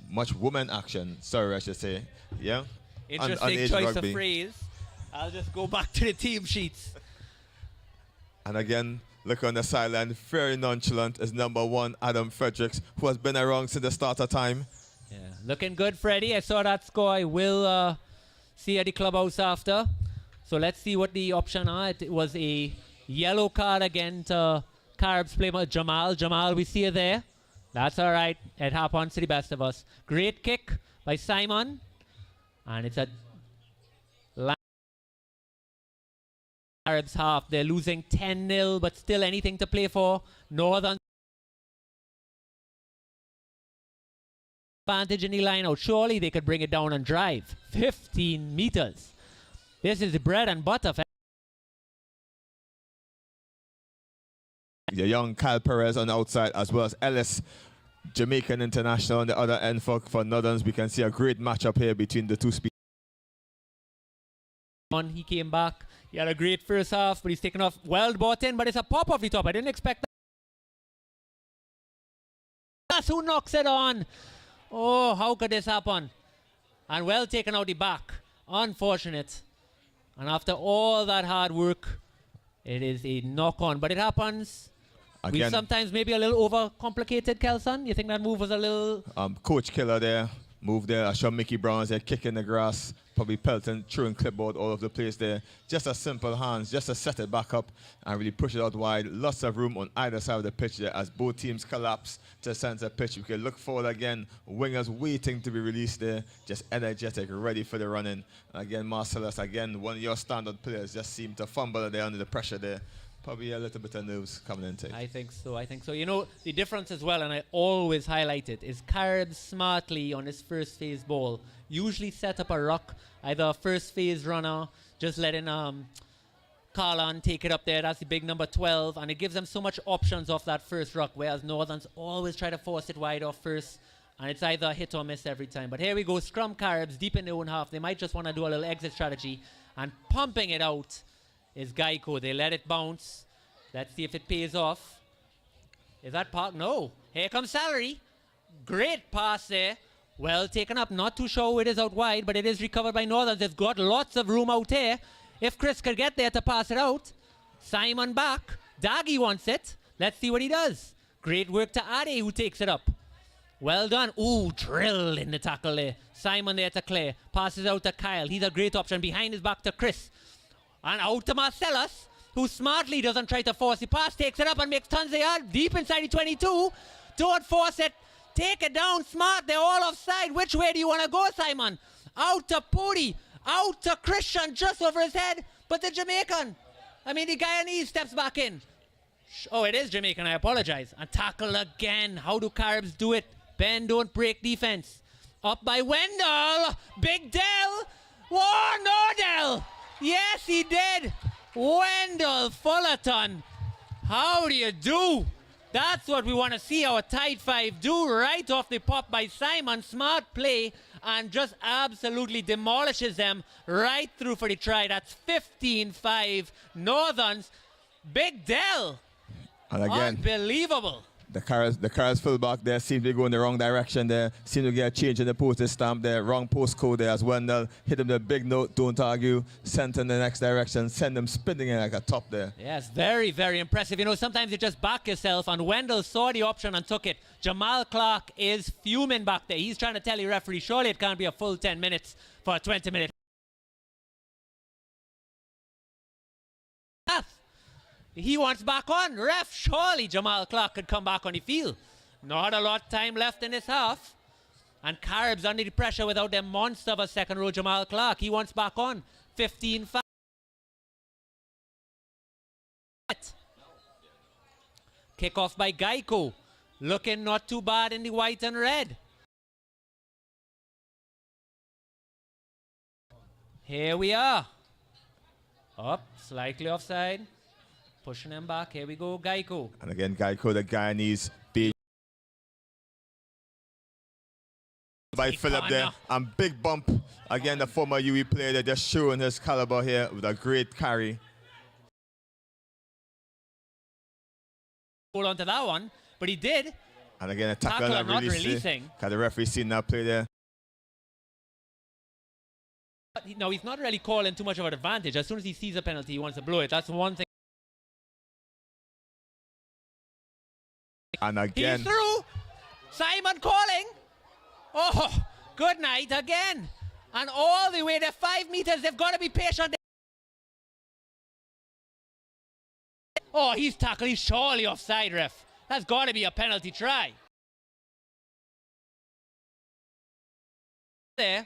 much women action. Sorry, I should say. Yeah. Interesting choice of phrase. I'll just go back to the team sheets. And again, look on the sideline, very nonchalant is number 1, Adam Fredericks, who has been around since the start of time. Yeah, looking good, Freddie. I saw that score. I will see at the clubhouse after. So let's see what the option are. It was a yellow card again to Carbs player Jamal. Jamal, we see you there. That's all right. It happens to the best of us. Great kick by Simon. And it's a Arabs half. They're losing 10-0, but still anything to play for. Northern advantage in the line out. Surely they could bring it down and drive. 15 meters. This is the bread and butter. The young Kyle Perez on the outside, as well as Ellis, Jamaican international on the other end for Northerns. We can see a great matchup here between the two speed. He came back. He had a great first half, but he's taken off. Well bought in, but it's a pop off the top. I didn't expect that. That's who knocks it on. Oh, how could this happen? And well taken out the back. Unfortunate. And after all that hard work, it is a knock on. But it happens. Again, we sometimes maybe a little overcomplicated, Kelson. You think that move was a little... Coach Killer there. Move there. I saw Mickey Brown there kicking the grass, probably pelting, throwing clipboard all over the place there. Just a simple hands, just to set it back up and really push it out wide. Lots of room on either side of the pitch there as both teams collapse to the center pitch. We can look forward again. Wingers waiting to be released there, just energetic, ready for the running. And again, Marcellus, again, one of your standard players just seemed to fumble there under the pressure there. Probably a little bit of nerves coming into. I think so. I think so. You know, the difference as well, and I always highlight it, is Carbs smartly on his first phase ball usually set up a ruck, either a first phase runner, just letting Carlon take it up there. That's the big number 12, and it gives them so much options off that first ruck, whereas Northerns always try to force it wide off first, and it's either a hit or miss every time. But here we go, scrum Carbs deep in their own half. They might just want to do a little exit strategy, and pumping it out is Geico. They let it bounce. Let's see if it pays off. Is that park? No. Here comes Salary. Great pass there. Well taken up. Not too sure it is out wide, but it is recovered by Northern. They've got lots of room out here. If Chris could get there to pass it out. Simon back. Daggy wants it. Let's see what he does. Great work to Ade, who takes it up. Well done. Ooh, drilled in the tackle there. Simon there to Claire. Passes out to Kyle. He's a great option. Behind his back to Chris. And out to Marcellus, who smartly doesn't try to force the pass, takes it up and makes tons of yards deep inside the 22. Don't force it. Take it down smart. They're all offside. Which way do you want to go, Simon? Out to Pody. Out to Christian just over his head. But the Jamaican, the Guyanese steps back in. Oh, it is Jamaican. I apologize. And tackle again. How do Carbs do it? Bend, don't break defense. Up by Wendell. Big Dell. Whoa, no Dell. Yes, he did. Wendell Fullerton. How do you do? That's what we want to see our tight five do. Right off the pop by Simon. Smart play and just absolutely demolishes them right through for the try. That's 15-5 Northerns. Big Dell. And again, unbelievable. The cars fullback there seem to be going the wrong direction there. Seem to get a change in the postage stamp there. Wrong postcode there as Wendell. Hit him the big note, don't argue. Sent in the next direction. Send him spinning in like a top there. Yes, very, very impressive. You know, sometimes you just back yourself, and Wendell saw the option and took it. Jamal Clark is fuming back there. He's trying to tell the referee, surely it can't be a full 10 minutes for a 20-minute. He wants back on. Ref, surely Jamal Clark could come back on the field. Not a lot of time left in this half. And Carbs under the pressure without their monster of a second row, Jamal Clark. He wants back on. 15-5. Kickoff by Geico. Looking not too bad in the white and red. Here we are. Up, slightly offside. Pushing him back. Here we go, Geico. And again, Geico, the Guyanese beat by Philip there. And big bump. Again, the former UE player, they're just showing his caliber here with a great carry. hold on to that one, but he did. And again, a tackle Tackler not releasing. releasing. Because the referee seen that play there. No, he's not really calling too much of an advantage. As soon as he sees a penalty, he wants to blow it. That's one thing. And again, He's through. Simon calling. Oh, good night again. And all the way to 5 meters, they've got to be patient. Oh, he's tackled. He's surely offside, ref. That's got to be a penalty try. There.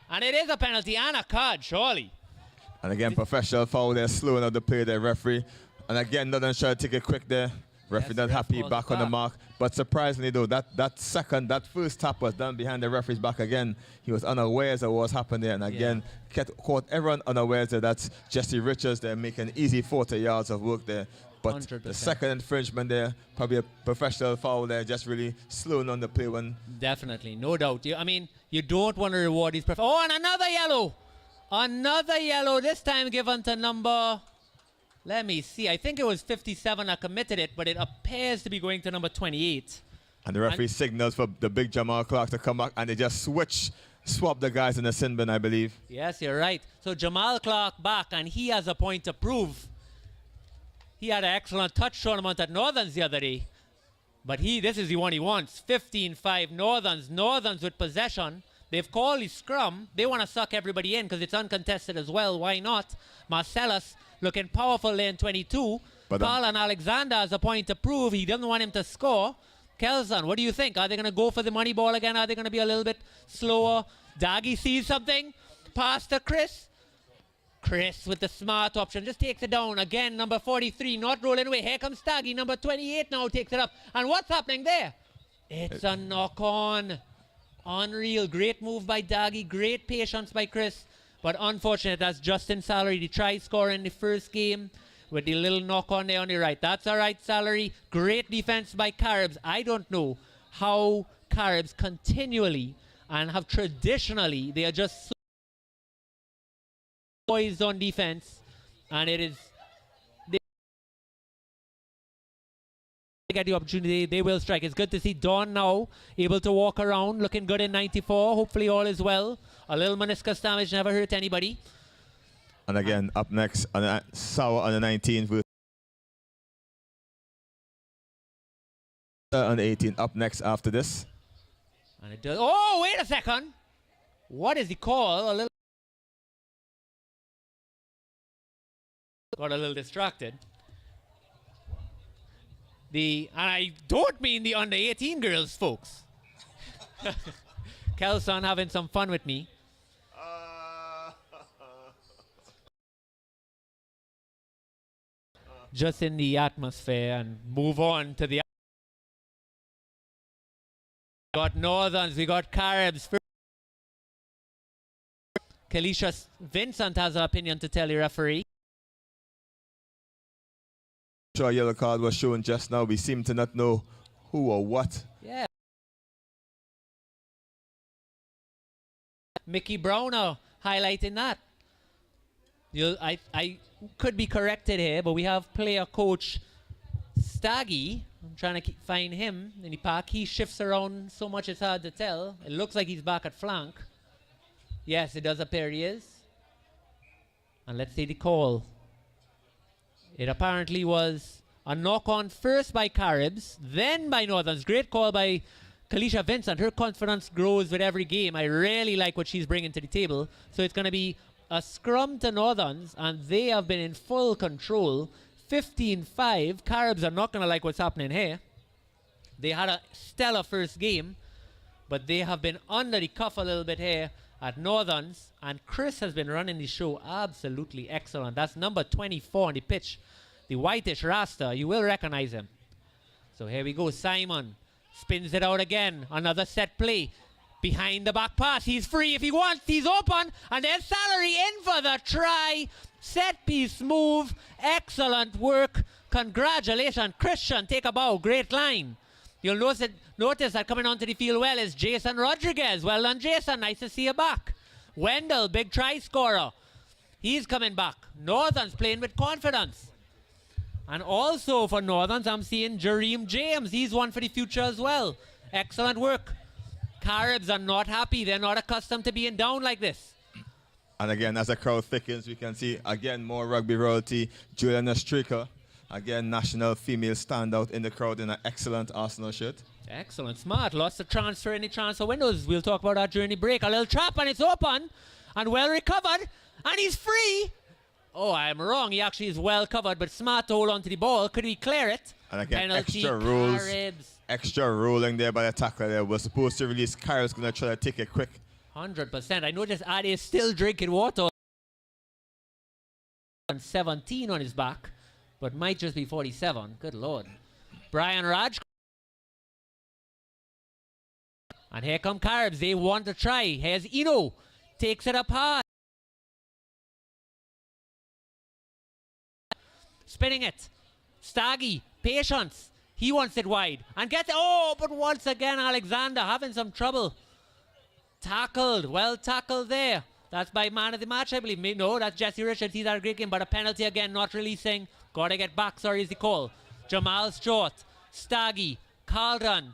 And it is a penalty and a card, surely. And again, professional foul there, slowing up the play there, referee. And again, Northern trying to take it quick there. Referee Yes, not ref happy, calls back it on the back. mark. But surprisingly though, that first tap was done behind the referee's back again. He was unawares of what was happening there. And again, caught everyone unawares there. That's Jesse Richards there making easy 40 yards of work there. But 100%. the second infringement there, probably a professional foul there, just really slowing on the play when. Definitely, no doubt. I mean, you don't want to reward these. Oh, and another yellow. Another yellow, this time given to number. Let me see. I think it was 57 that committed it, but it appears to be going to number 28. And the referee signals for the big Jamal Clark to come back, and they just swap the guys in the sin bin, I believe. Yes, you're right. So Jamal Clark back, and he has a point to prove. He had an excellent touch tournament at Northerns the other day. But this is the one he wants. 15-5 Northerns. Northerns with possession. They've called the scrum. They want to suck everybody in because it's uncontested as well. Why not? Marcellus looking powerful there in 22. But, Paul and Alexander has a point to prove. He doesn't want him to score. Kelson, what do you think? Are they going to go for the money ball again? Are they going to be a little bit slower? Daggy sees something. Pass to Chris. Chris with the smart option just takes it down. Again, number 43 not rolling away. Here comes Staggy. Number 28 now takes it up. And what's happening there? It's a knock-on. Unreal. Great move by Daggy. Great patience by Chris. But unfortunate, that's Justin Salary. He tried scoring the first game with the little knock-on there on the right. That's all right, Salary. Great defense by Caribs. I don't know how Caribs continually and have traditionally, they are just so poised on defense, and it is they get the opportunity, they will strike. It's good to see Don now able to walk around, looking good in 94. Hopefully all is well. A little meniscus damage never hurt anybody. And again, up next, Sour on the 19th. On the 18th, up next after this. And it does. Oh, wait a second. What is the call? Got a little distracted. And I don't mean the under 18 girls, folks. Kelson having some fun with me. Just in the atmosphere and move on to the. We got Northerns, we got Caribs. Kalisha Vincent has an opinion to tell the referee. A yellow card was shown just now. We seem to not know who or what. Yeah. Mickey Browner highlighting that. I could be corrected here, but we have player coach Staggy. I'm trying to find him in the park. He shifts around so much it's hard to tell. It looks like he's back at flank. Yes, it does appear he is. And let's see the call. It apparently was a knock-on first by Caribs, then by Northerns. Great call by Kalisha Vincent. Her confidence grows with every game. I really like what she's bringing to the table. So it's going to be a scrum to Northerns, and they have been in full control. 15-5. Caribs are not going to like what's happening here. They had a stellar first game, but they have been under the cuff a little bit here at Northerns, and Chris has been running the show absolutely excellent. That's number 24 on the pitch, the whitish rasta. You will recognize him. So here we go. Simon spins it out again. Another set play. Behind the back pass. He's free if he wants. He's open. And there's Salary in for the try. Set piece move. Excellent work. Congratulations. Christian, take a bow. Great line. You'll notice that coming onto the field well is Jason Rodriguez. Well done, Jason. Nice to see you back. Wendell, big try scorer. He's coming back. Northern's playing with confidence. And also for Northerns, I'm seeing Jareem James. He's one for the future as well. Excellent work. Caribs are not happy. They're not accustomed to being down like this. And again, as the crowd thickens, we can see, again, more rugby royalty. Juliana Stricker, again, national female standout in the crowd in an excellent Arsenal shirt. Excellent. Smart. Lots of transfer in the transfer windows. We'll talk about that during the break. A little trap, and it's open. And well recovered. And he's free. Oh, I'm wrong. He actually is well covered, but smart to hold on to the ball. Could he clear it? And again, penalty, extra rules. Caribs. Extra rolling there by the tackler there. We're supposed to release. Caribs going to try to take it quick. 100%. I noticed Adi is still drinking water. 17 on his back, but might just be 47. Good Lord. Brian Raj. And here come Caribs. They want to try. Here's Eno. Takes it up hard. Spinning it. Staggy. Patience. He wants it wide. And gets it. Oh, but once again, Alexander having some trouble. Tackled. Well tackled there. That's by man of the match, I believe. No, that's Jesse Richards. He's had a great game, but a penalty again, not releasing. Got to get back, sorry, is the call. Jamal Stewart. Staggy. Calderon.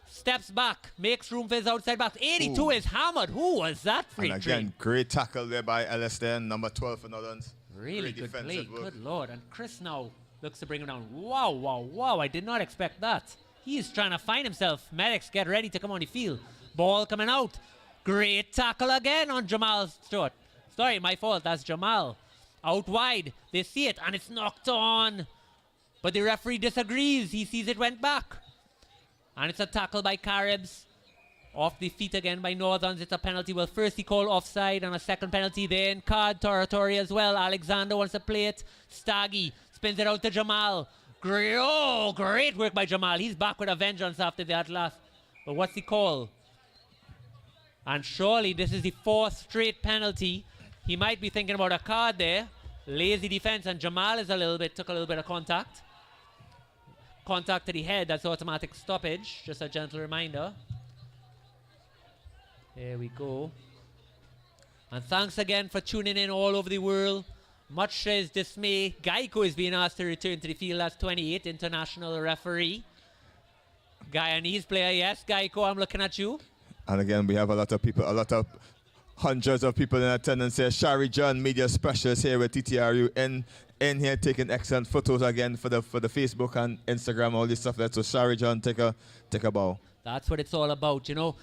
Steps back. Makes room for his outside back. 82 is hammered. Who was that free And again, great tackle there by Ellis there, number 12 for Northerns. Really good play. Good Lord. And Chris now looks to bring him down. Wow, wow, wow. I did not expect that. He's trying to find himself. Medics, get ready to come on the field. Ball coming out. Great tackle again on Jamal Stewart. Sorry, my fault. That's Jamal. Out wide. They see it, and it's knocked on. But the referee disagrees. He sees it went back. And it's a tackle by Caribs. Off the feet again by Northerns. It's a penalty. Well, first he called offside, and a second penalty there in card territory as well. Alexander wants to play it. Staggy spins it out to Jamal. Great work by Jamal. He's back with a vengeance after that last. But what's the call? And surely this is the fourth straight penalty. He might be thinking about a card there. Lazy defense, and Jamal is took a little bit of contact. Contact to the head, that's automatic stoppage. Just a gentle reminder. There we go. And thanks again for tuning in all over the world. Much to his dismay, Geico is being asked to return to the field as 28, international referee. Guyanese player, yes, Geico, I'm looking at you. And again, we have a lot of hundreds of people in attendance here. Shari John, media specialist here with TTRU in here taking excellent photos again for the Facebook and Instagram, all this stuff there. So Shari John, take a bow. That's what it's all about, you know.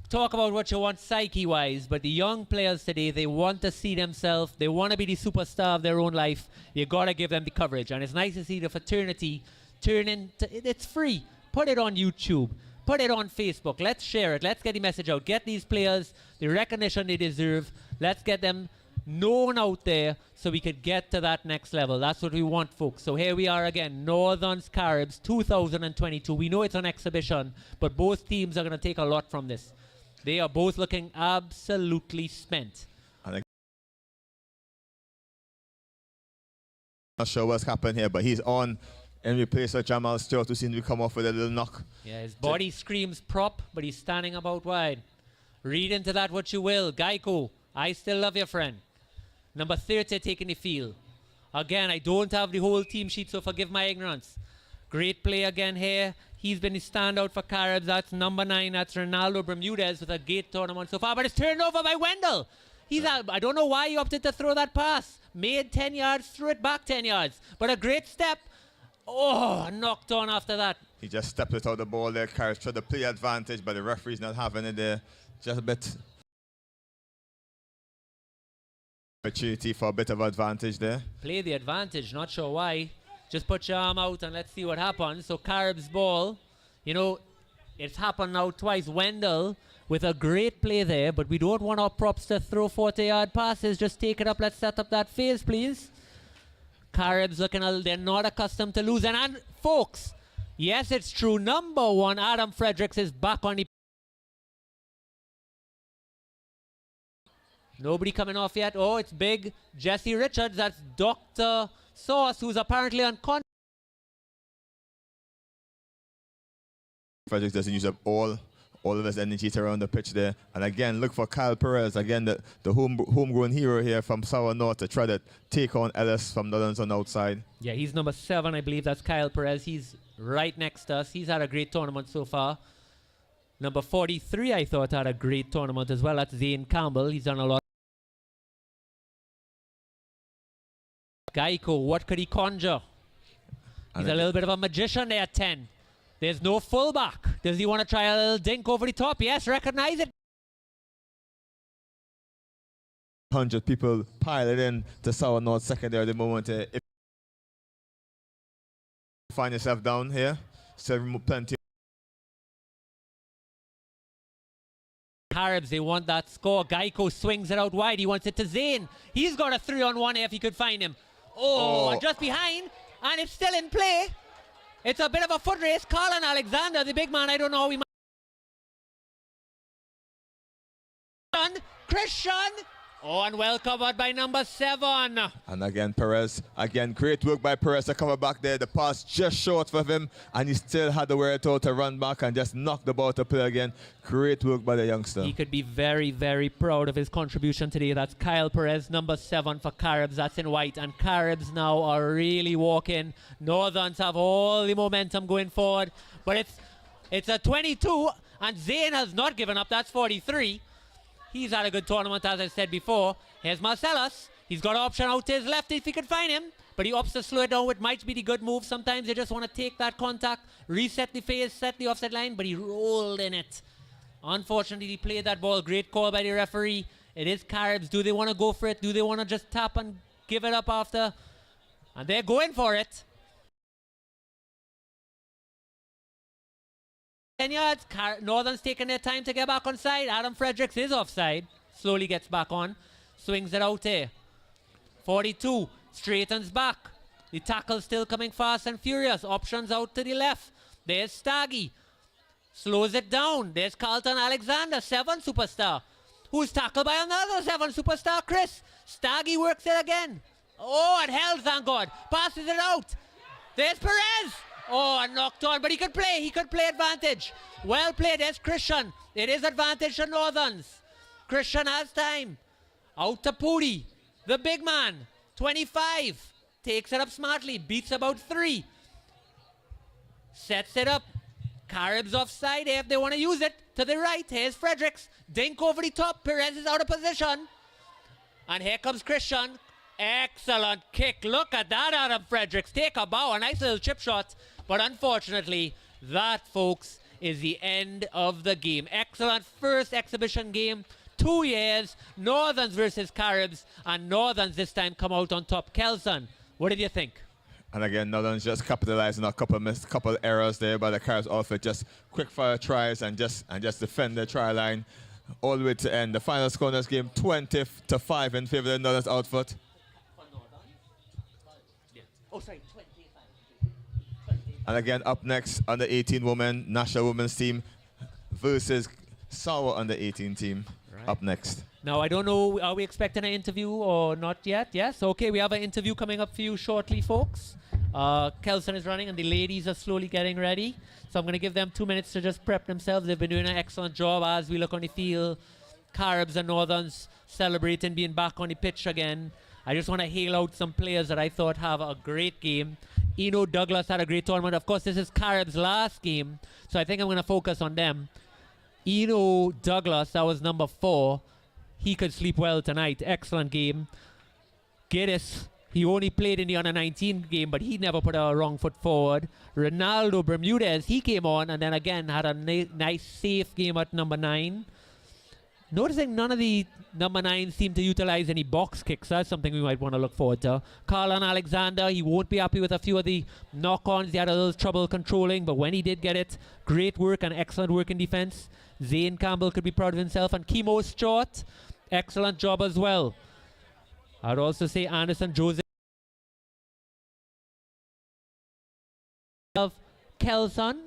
Talk about what you want psyche-wise, but the young players today, they want to see themselves. They want to be the superstar of their own life. You got to give them the coverage. And it's nice to see the fraternity turn into, it's free. Put it on YouTube. Put it on Facebook. Let's share it. Let's get the message out. Get these players the recognition they deserve. Let's get them known out there so we could get to that next level. That's what we want, folks. So here we are again, Northerns Caribs 2022. We know it's an exhibition, but both teams are going to take a lot from this. They are both looking absolutely spent. I'm not sure what's happened here, but he's on in replace of Jamal Stewart, who seems to come off with a little knock. Yeah, his body screams prop, but he's standing about wide. Read into that what you will. Geico, I still love your friend. Number 30 taking the field. Again, I don't have the whole team sheet, so forgive my ignorance. Great play again here. He's been the standout for Caribs. That's number 9. That's Ronaldo Bermudez with a great tournament so far. But it's turned over by Wendell. I don't know why he opted to throw that pass. Made 10 yards, threw it back 10 yards. But a great step. Oh, knocked on after that. He just stepped it out of the ball there. Caribs tried to play advantage, but the referee's not having it there. Just a bit opportunity for a bit of advantage there. Play the advantage, not sure why. Just put your arm out and let's see what happens. So Caribs ball, you know, it's happened now twice. Wendell with a great play there, but we don't want our props to throw 40-yard passes. Just take it up. Let's set up that phase, please. Caribs looking, they're not accustomed to losing. And folks, yes, it's true. Number 1, Adam Fredericks is back on the. Nobody coming off yet. Oh, it's big. Jesse Richards. That's Dr. Sauce, who's apparently on contract. Fredericks doesn't use up all all of his energies around the pitch there. And again, look for Kyle Perez, again, the homegrown hero here from San Juan North, to try to take on Ellis from Northern's on outside. Yeah, he's number 7, I believe. That's Kyle Perez. He's right next to us. He's had a great tournament so far. Number 43, I thought, had a great tournament as well. That's Zane Campbell. He's done a lot. Geico, what could he conjure? He's a little bit of a magician there at 10. There's no fullback. Does he want to try a little dink over the top? Yes, recognize it. 100 people piling in to San Juan North Secondary at the moment. If you find yourself down here, still plenty. Caribs, they want that score. Geico swings it out wide. He wants it to Zane. He's got a 3-on-1 if he could find him. Oh, and just behind, and it's still in play. It's a bit of a foot race. Colin Alexander, the big man, I don't know how he might. Christian. Oh, and well covered by number 7. And again, Perez. Again, great work by Perez to cover back there. The pass just short for him, and he still had the wherewithal to run back and just knock the ball to play again. Great work by the youngster. He could be very, very proud of his contribution today. That's Kyle Perez, number 7 for Caribs. That's in white. And Caribs now are really walking. Northerns have all the momentum going forward. But it's a 22, and Zane has not given up. That's 43. He's had a good tournament, as I said before. Here's Marcellus. He's got an option out to his left if he can find him. But he opts to slow it down, which might be the good move. Sometimes they just want to take that contact, reset the phase, set the offset line, but he rolled in it. Unfortunately, he played that ball. Great call by the referee. It is Caribs. Do they want to go for it? Do they want to just tap and give it up after? And they're going for it. 10 yards. Northern's taking their time to get back on side. Adam Fredericks is offside. Slowly gets back on. Swings it out there. 42. Straightens back. The tackle still coming fast and furious. Options out to the left. There's Staggy. Slows it down. There's Carlton Alexander, 7 superstar. Who's tackled by another 7 superstar, Chris. Staggy works it again. Oh, and held, thank God. Passes it out. There's Perez. Oh, and knocked on, but he could play. He could play advantage. Well played. There's Christian. It is advantage to Northerns. Christian has time. Out to Pudi. The big man. 25. Takes it up smartly. Beats about 3. Sets it up. Caribs offside here if they want to use it. To the right. Here's Fredericks. Dink over the top. Perez is out of position. And here comes Christian. Excellent kick. Look at that, Adam Fredericks. Take a bow. A nice little chip shot. But unfortunately, that, folks, is the end of the game. Excellent first exhibition game. 2 years. Northerns versus Caribs. And Northerns this time come out on top. Kelson, what did you think? And again, Northern's just capitalizing on a couple errors there by the Caribs outfit. Just quick fire tries and just defend the try line all the way to end. The final score in this game, 20-5 in favor of the Northern's outfit. Oh, sorry, 25. And again, up next, under 18 women, national women's team versus Sawa under 18 team. Right. Up next. Now, I don't know, are we expecting an interview or not yet? Yes? Okay, we have an interview coming up for you shortly, folks. Kelson is running and the ladies are slowly getting ready. So I'm going to give them 2 minutes to just prep themselves. They've been doing an excellent job as we look on the field. Caribs and Northerns celebrating being back on the pitch again. I just want to hail out some players that I thought have a great game. Eno Douglas had a great tournament. Of course, this is Caribs' last game, so I think I'm going to focus on them. Eno Douglas, that was number 4. He could sleep well tonight. Excellent game. Geddes, he only played in the under-19 game, but he never put a wrong foot forward. Ronaldo Bermudez, he came on and then again had a nice, safe game at number 9. Noticing none of the number 9s seem to utilize any box kicks. That's something we might want to look forward to. Carlon Alexander, he won't be happy with a few of the knock-ons. He had a little trouble controlling, but when he did get it, great work and excellent work in defense. Zane Campbell could be proud of himself. And Kimo Stewart, excellent job as well. I'd also say Anderson Joseph. Kelson.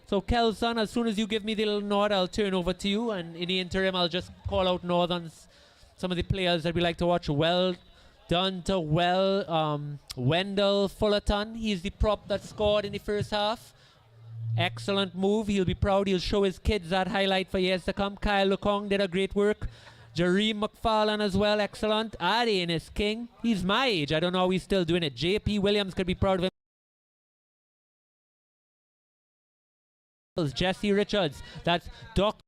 So Kelson, as soon as you give me the little nod, I'll turn over to you. And in the interim, I'll just call out Northern's, some of the players that we like to watch. Well done to Wendell Fullerton. He's the prop that scored in the first half. Excellent move. He'll be proud. He'll show his kids that highlight for years to come. Kyle Lukong did a great work. Jareem McFarlane as well. Excellent. Adi is king. He's my age. I don't know how he's still doing it. JP Williams could be proud of him. Jesse Richards. That's Doc.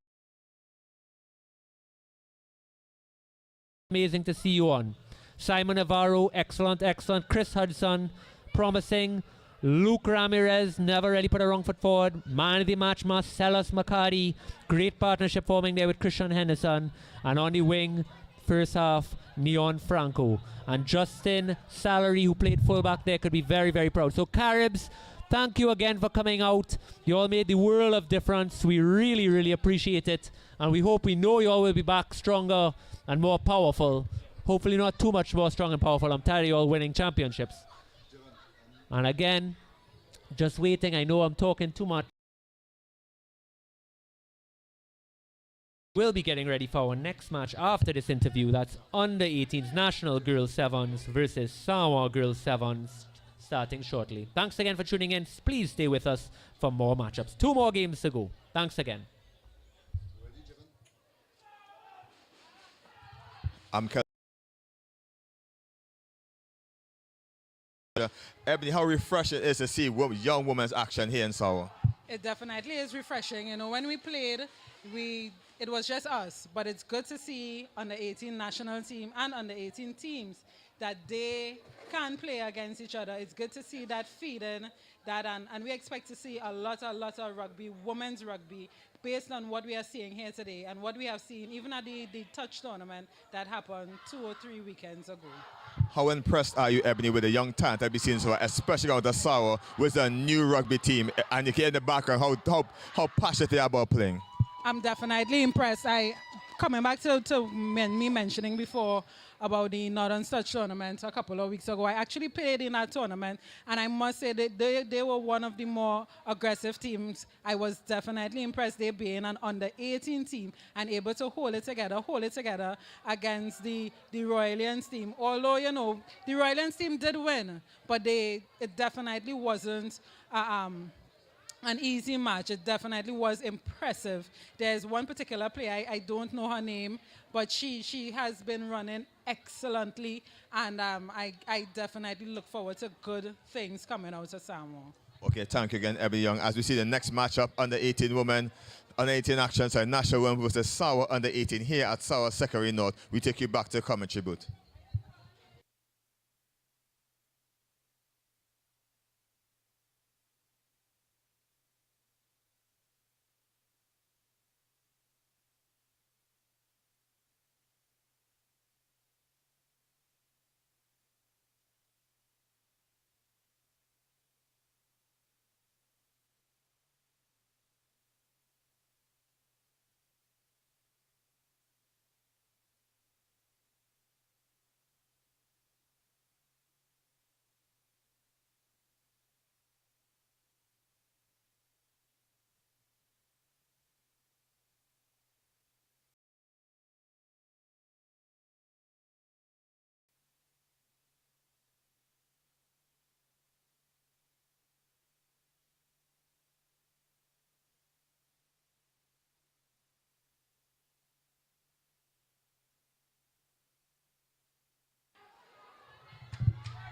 Amazing to see you on. Simon Navarro. Excellent, excellent. Chris Hudson. Promising. Luke Ramirez, never really put a wrong foot forward. Man of the match, Marcellus McCarty. Great partnership forming there with Christian Henderson. And on the wing, first half, Neon Franco. And Justin Salary, who played fullback there, could be very, very proud. So Caribs, thank you again for coming out. You all made the world of difference. We really, really appreciate it. And we know you all will be back stronger and more powerful. Hopefully not too much more strong and powerful. I'm tired of you all winning championships. And again, just waiting. I know I'm talking too much. We'll be getting ready for our next match after this interview. That's under 18s National Girls Sevens versus San Juan Girls Sevens, starting shortly. Thanks again for tuning in. Please stay with us for more matchups. 2 more games to go. Thanks again. Ebony, how refreshing it is to see young women's action here in Sawa. It definitely is refreshing. You know, when we played, it was just us, but it's good to see under 18 national team and under 18 teams that they can play against each other. It's good to see that feeding, and we expect to see a lot of rugby, women's rugby, based on what we are seeing here today and what we have seen even at the touch tournament that happened 2 or 3 weekends ago. How impressed are you, Ebony, with the young talent that we've seen so far, especially out of Sawa with a new rugby team, and you hear in the background how passionate they are about playing? I'm definitely impressed. Coming back to me mentioning before about the Northern Touch tournament a couple of weeks ago, I actually played in that tournament, and I must say that they were one of the more aggressive teams. I was definitely impressed, they being an under 18 team and able to hold it together against the Royalians team. Although, you know, the Royalians team did win, but it definitely wasn't an easy match. It definitely was impressive. There's one particular player, I don't know her name, but she has been running excellently, and I definitely look forward to good things coming out of San Juan. Okay, thank you again, Ebony Young. As we see the next matchup, under 18 women, under 18 action, sorry, National Women versus Sawa under 18 here at Sawa Secondary North. We take you back to the commentary booth.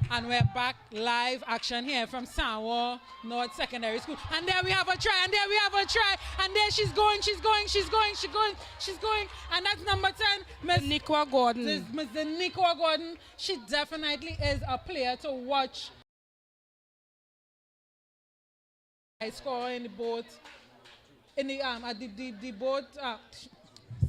And we're back live action here from San Juan North Secondary School. And there we have a try, and there we have a try. And there she's going. And that's number 10, Miss Nikwa Gordon. Miss Nikwa Gordon. She definitely is a player to watch. I score in the boat. In the the boat.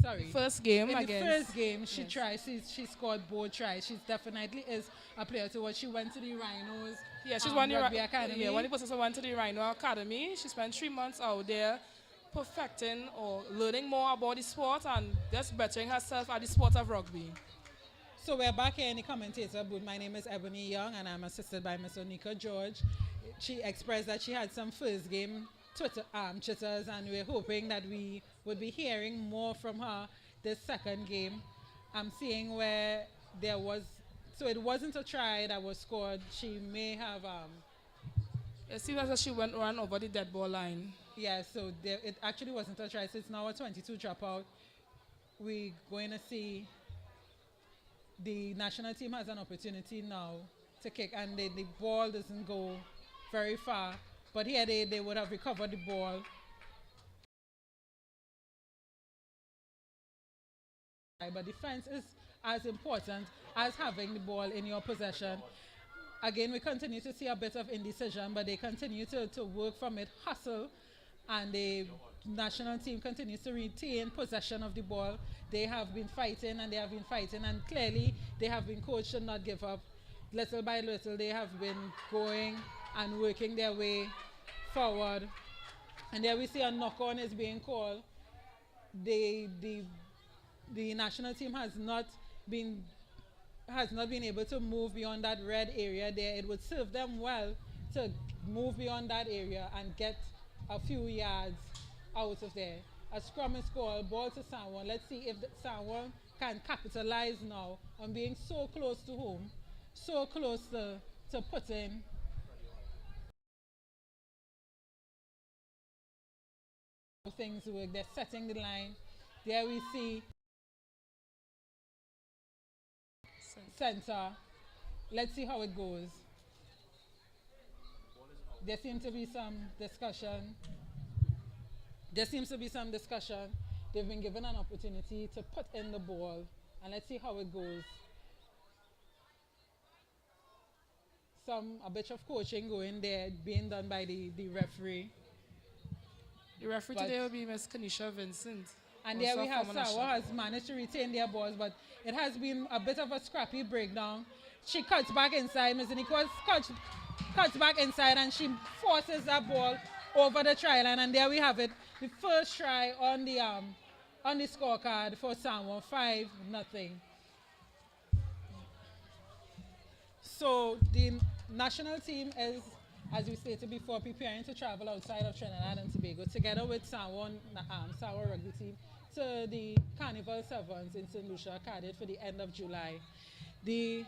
Sorry. First game, in the first game, she tried. She scored both tries. She definitely is a player to watch. She went to the Rhinos. Yeah, she's one Rugby Academy. Yeah, one of the persons who went to the Rhino Academy. She spent 3 months out there perfecting or learning more about the sport and just bettering herself at the sport of rugby. So we're back here in the commentator booth. My name is Ebony Young, and I'm assisted by Miss Onika George. She expressed that she had some first game chitters, and we're hoping that we would be hearing more from her this second game. I'm seeing where there was, so it wasn't a try that was scored. She may have It seems as if she went run over the dead ball line. Yeah, so it actually wasn't a try. So it's now a 22 dropout. We're going to see the national team has an opportunity now to kick, and the ball doesn't go very far. But here they would have recovered the ball. But defense is as important as having the ball in your possession. Again, we continue to see a bit of indecision, but they continue to work from it, hustle, and the national team continues to retain possession of the ball. They have been fighting, and and clearly they have been coached to not give up. Little by little, they have been going and working their way forward. And there we see a knock-on is being called. The national team has not been able to move beyond that red area there. It would serve them well to move beyond that area and get a few yards out of there. A scrum is called, ball to San Juan. Let's see if San Juan can capitalize now on being so close to home, so close to putting things work. They're setting the line. There we see center. Let's see how it goes. There seems to be some discussion. They've been given an opportunity to put in the ball, and let's see how it goes. A bit of coaching going there, being done by the referee. The referee today will be Miss Kanisha Vincent. And there we have Sawa has managed to retain their balls, but it has been a bit of a scrappy breakdown. She cuts back inside, Ms. Nichols cuts back inside, and she forces that ball over the try line. And there we have it, the first try on the scorecard for San Juan, 5-0. So the national team is, as we stated before, preparing to travel outside of Trinidad and Tobago together with San Juan Rugby team to the Carnival Sevens in St. Lucia, Cardiff for the end of July. The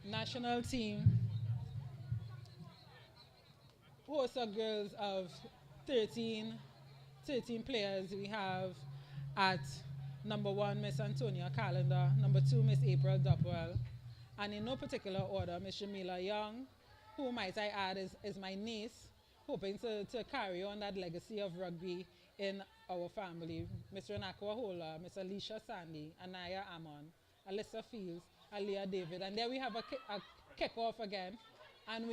national team hosts a girls of 13 players. We have at number 1, Miss Antonia Calendar, number 2, Miss April Doppwell, and in no particular order, Miss Jamila Young, who, might I add, is my niece, hoping to carry on that legacy of rugby in our family. Miss Renakwa Hola, Miss Alicia Sandy, Anaya Amon, Alyssa Fields, Aliyah David. And there we have a kickoff again. And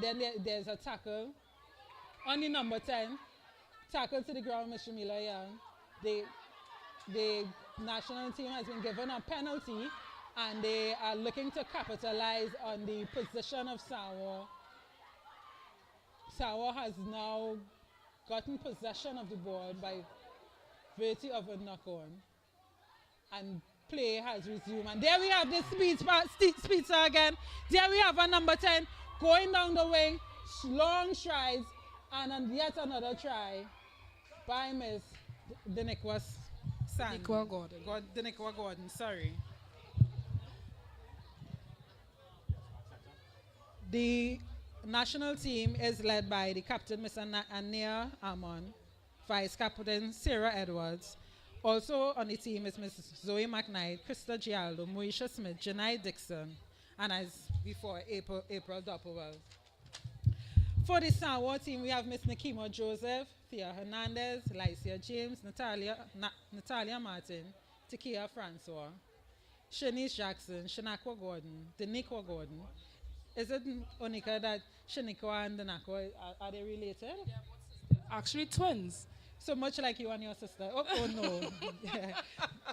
then there's a tackle on the number 10. Tackle to the ground, Miss Jamila Young. The national team has been given a penalty, and they are looking to capitalize on the position of Sawa. Sawa has now gotten possession of the ball by virtue of a knock-on, and play has resumed. And there we have the speedster again. There we have a number 10 going down the wing, long strides, and yet another try by Miss Deniqua Gordon. Sorry. The national team is led by the captain, Miss Ania Amon, vice captain Sarah Edwards. Also on the team is Miss Zoe McKnight, Krista Gialdo, Moesha Smith, Janai Dixon, and as before, April Doppelwell. For the San Juan team, we have Miss Nikima Joseph, Thea Hernandez, Lycia James, Natalia Martin, Takia Francois, Shanice Jackson, Shanakwa Gordon, Deniqua Gordon. Is it Onika that Shanikwa and Denakwa, are they related? Yeah, actually twins. So much like you and your sister. Oh no. Yeah.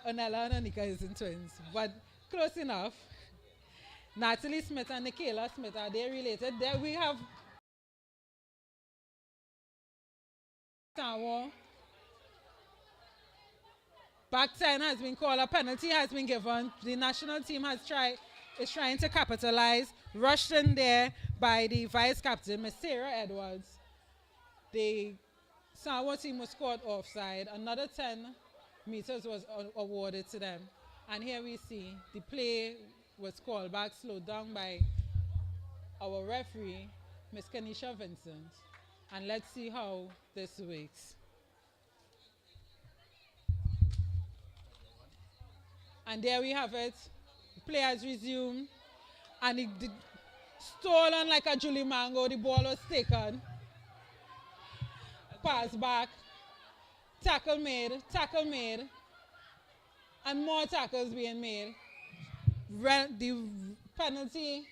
Onella and Onika isn't twins, but close enough. Natalie Smith and Nikayla Smith, are they related? There we have back 10 has been called, a penalty has been given. The national team is trying to capitalize. Rushed in there by the vice captain, Miss Sarah Edwards. The San Juan team was caught offside. Another 10 meters was awarded to them. And here we see the play was called back, slowed down by our referee, Miss Kanisha Vincent. And let's see how this works. And there we have it. Players resume. And it stolen like a Julie Mango. The ball was taken. Pass back. Tackle made. Tackle made. And more tackles being made. The penalty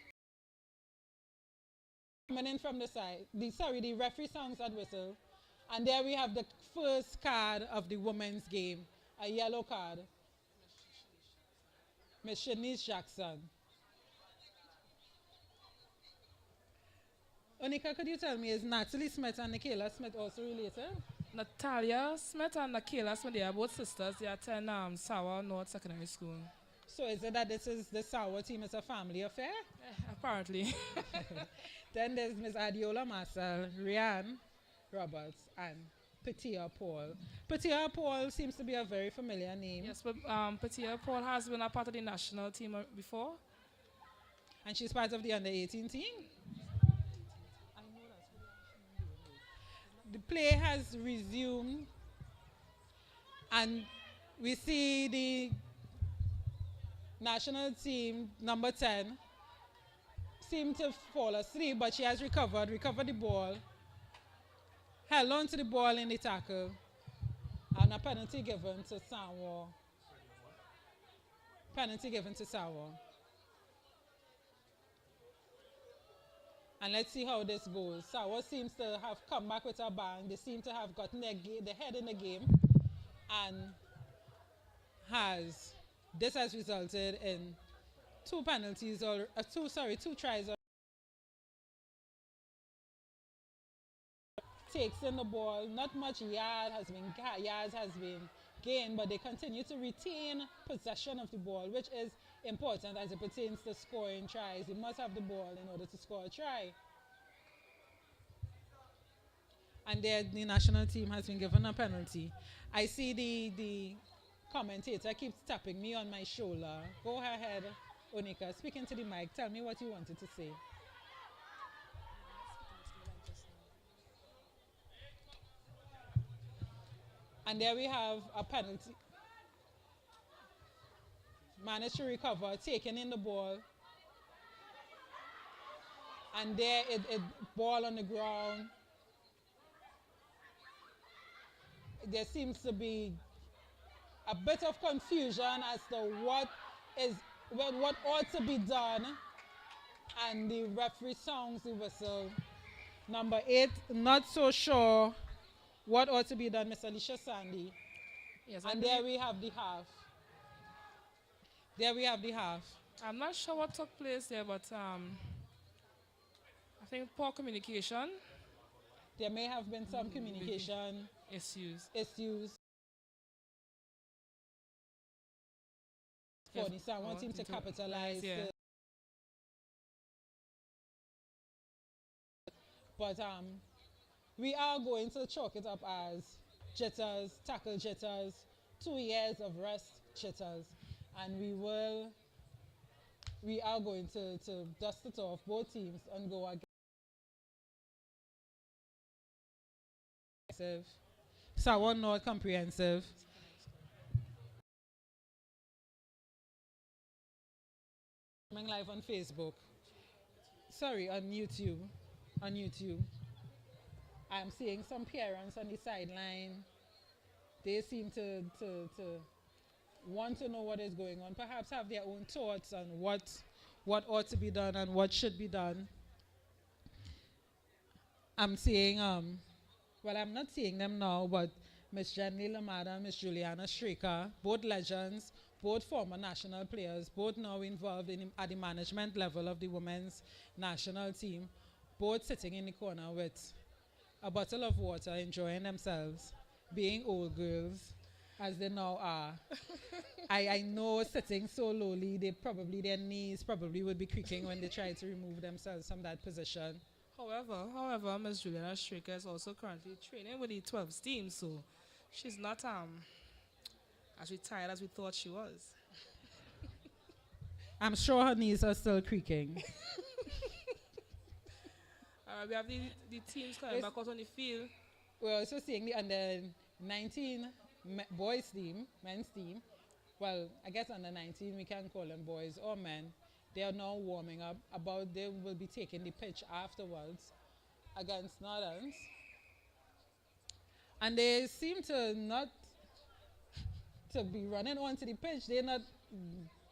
coming in from the side. The referee sounds that whistle. And there we have the first card of the women's game. A yellow card. Miss Shanice Jackson. Onika, could you tell me, is Natalie Smith and Nikayla Smith also related? Natalia Smith and Nakayla Smith, they are both sisters. They attend San Juan North Secondary School. So is it that the Sawa team is a family affair? Apparently. Then there's Miss Adiola Marcel, Rianne Roberts, and Petia Paul. Petia Paul seems to be a very familiar name. Yes, but Petia Paul has been a part of the national team before. And she's part of the under-18 team? The play has resumed, and we see the national team, number 10, seem to fall asleep, but she has recovered the ball, held on to the ball in the tackle, and a penalty given to San Juan. Penalty given to San Juan. And let's see how this goes. Sawa seems to have come back with a bang. They seem to have gotten their head in the game. And this has resulted in two penalties, or two tries. Takes in the ball. Not much yards has been gained, but they continue to retain possession of the ball, which is important as it pertains to scoring tries. You must have the ball in order to score a try. And there the national team has been given a penalty. I see the commentator keeps tapping me on my shoulder. Go ahead, Onika, speak into the mic. Tell me what you wanted to say. And there we have a penalty. Managed to recover, taking in the ball. And there it ball on the ground. There seems to be a bit of confusion as to what ought to be done. And the referee sounds the whistle. Number 8, not so sure what ought to be done, Miss Alicia Sandy. Yes, and there we have the half. There we have the half. I'm not sure what took place there, but I think poor communication. There may have been some communication issues. For the San Juan team to capitalize. Yeah. But we are going to chalk it up as jitters, tackle jitters, 2 years of rest jitters. And we are going to dust it off, both teams, and go again. San Juan North Comprehensive. Coming live on Facebook. Sorry, on YouTube. I'm seeing some parents on the sideline. They seem to want to know what is going on, perhaps have their own thoughts on what ought to be done and what should be done. I'm seeing, well, I'm not seeing them now, but Miss Jenny Lamada and Miss Juliana Straker, both legends, both former national players, both now involved at the management level of the women's national team, both sitting in the corner with a bottle of water, enjoying themselves, being old girls, as they now are. I know sitting so lowly, their knees probably would be creaking when they try to remove themselves from that position. However, Ms. Juliana Straker is also currently training with the 12s team, so she's not as retired as we thought she was. I'm sure her knees are still creaking. We have the teams coming back out on the field. We're also seeing the under 19 boys team, men's team. Well, I guess under 19 we can call them boys or men. They are now warming up. They will be taking the pitch afterwards against Northerns. And they seem to not to be running onto the pitch. They're not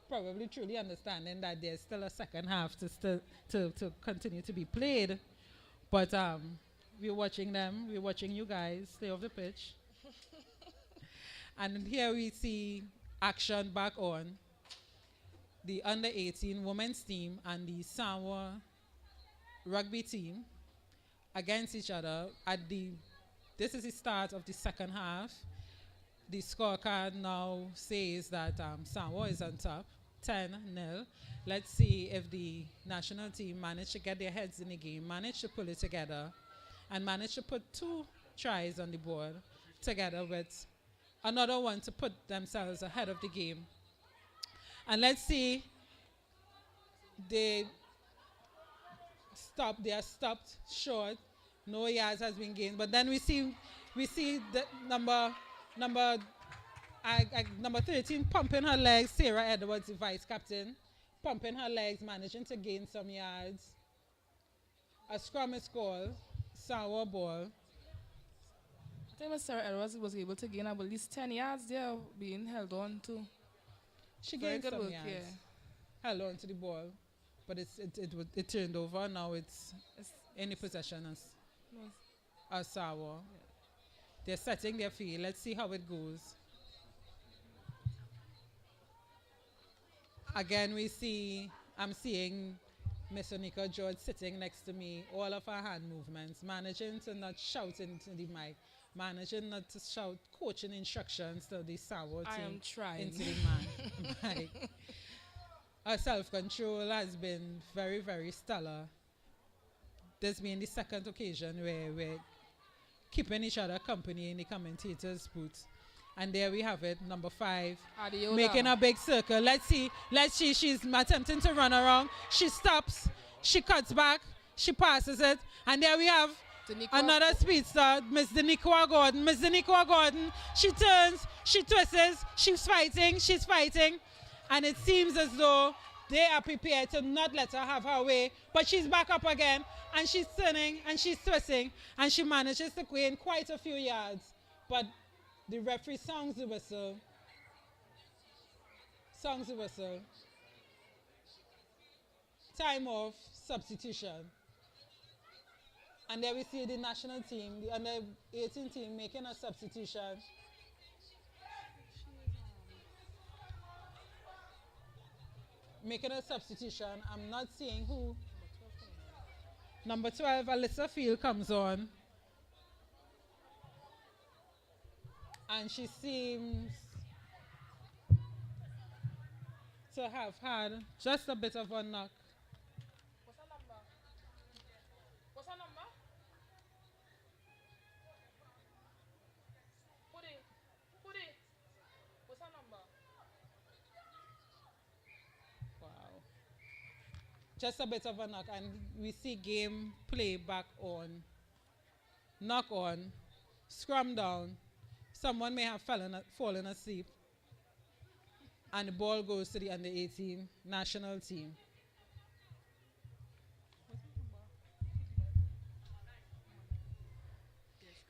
probably truly understanding that there's still a second half to continue to be played. But we're watching them. We're watching you guys stay off the pitch. And here we see action back on. The under-18 women's team and the San Juan rugby team against each other. This is the start of the second half. The scorecard now says that San Juan is on top, 10-0. Let's see if the national team managed to get their heads in the game, managed to pull it together, and managed to put 2 tries on the board together with another one to put themselves ahead of the game. And let's see, they are stopped short. No yards has been gained. But then we see the number 13 pumping her legs, Sarah Edwards, the vice captain, pumping her legs, managing to gain some yards. A scrum is called, San Juan ball. I think Sarah Edwards was able to gain at least 10 yards there, being held on to. She gained some yards. Yeah. Held on to the ball, but it turned over. Now it's any possession as San Juan. Yeah. They're setting their field. Let's see how it goes. Again, I'm seeing Miss Onika George sitting next to me, all of her hand movements, managing to not shout into the mic, managing not to shout coaching instructions to the San Juan team. I am trying. Into the mic. Her self-control has been very, very stellar. This being the second occasion where we're keeping each other company in the commentator's booth. And there we have it, number 5, Adiola. Making a big circle. Let's see, she's attempting to run around. She stops, she cuts back, she passes it. And there we have another speedster, Miss Daniqua Gordon. Miss Daniqua Gordon, she turns, she twists, she's fighting. And it seems as though they are prepared to not let her have her way. But she's back up again, and she's turning, and she's twisting, and she manages to gain quite a few yards. But the referee sounds the whistle. Time off, substitution. And there we see the national team, the under-18 team making a substitution. I'm not seeing who. Number 12, Alyssa Field comes on. And she seems to have had just a bit of a knock. What's her number? What's her number? Put it. What's her number? Wow. Just a bit of a knock, and we see game play back on. Knock on. Scrum down. Someone may have fallen asleep. And the ball goes to the under-18 national team.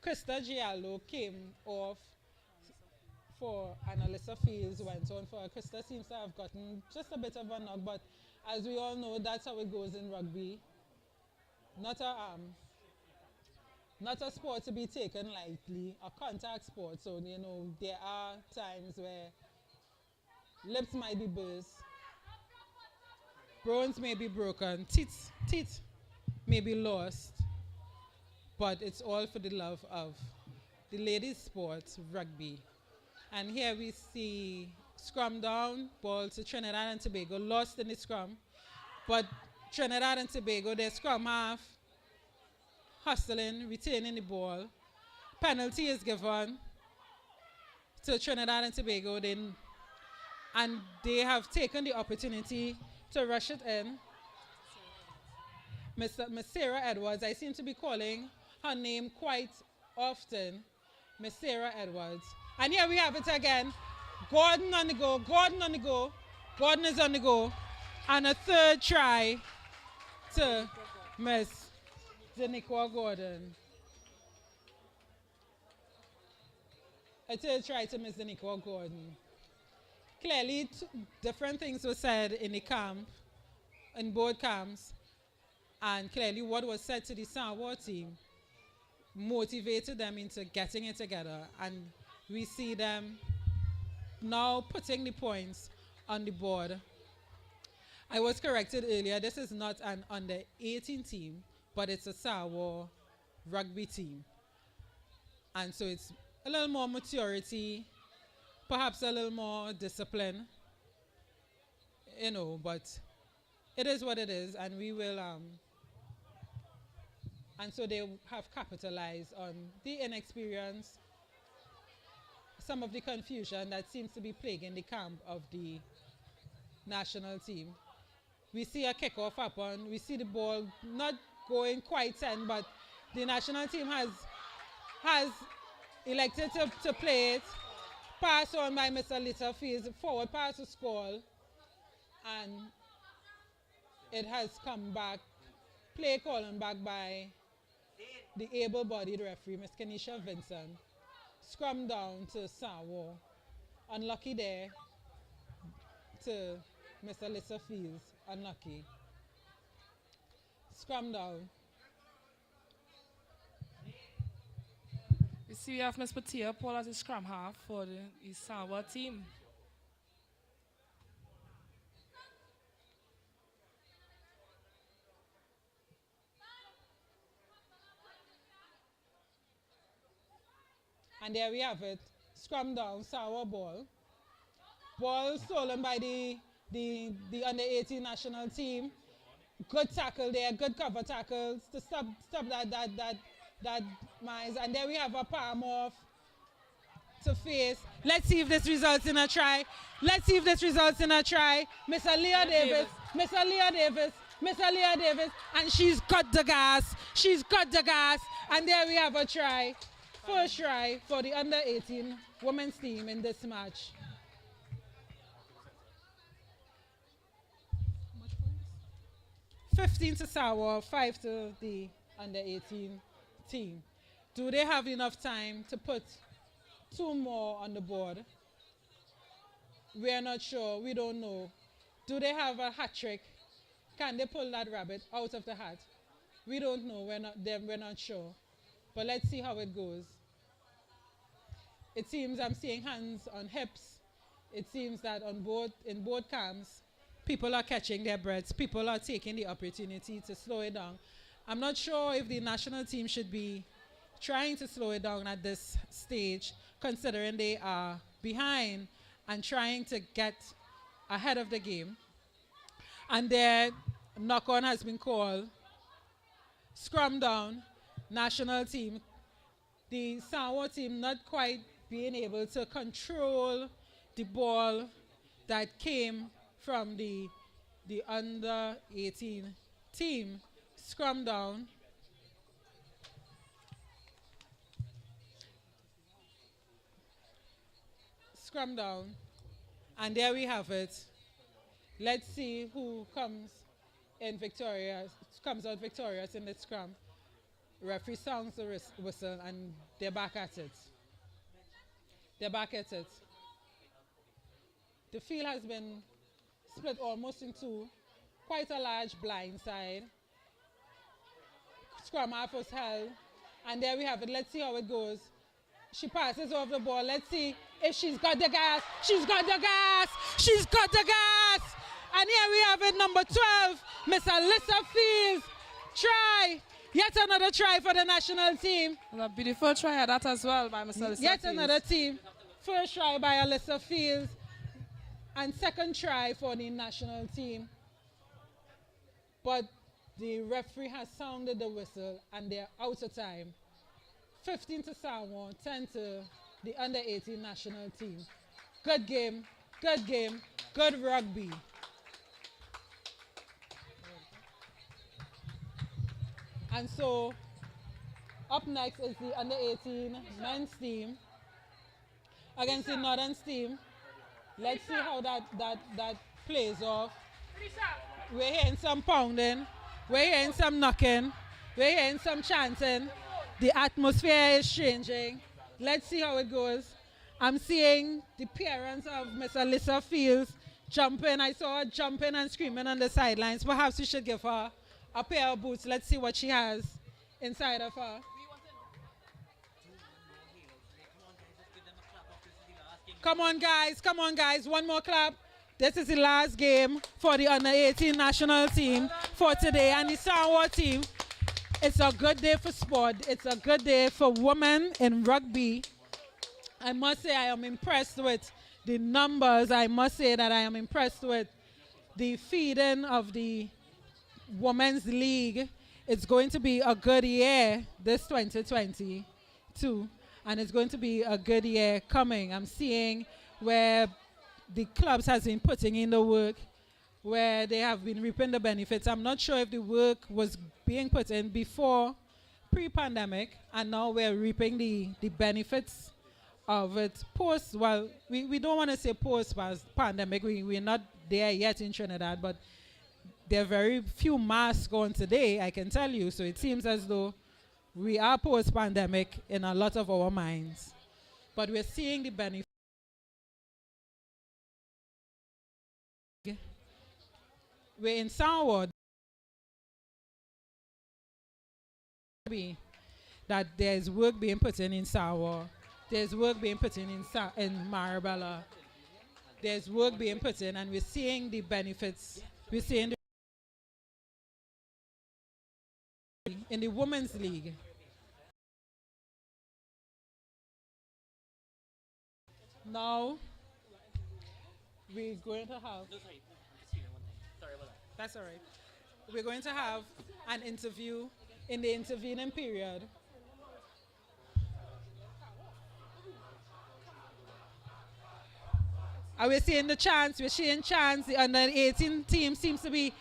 Krista Giallo came off and Alyssa Fields went on for her. Krista seems to have gotten just a bit of a knock, but as we all know, that's how it goes in rugby. Not a sport to be taken lightly, a contact sport. So, there are times where lips might be burst, bones may be broken, teeth may be lost, but it's all for the love of the ladies' sport, rugby. And here we see scrum down, ball to Trinidad and Tobago, lost in the scrum, but Trinidad and Tobago, their scrum half, hustling, retaining the ball. Penalty is given to Trinidad and Tobago, and they have taken the opportunity to rush it in. Miss Sarah Edwards. I seem to be calling her name quite often. Miss Sarah Edwards. And here we have it again. Gordon on the go, Gordon on the go. Gordon is on the go. And a third try to Miss Zaniqua Gordon. A third try to Miss Zaniqua Gordon. Clearly, different things were said in the camp, in both camps. And clearly what was said to the San Juan team motivated them into getting it together. And we see them now putting the points on the board. I was corrected earlier, this is not an under-18 team, but it's a San Juan rugby team. And so it's a little more maturity, perhaps a little more discipline, you know, but it is what it is, and we will, and so they have capitalized on the inexperience, some of the confusion that seems to be plaguing the camp of the national team. We see a kickoff happen, we see the ball not going quite 10, but the national team has elected to play it. Pass on by Mr. Littlefield, forward pass to Skull, and it has come back, play calling back by the able-bodied referee, Ms. Kenisha Vincent. Scrum down to San Juan. Unlucky there to Mr. Littlefield, unlucky. Scrum down. You see, we have Ms. Patia Paul as a scrum half for the San Juan team. And there we have it. Scrum down, San Juan ball. Ball stolen by the under-18 national team. Good tackle there, good cover tackles to stop that mice. And there we have a palm off to face. Let's see if this results in a try. Let's see if this results in a try. Mr. Leah Davis, Mr. Leah Davis, Mr. Leah Davis, and she's got the gas. She's got the gas. And there we have a try. First try for the under-18 women's team in this match. 15 to San Juan, 5 to the under-18 team. Do they have enough time to put 2 more on the board? We are not sure. We don't know. Do they have a hat trick? Can they pull that rabbit out of the hat? We don't know. We're not sure. But let's see how it goes. It seems I'm seeing hands on hips. It seems that in both camps, people are catching their breaths. People are taking the opportunity to slow it down. I'm not sure if the national team should be trying to slow it down at this stage, considering they are behind and trying to get ahead of the game. And their knock-on has been called. Scrum down, national team. The San Juan team not quite being able to control the ball that came from the under-18 team. Scrum down. Scrum down. And there we have it. Let's see who comes out victorious in the scrum. Referee sounds the whistle and they're back at it. They're back at it. The field has been split almost in two. Quite a large blind side. Scrum half was held. And there we have it. Let's see how it goes. She passes off the ball. Let's see if she's got the gas. She's got the gas. She's got the gas. And here we have it, number 12, Miss Alyssa Fields. Try. Yet another try for the national team. And a beautiful try at that as well by Miss Alyssa Yet Fields. another team. First try by Alyssa Fields. And second try for the national team. But the referee has sounded the whistle and they're out of time. 15 to San Juan, 10 to the under-18 national team. Good game, good rugby. And so up next is the under 18 men's team against the Northern's team. Let's see how that plays off. We're hearing some pounding, we're hearing some knocking, we're hearing some chanting. The atmosphere is changing. Let's see how it goes. I'm seeing the parents of Miss Alyssa Fields jumping. I saw her jumping and screaming on the sidelines. Perhaps we should give her a pair of boots. Let's see what she has inside of her. Come on, guys, one more clap. This is the last game for the under 18 national team for today. And the San Juan team, it's a good day for sport. It's a good day for women in rugby. I must say I am impressed with the numbers. I must say that I am impressed with the feeding of the Women's League. It's going to be a good year, this 2022. And it's going to be a good year coming. I'm seeing where the clubs has been putting in the work, where they have been reaping the benefits. I'm not sure if the work was being put in before pre-pandemic, and now we're reaping the benefits of it post. Well, we don't want to say post-pandemic. We're not there yet in Trinidad, but there are very few masks on today, I can tell you. So it seems as though we are post-pandemic in a lot of our minds. But we're seeing the benefit. We're in San Juan. That there's work being put in San Juan. There's work being put in Marabella. There's work being put in, and we're seeing the benefits. We're seeing in the Women's League. Now, we're going to have... That's all right. We're going to have an interview in the intervening period. And we're seeing the chants, we're seeing chants. The under 18 team seems to be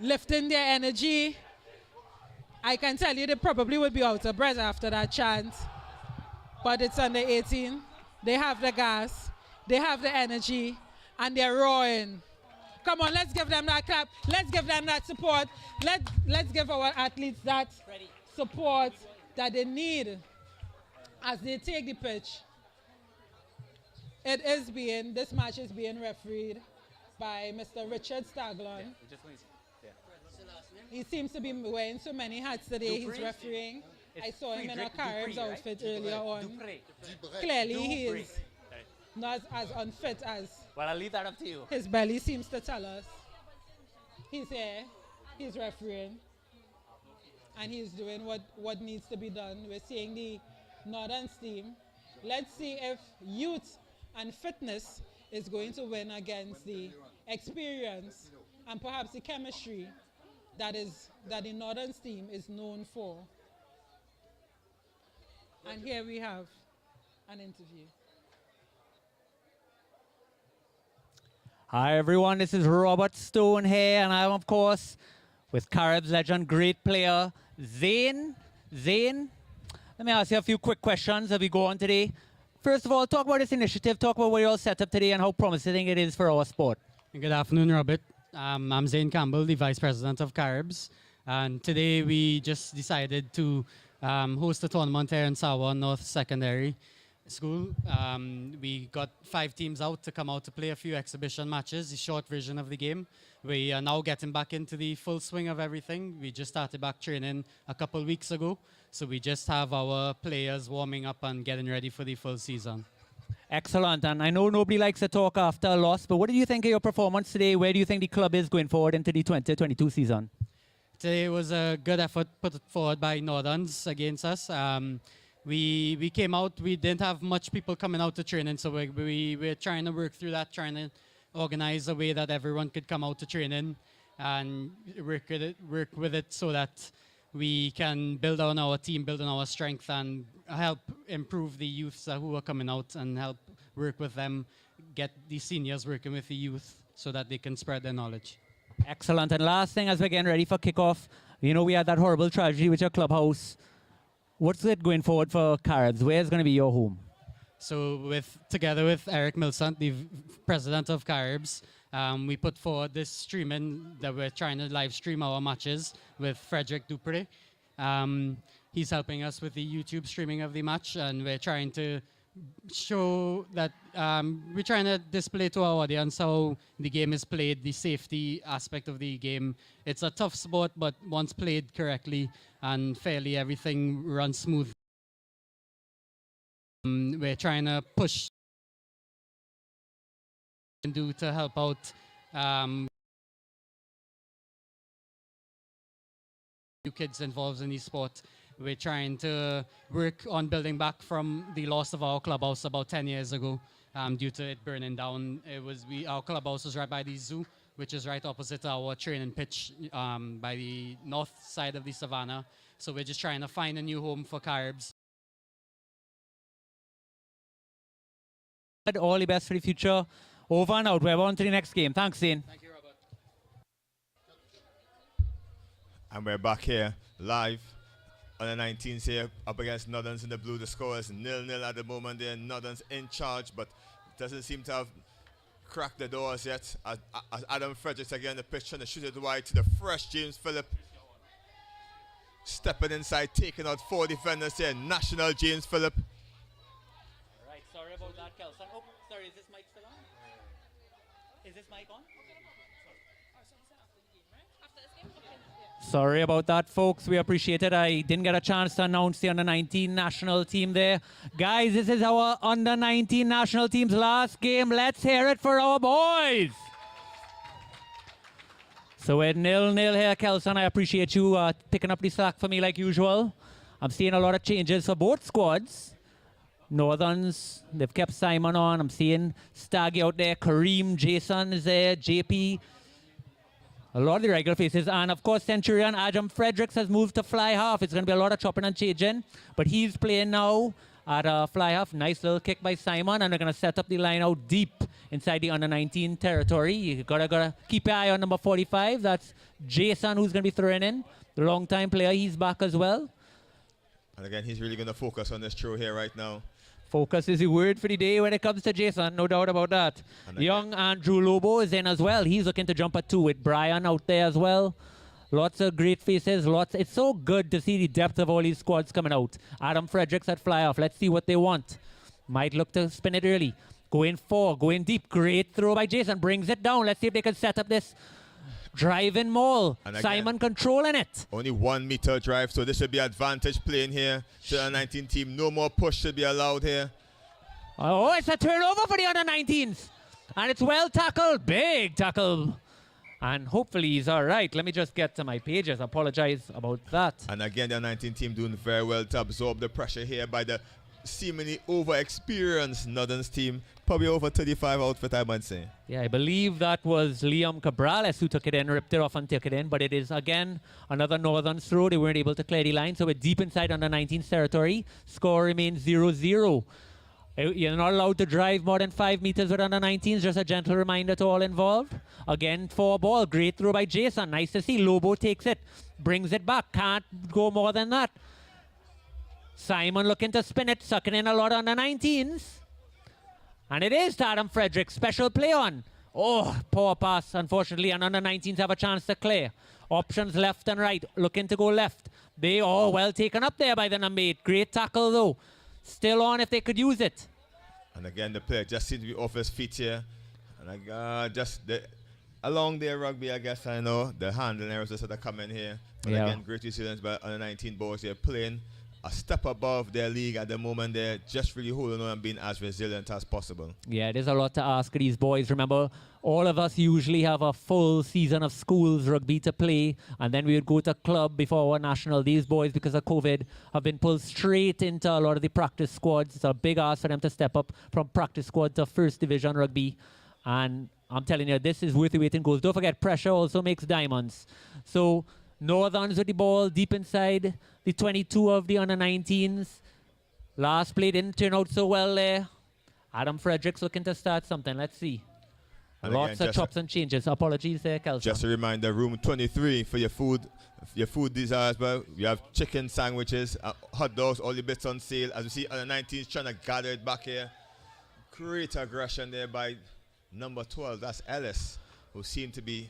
lifting their energy. I can tell you they probably would be out of breath after that chant. But it's under 18. They have the gas, they have the energy, and they're roaring. Come on, let's give them that clap. Let's give them that support. Let's give our athletes that support that they need as they take the pitch. This match is being refereed by Mr. Richard Staglon. He seems to be wearing so many hats today. He's refereeing. I saw him in a Caribs outfit earlier on. Clearly, he is not as unfit as... Well, I'll leave that up to you. His belly seems to tell us. He's here. He's refereeing. And he's doing what needs to be done. We're seeing the Northern team. Let's see if youth and fitness is going to win against the experience and perhaps the chemistry that the Northern team is known for. And here we have an interview. Hi everyone, this is Robert Stone here, and I'm of course with Caribs legend, great player, Zane. Zane, let me ask you a few quick questions as we go on today. First of all, talk about this initiative, talk about what you're all set up today and how promising it is for our sport. Good afternoon, Robert. I'm Zane Campbell, the Vice President of Caribs, and today we just decided to host a tournament here in San Juan North Secondary School. We got 5 teams out to come out to play a few exhibition matches, the short version of the game. We are now getting back into the full swing of everything. We just started back training a couple weeks ago, so we just have our players warming up and getting ready for the full season. Excellent, and I know nobody likes to talk after a loss, but what do you think of your performance today? Where do you think the club is going forward into the 2022 season? Today was a good effort put forward by Northerns against us. We came out, we didn't have much people coming out to training, so we're trying to work through that, trying to organize a way that everyone could come out to training and work with it so that we can build on our team, build on our strength, and help improve the youths who are coming out and help work with them, get the seniors working with the youth so that they can spread their knowledge. Excellent. And last thing, as we're getting ready for kickoff, You know, we had that horrible tragedy with your clubhouse. What's it going forward for Caribs? Where's going to be your home? So together with Eric Milsant, the president of Caribs, we put forward this streaming that we're trying to live stream our matches with Frederick Dupre. He's helping us with the YouTube streaming of the match, and we're trying to show that we're trying to display to our audience how the game is played, the safety aspect of the game. It's a tough sport, but once played correctly and fairly, everything runs smooth. We're trying to push and do to help out new kids involved in the sport. We're trying to work on building back from the loss of our clubhouse about 10 years ago due to it burning down. Our clubhouse was right by the zoo, which is right opposite our training pitch by the north side of the savannah. So we're just trying to find a new home for Caribs. All the best for the future. Over and out. We're on to the next game. Thanks, Zane. Thank you, Robert. And we're back here live on the 19th here up against Northerns in the blue. The score is 0-0 at the moment there. Northerns in charge, but doesn't seem to have cracked the doors yet. As Adam Fredericks again the pitch trying to shoot it wide to the fresh James Phillip. Stepping inside, taking out 4 defenders here. National James Phillip. Right, sorry about that, Kelson. Oh, sorry, is this mic still on? Is this mic on? Sorry about that, folks. We appreciate it. I didn't get a chance to announce the under-19 national team there. Guys, this is our under-19 national team's last game. Let's hear it for our boys. So we're 0-0 here, Kelson. I appreciate you picking up the slack for me like usual. I'm seeing a lot of changes for both squads. Northerns, they've kept Simon on. I'm seeing Staggy out there. Kareem, Jason is there. JP. A lot of the regular faces. And, of course, Centurion Adam Fredericks has moved to fly half. It's going to be a lot of chopping and changing. But he's playing now at fly half. Nice little kick by Simon. And they're going to set up the line out deep inside the under-19 territory. You gotta keep your eye on number 45. That's Jason, who's going to be throwing in. The long-time player. He's back as well. And, again, he's really going to focus on this throw here right now. Focus is the word for the day when it comes to Jason, no doubt about that. Young Andrew Lobo is in as well. He's looking to jump at 2 with Brian out there as well. Lots of great faces. It's so good to see the depth of all these squads coming out. Adam Fredericks at fly off. Let's see what they want. Might look to spin it early. Going 4, going deep. Great throw by Jason. Brings it down. Let's see if they can set up this drive-in maul. Simon controlling it. Only 1 meter drive, so this should be advantage playing here to the under-19 team. No more push should be allowed here. Oh, it's a turnover for the under-19s. And it's well tackled. Big tackle. And hopefully he's all right. Let me just get to my pages. I apologize about that. And again, the under-19 team doing very well to absorb the pressure here by the seemingly over-experienced Northerns team. Probably over 35 outfit, I might say. Yeah, I believe that was Liam Cabrales who took it in, ripped it off and took it in. But it is, again, another Northern throw. They weren't able to clear the line. So we're deep inside under-19's territory. Score remains 0-0. You're not allowed to drive more than 5 meters with under-19s. Just a gentle reminder to all involved. Again, 4 ball. Great throw by Jason. Nice to see. Lobo takes it. Brings it back. Can't go more than that. Simon looking to spin it. Sucking in a lot on the 19s. And it is to Adam Fredericks. Special play on. Oh, poor pass, unfortunately. And under 19s have a chance to clear. Options left and right. Looking to go left. They are well taken up there by the number 8. Great tackle, though. Still on if they could use it. And again, the player just seems to be off his feet here. And along their rugby, I guess I know. The handling errors that are coming here. But again, great resilience by under 19 boys here playing a step above their league at the moment. They're just really holding on and being as resilient as possible. Yeah, there's a lot to ask these boys. Remember, all of us usually have a full season of schools rugby to play, and then we would go to club before our national. These boys, because of COVID, have been pulled straight into a lot of the practice squads. It's a big ask for them to step up from practice squad to first division rugby. And I'm telling you, this is worth the wait in goals. Don't forget, pressure also makes diamonds. So Northerns with the ball deep inside the 22 of the under-19s. Last play didn't turn out so well there. Adam Fredericks looking to start something. Let's see. And Lots again, of chops and changes. Apologies there, Kelson. Just a reminder, room 23 for your food desires. Well, we have chicken sandwiches, hot dogs, all the bits on sale. As we see, under 19s trying to gather it back here. Great aggression there by number 12. That's Ellis, who seemed to be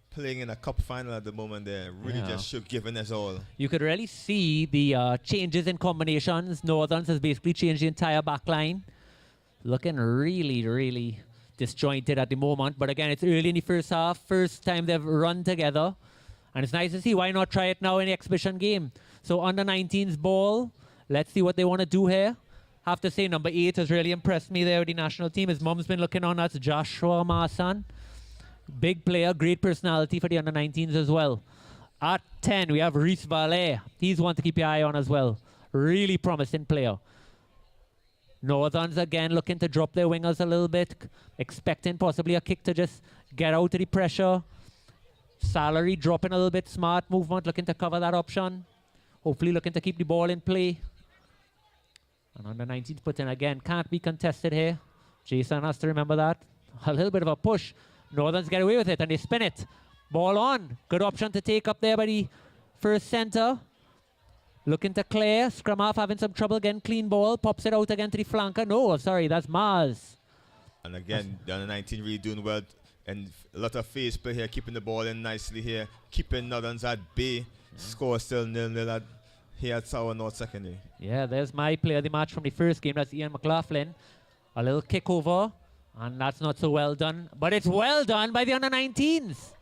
playing in a cup final at the moment there. Really just should giving us all. You could really see the changes in combinations. Northerns has basically changed the entire back line. Looking really, really disjointed at the moment. But again, it's early in the first half. First time they've run together. And it's nice to see. Why not try it now in the exhibition game? So under 19's ball. Let's see what they want to do here. Have to say number 8 has really impressed me there with the national team. His mum's been looking on. That's Joshua Marsan. Big player, great personality for the under 19s as well. At 10, we have Reese Valet. He's one to keep your eye on as well. Really promising player. Northerns again looking to drop their wingers a little bit, expecting possibly a kick to just get out of the pressure. Salary dropping a little bit, smart movement, looking to cover that option. Hopefully looking to keep the ball in play. And under 19s put in again, can't be contested here. Jason has to remember that. A little bit of a push. Northerns get away with it and they spin it. Ball on. Good option to take up there by the first center. Looking to clear. Scrum half having some trouble getting clean ball. Pops it out again to the flanker. No, sorry, that's Mars. And again, the under 19 really doing well. And a lot of face play here, keeping the ball in nicely here. Keeping Northerns at bay. Score still 0-0 here at San Juan North Secondary. Yeah, there's my player of the match from the first game. That's Ian McLaughlin. A little kick over. And that's not so well done. But it's well done by the under 19s.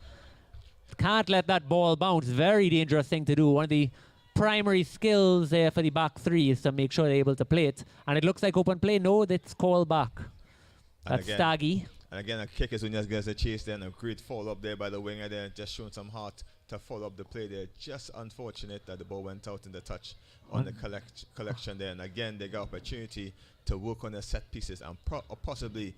Can't let that ball bounce. Very dangerous thing to do. One of the primary skills there for the back three is to make sure they're able to play it. And it looks like open play. No, that's called back. That's Staggy. And again, a kick is when you gets a chase there, and a great follow up there by the winger there, just showing some heart to follow up the play there. Just unfortunate that the ball went out in the touch on the collection there. And again, they got opportunity to work on their set pieces and possibly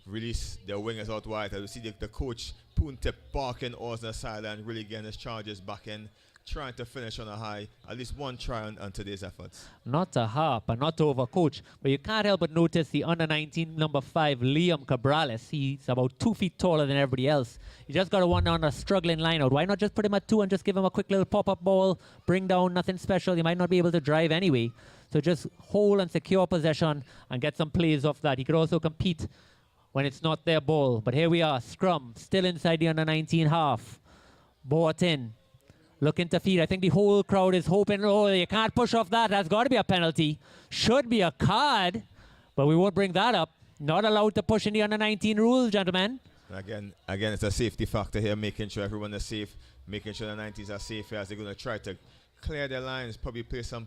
release their wingers out wide. As we see the coach Puntip barking on the sideline, really getting his charges back in, trying to finish on a high. At least one try on today's efforts. Not to harp and not to overcoach, but you can't help but notice the under 19 number 5 Liam Cabrales. He's about 2 feet taller than everybody else. You just got to wonder on a struggling line out. Why not just put him at 2 and just give him a quick little pop-up ball, bring down, nothing special. You might not be able to drive anyway. So just hold and secure possession and get some plays off that. He could also compete when it's not their ball. But here we are, scrum, still inside the under 19 half. Bought in. Looking to feed. I think the whole crowd is hoping, oh, you can't push off that. That's got to be a penalty. Should be a card, but we won't bring that up. Not allowed to push in the under 19 rules, gentlemen. Again, it's a safety factor here, making sure everyone is safe, making sure the 90s are safe here as they're going to try to clear their lines, probably play some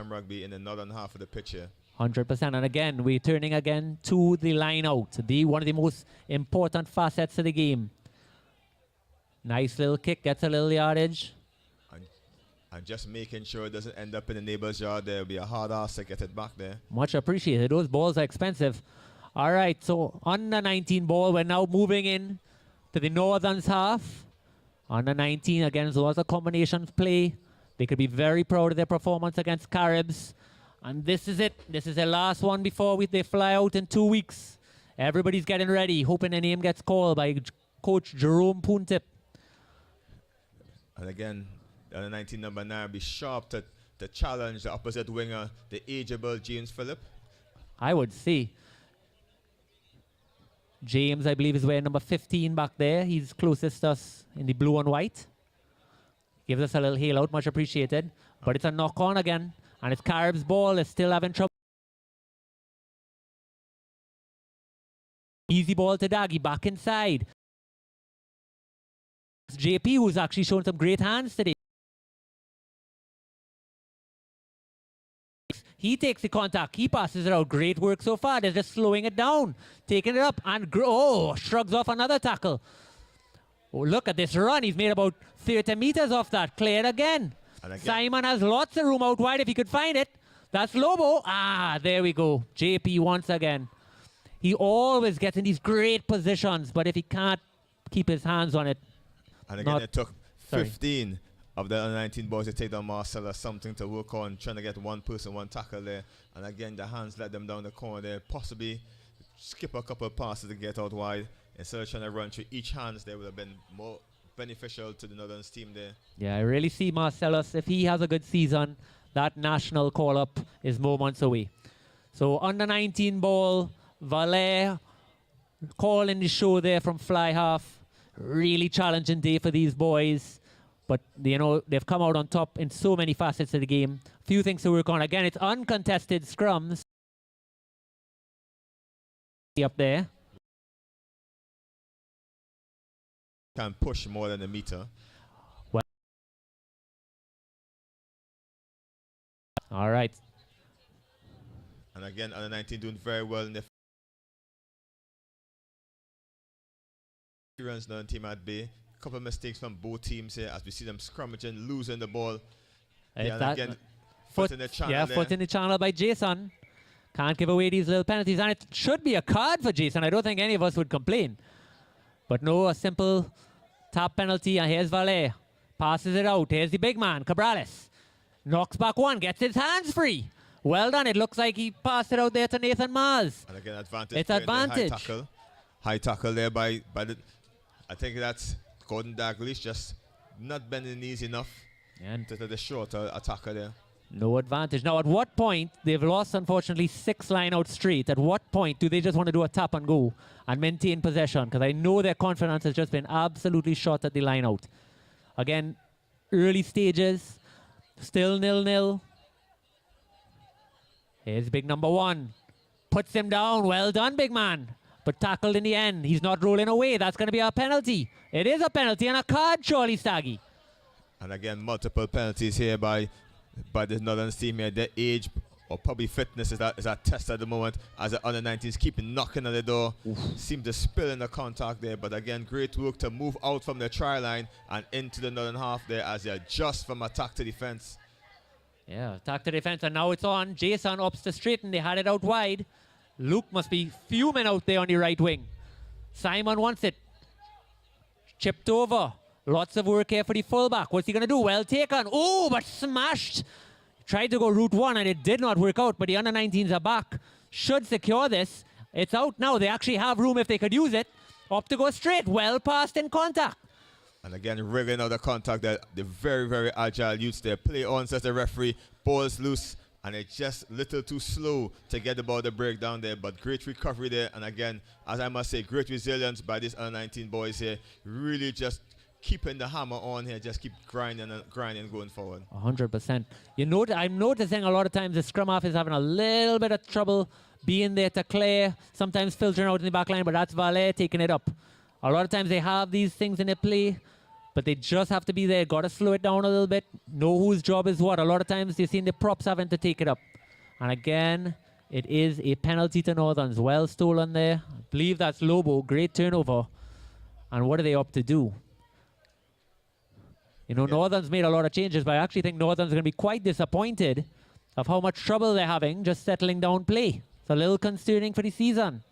rugby in the northern half of the pitch here. 100%. And again, we're turning again to the line out. One of the most important facets of the game. Nice little kick, gets a little yardage. And just making sure it doesn't end up in the neighbor's yard. There'll be a hard ass to get it back there. Much appreciated. Those balls are expensive. All right, so under 19 ball, we're now moving in to the Northerns half. Under 19, again, lots of combinations play. They could be very proud of their performance against Caribs. And this is it. This is the last one before they fly out in 2 weeks. Everybody's getting ready, hoping the name gets called by Coach Jerome Puntip. And again, the 19 number 9 be sharp to challenge the opposite winger, the ageable James Phillip. I would see. James, I believe, is wearing number 15 back there. He's closest to us in the blue and white. Gives us a little hail out, much appreciated. But it's a knock on again. And it's Carib's ball is still having trouble. Easy ball to Daggy, back inside. It's JP who's actually shown some great hands today. He takes the contact. He passes it out. Great work so far. They're just slowing it down. Taking it up and shrugs off another tackle. Oh, look at this run. He's made about 30 meters off that. Cleared again. Simon has lots of room out wide if he could find it. That's Lobo. There we go. JP once again. He always gets in these great positions, but if he can't keep his hands on it. And again, it took 15 of the 19 boys to take down Marcella, something to work on, trying to get one person, one tackle there. And again, the hands let them down the corner there, possibly skip a couple of passes to get out wide. instead of trying to run through each hands, they would have been more beneficial to the Northern's team there. Yeah, I really see Marcellus. If he has a good season, that national call-up is moments away. So under 19 ball, Valère calling the show there from fly half. Really challenging day for these boys. But, you know, they've come out on top in so many facets of the game. Few things to work on. Again, it's uncontested scrums. Up there. Can push more than a meter. Well, all right. And again, under 19 doing very well in the runs down team at bay. Couple of mistakes from both teams here as we see them scrummaging, losing the ball. Yeah, and again, foot in the channel. Yeah, foot in the channel by Jason. Can't give away these little penalties, and it should be a card for Jason. I don't think any of us would complain. But no, a simple tap penalty, and here's Valère. Passes it out. Here's the big man, Cabrales. Knocks back one, gets his hands free. Well done. It looks like he passed it out there to Nathan Mars. And again, advantage. It's advantage. High tackle there by the, I think that's Gordon Daglish, just not bending knees enough. And to the shorter attacker there. No advantage. Now, at what point, they've lost, unfortunately, 6 line out straight. At what point do they just want to do a tap and go and maintain possession? Because I know their confidence has just been absolutely shot at the line out. Again, early stages, still 0-0. Here's big number 1. Puts him down. Well done, big man. But tackled in the end. He's not rolling away. That's going to be a penalty. It is a penalty and a card, surely, Staggy. And again, multiple penalties here by the Northern team here. Their age or probably fitness is that test at the moment as the under 19s keep knocking on the door. Seem to spill in the contact there. But again, great work to move out from the try line and into the Northern half there as they adjust from attack to defense. Yeah, attack to defense, and now it's on. Jason ups to straighten. They had it out wide. Luke must be fuming out there on the right wing. Simon wants it. Chipped over. Lots of work here for the fullback. What's he going to do? Well taken. Oh, but smashed. Tried to go route 1 and it did not work out, but the under 19s are back. Should secure this. It's out now. They actually have room if they could use it. Up to go straight. Well passed in contact. And again, wriggling out the contact. The very, very agile youths there. Play on, says the referee. Ball's loose. And it's just a little too slow to get the ball to break down there. But great recovery there. And again, as I must say, great resilience by these under 19 boys here. Really just keeping the hammer on here. Just keep grinding and grinding going forward. 100%. I'm noticing a lot of times the scrum half is having a little bit of trouble being there to clear. Sometimes filtering out in the back line, but that's Valère taking it up. A lot of times they have these things in their play, but they just have to be there. Got to slow it down a little bit. Know whose job is what. A lot of times you've seen the props having to take it up. And again, it is a penalty to Northerns. Well stolen there. I believe that's Lobo. Great turnover. And what are they up to do? You know, Northern's made a lot of changes, but I actually think Northern's going to be quite disappointed of how much trouble they're having just settling down play. It's a little concerning for the season.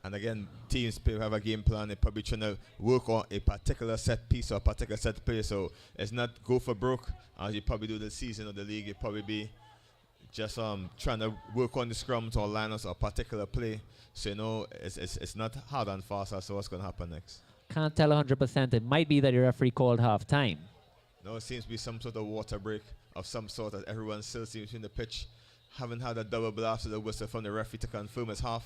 And again, teams have a game plan. They're probably trying to work on a particular set piece or a particular set play. So it's not go for broke as you probably do the season of the league. It'd probably be just trying to work on the scrums or lineups or particular play. So, you know, it's not hard and fast as to what's going to happen next. Can't tell 100%. It might be that the referee called half time. No, it seems to be some sort of water break of some sort that everyone still seems in the pitch. Haven't had a double blast of the whistle from the referee to confirm it's half.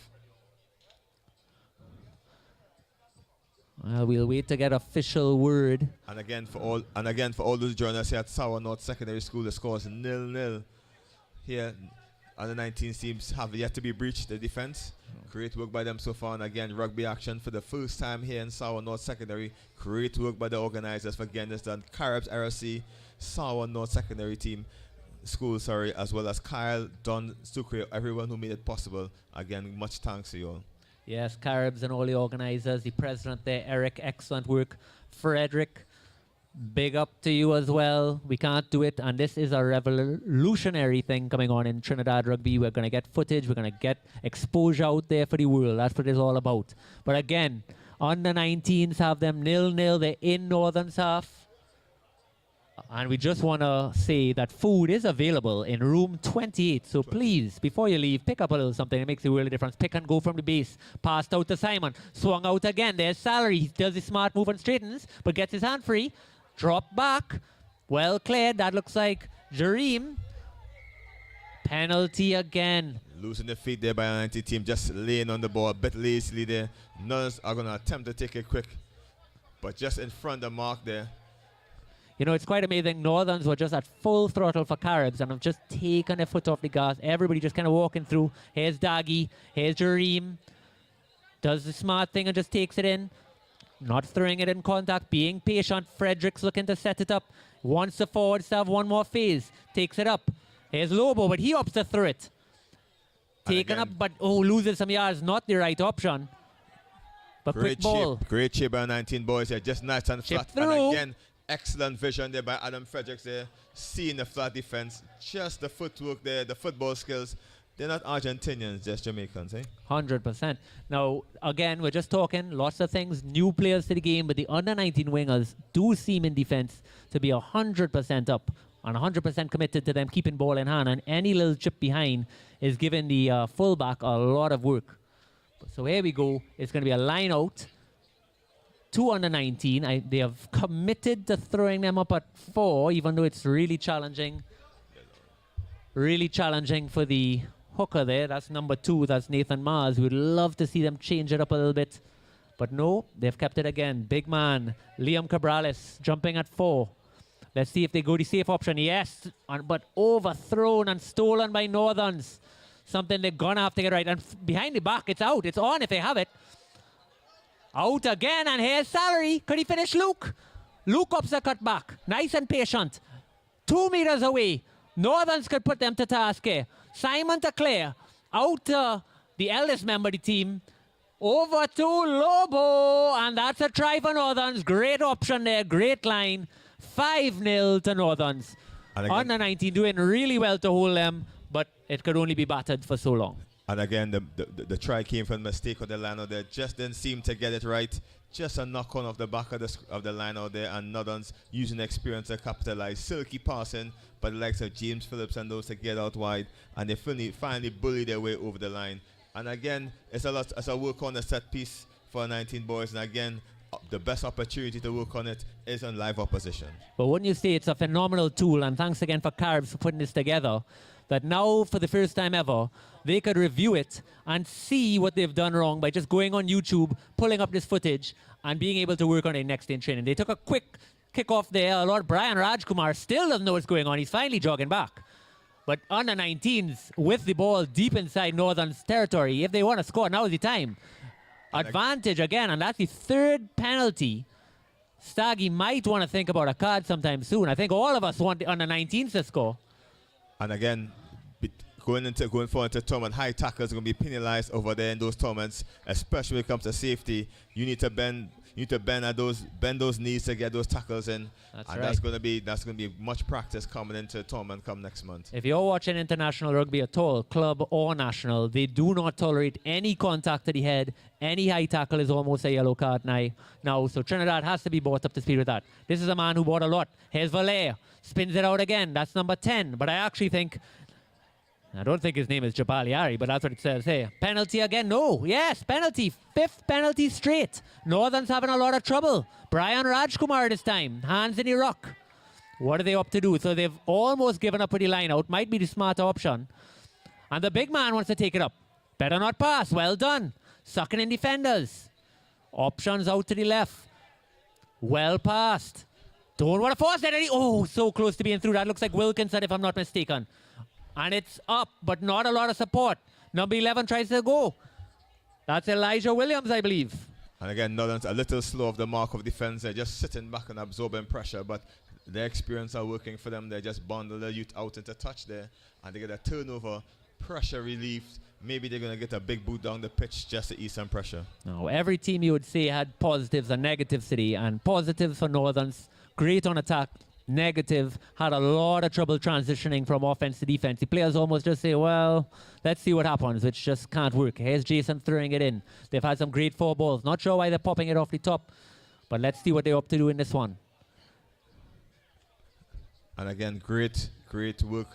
Well, we'll wait to get official word. And again, for all those joining us here at San Juan North Secondary School, the score is 0-0. Here, under 19 teams have yet to be breached. The defense, great work by them so far. And again, rugby action for the first time here in San Juan North Secondary. Great work by the organizers for getting this done. Caribs RFC, San Juan North Secondary team, school, as well as Kyle, Don, Stukre, everyone who made it possible. Again, much thanks to you all. Yes, Caribs and all the organizers, the president there, Eric, excellent work. Frederick, big up to you as well. We can't do it, and this is a revolutionary thing coming on in Trinidad Rugby. We're going to get footage, we're going to get exposure out there for the world. That's what it's all about. But again, under 19s have them 0-0. They're in Northern's half. And we just want to say that food is available in room 28. So please, before you leave, pick up a little something. It makes a real difference. Pick and go from the base. Passed out to Simon. Swung out again. There's Salary. He does his smart move and straightens, but gets his hand free. Drop back. Well cleared. That looks like Jareem. Penalty again. Losing the feet there by a 90 team. Just laying on the ball a bit lazily there. Nuns are going to attempt to take it quick. But just in front of the mark there. You know, it's quite amazing. Northerns were just at full throttle for Caribs and have just taken their foot off the gas. Everybody just kind of walking through. Here's Daggy. Here's Jareem. Does the smart thing and just takes it in. Not throwing it in contact. Being patient. Fredericks looking to set it up. Wants the forwards to have one more phase. Takes it up. Here's Lobo, but he opts to throw it. Taken up, but loses some yards. Not the right option. But quick ball. Great chip by 19 boys here. Just nice and Chip flat. through. And again, excellent vision there by Adam Fredericks there. Seeing the flat defense. Just the footwork there, the football skills. They're not Argentinians, just Jamaicans, eh? 100%. Now, again, we're just talking lots of things, new players to the game, but the under-19 wingers do seem in defense to be 100% up and 100% committed to them keeping ball in hand, and any little chip behind is giving the fullback a lot of work. So here we go. It's going to be a line out. 2 under 19. They have committed to throwing them up at 4, even though it's really challenging. Really challenging for the hooker there. That's number 2. That's Nathan Mars. We'd love to see them change it up a little bit. But no, they've kept it again. Big man, Liam Cabrales, jumping at 4. Let's see if they go the safe option. Yes, but overthrown and stolen by Northerns. Something they're going to have to get right. And behind the back, it's out. It's on if they have it. Out again, and here's Salary. Could he finish Luke? Luke ups the cut back. Nice and patient. 2 meters away. Northerns could put them to task here. Simon to clear. Out to the eldest member of the team. Over to Lobo. And that's a try for Northerns. Great option there. Great line. 5-0 to Northerns. Under 19 doing really well to hold them, but it could only be battered for so long. And again, the try came from a mistake on the line out there. Just didn't seem to get it right. Just a knock on off the back of the line out there, and Northerns using experience to capitalize. Silky passing, but the likes of James Phillips and those to get out wide, and they finally bully their way over the line. And again, it's a work on the set piece for 19 boys, and again, the best opportunity to work on it is on live opposition. But wouldn't you say it's a phenomenal tool, and thanks again for Caribs for putting this together, that now for the first time ever, they could review it and see what they've done wrong by just going on YouTube, pulling up this footage, and being able to work on it next day in training. They took a quick kickoff there. Lord Brian Rajkumar still doesn't know what's going on. He's finally jogging back. But under 19s with the ball deep inside Northern's territory, if they want to score, now is the time. Advantage again, and that's the 3rd penalty. Staggy might want to think about a card sometime soon. I think all of us want the under 19s to score. And again, going forward into tournament, high tackles are going to be penalized over there in those tournaments, especially when it comes to safety. You need to bend those knees to get those tackles in. That's going to be much practice coming into tournament come next month. If you're watching international rugby at all, club or national, they do not tolerate any contact to the head. Any high tackle is almost a yellow card now. So Trinidad has to be brought up to speed with that. This is a man who bought a lot. Here's Valère. Spins it out again. That's number 10. But I don't think his name is Jabaliari, but that's what it says here. Penalty again. No. Yes, penalty. 5th penalty straight. Northern's having a lot of trouble. Brian Rajkumar this time. Hands in the ruck. What are they up to do? So they've almost given up with the line out. Might be the smarter option. And the big man wants to take it up. Better not pass. Well done. Sucking in defenders. Options out to the left. Well passed. Don't want to force it. So close to being through. That looks like Wilkinson, if I'm not mistaken. And it's up, but not a lot of support. Number 11 tries to go. That's Elijah Williams, I believe. And again, Northern's a little slow off the mark of defense. They're just sitting back and absorbing pressure, but their experience are working for them. They just bundle the youth out into touch there, and they get a turnover, pressure relieved. Maybe they're going to get a big boot down the pitch just to ease some pressure. No, every team you would say had positives and negatives today, and positives for Northerns. Great on attack. Negative, had a lot of trouble transitioning from offense to defense. The players almost just say, well, let's see what happens, which just can't work. Here's Jason throwing it in. They've had some great 4 balls. Not sure why they're popping it off the top, but let's see what they're up to do in this one. And again, great work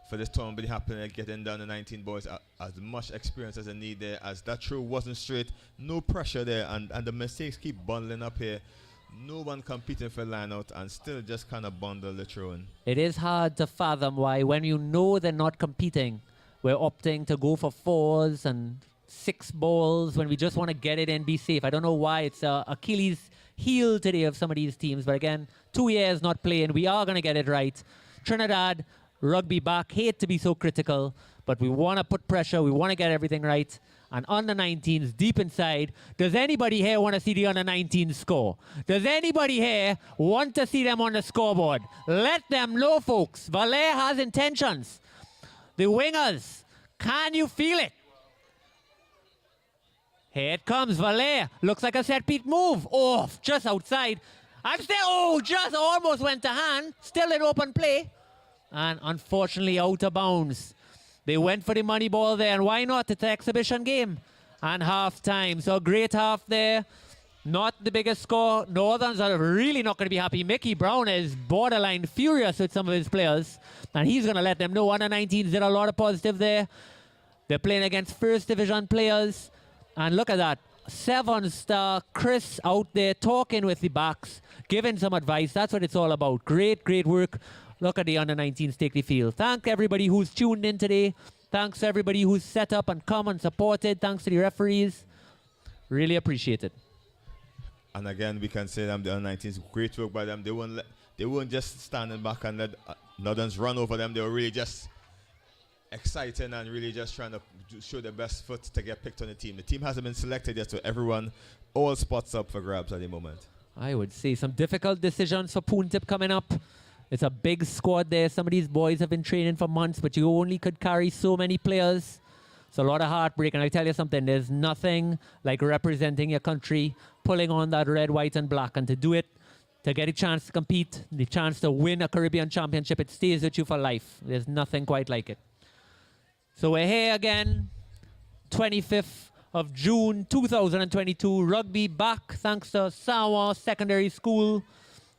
for this tournament happening, getting down the 19 boys as much experience as they need there, as that throw wasn't straight, no pressure there, and the mistakes keep bundling up here. No one competing for line out and still just kind of bundle the throw in. It is hard to fathom why, when you know they're not competing, we're opting to go for 4s and 6 balls when we just want to get it and be safe. I don't know why. It's Achilles' heel today of some of these teams. But again, 2 years not playing. We are going to get it right. Trinidad, rugby back. Hate to be so critical, but we want to put pressure. We want to get everything right. And under 19s deep inside, does anybody here want to see the under 19s score? Does anybody here want to see them on the scoreboard? Let them know, folks. Valère has intentions. The wingers, can you feel it? Here it comes, Valère. Looks like a set beat move. Oh, just outside. I'm still, just almost went to hand. Still in open play. And unfortunately out of bounds. They went for the money ball there, and why not? It's an exhibition game. And half time. So great half there. Not the biggest score. Northerns are really not going to be happy. Mickey Brown is borderline furious with some of his players. And he's going to let them know. Under 19s did a lot of positive there. They're playing against first division players. And look at that. 7-star Chris out there talking with the backs, giving some advice. That's what it's all about. Great work. Look at the under 19s take the field. Thank everybody who's tuned in today. Thanks to everybody who's set up and come and supported. Thanks to the referees. Really appreciate it. And again, we can say them the under 19s, great work by them. They weren't just standing back and let Northerns run over them. They were really just exciting and really just trying to show their best foot to get picked on the team. The team hasn't been selected yet, so everyone, all spots up for grabs at the moment. I would say some difficult decisions for Poontip coming up. It's a big squad there. Some of these boys have been training for months, but you only could carry so many players. It's a lot of heartbreak, and I tell you something, there's nothing like representing your country, pulling on that red, white, and black, and to do it, to get a chance to compete, the chance to win a Caribbean championship, it stays with you for life. There's nothing quite like it. So we're here again, 25th of June 2022. Rugby back thanks to San Juan Secondary School.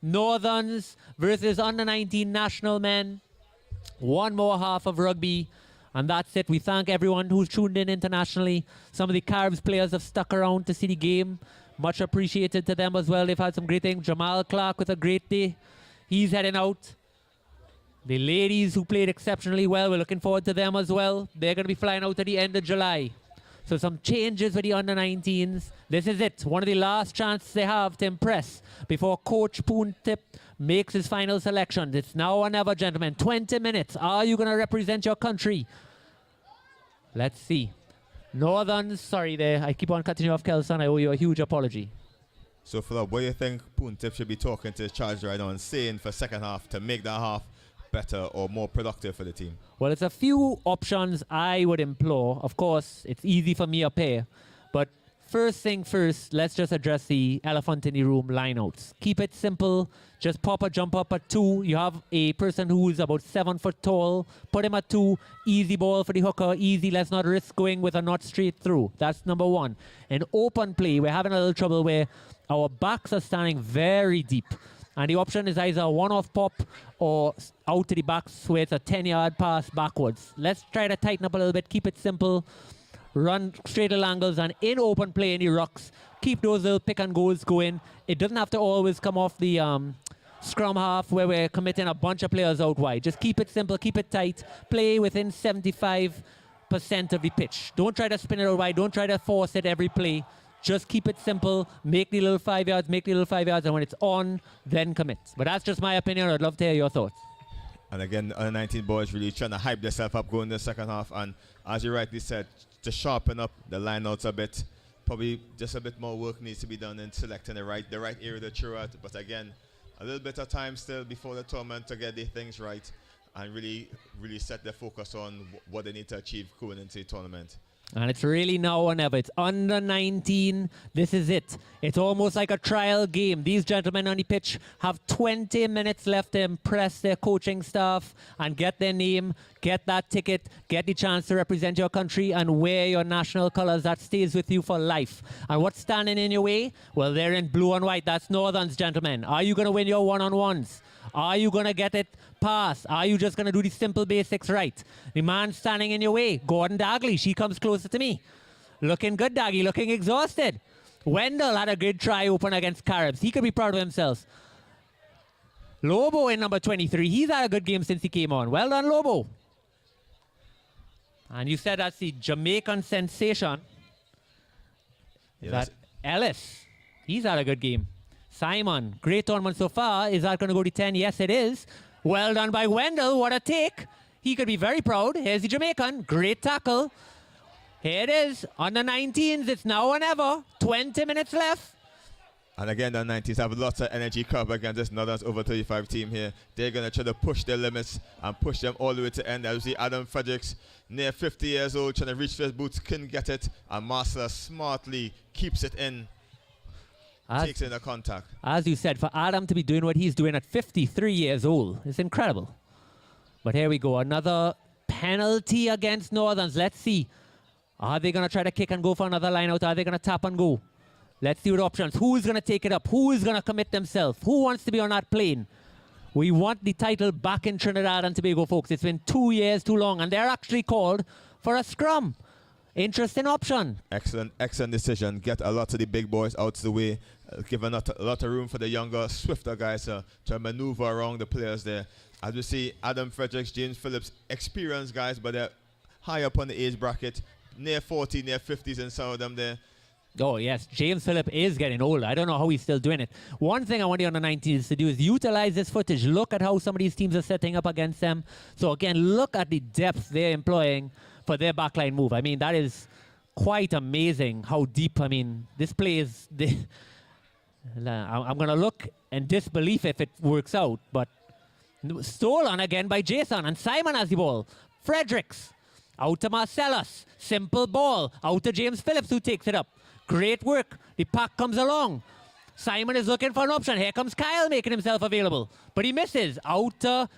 Northerns versus under 19 national men. One more half of rugby. And that's it. We thank everyone who's tuned in internationally. Some of the Caribs players have stuck around to see the game. Much appreciated to them as well. They've had some great things. Jamal Clark with a great day. He's heading out. The ladies who played exceptionally well, we're looking forward to them as well. They're going to be flying out at the end of July. So some changes with the under-19s. This is it. One of the last chances they have to impress before Coach Poontip makes his final selection. It's now or never, gentlemen. 20 minutes. Are you going to represent your country? Let's see. Northerns, sorry there. I keep on cutting you off, Kelson. I owe you a huge apology. So, Philip, what do you think Poontip should be talking to his charge right now and saying for second half to make that half better or more productive for the team? Well, it's a few options I would implore. Of course, it's easy for me up here. But first thing first, let's just address the elephant in the room lineouts. Keep it simple. Just pop a jump up at 2. You have a person who's about 7 foot tall. Put him at 2. Easy ball for the hooker. Easy. Let's not risk going with a not straight through. That's number 1. In open play, we're having a little trouble where our backs are standing very deep. And the option is either a one-off pop or out to the back, so it's a 10-yard pass backwards. Let's try to tighten up a little bit, keep it simple, run straight little angles, and in open play in the rucks, keep those little pick and goals going. It doesn't have to always come off the scrum half where we're committing a bunch of players out wide. Just keep it simple, keep it tight, play within 75% of the pitch. Don't try to spin it out wide, don't try to force it every play. Just keep it simple, make the little 5 yards, and when it's on, then commit. But that's just my opinion. I'd love to hear your thoughts. And again, under 19 boys really trying to hype themselves up going in the second half. And as you rightly said, to sharpen up the lineouts a bit, probably just a bit more work needs to be done in selecting the right area to throw at. But again, a little bit of time still before the tournament to get the things right and really set their focus on what they need to achieve going into the tournament. And it's really now or never. It's under 19. This is it. It's almost like a trial game. These gentlemen on the pitch have 20 minutes left to impress their coaching staff and get their name, get that ticket, get the chance to represent your country and wear your national colors. That stays with you for life. And what's standing in your way? Well, they're in blue and white. That's Northerns, gentlemen. Are you going to win your one-on-ones? Are you going to get it past? Are you just going to do the simple basics right? The man standing in your way, Gordon Dagley, she comes closer to me. Looking good, Daggy, looking exhausted. Wendell had a good try open against Caribs. He could be proud of himself. Lobo in number 23. He's had a good game since he came on. Well done, Lobo. And you said that's the Jamaican sensation. Is that Ellis? He's had a good game. Simon, great tournament so far. Is that going to go to 10? Yes, it is. Well done by Wendell. What a take. He could be very proud. Here's the Jamaican. Great tackle. Here it is. On the 19s, it's now or never. 20 minutes left. And again, the 90s have lots of energy cover against this Northern's over 35 team here. They're going to try to push their limits and push them all the way to end. As we see Adam Fredericks, near 50 years old, trying to reach for his boots, couldn't get it. And Marcella smartly keeps it in, takes in the contact. As you said, for Adam to be doing what he's doing at 53 years old, it's incredible. But here we go, another penalty against Northerns. Let's see. Are they going to try to kick and go for another line out? Are they going to tap and go? Let's see what options. Who is going to take it up? Who is going to commit themselves? Who wants to be on that plane? We want the title back in Trinidad and Tobago, folks. It's been 2 years too long, and they're actually called for a scrum. Interesting option. Excellent decision. Get a lot of the big boys out of the way. Give a lot of room for the younger, swifter guys to maneuver around the players there. As we see, Adam Fredericks, James Phillips, experienced guys, but they're high up on the age bracket. Near 40, near 50s in some of them there. Oh, yes. James Phillip is getting older. I don't know how he's still doing it. One thing I want the under 19s to do is utilize this footage. Look at how some of these teams are setting up against them. So, again, look at the depth they're employing for their backline move. I mean, that is quite amazing how deep. I mean, this play is... I'm going to look in disbelief if it works out. But stolen again by Jason. And Simon has the ball. Fredericks. Out to Marcellus. Simple ball. Out to James Phillips, who takes it up. Great work. The pack comes along. Simon is looking for an option. Here comes Kyle making himself available. But he misses. Out to...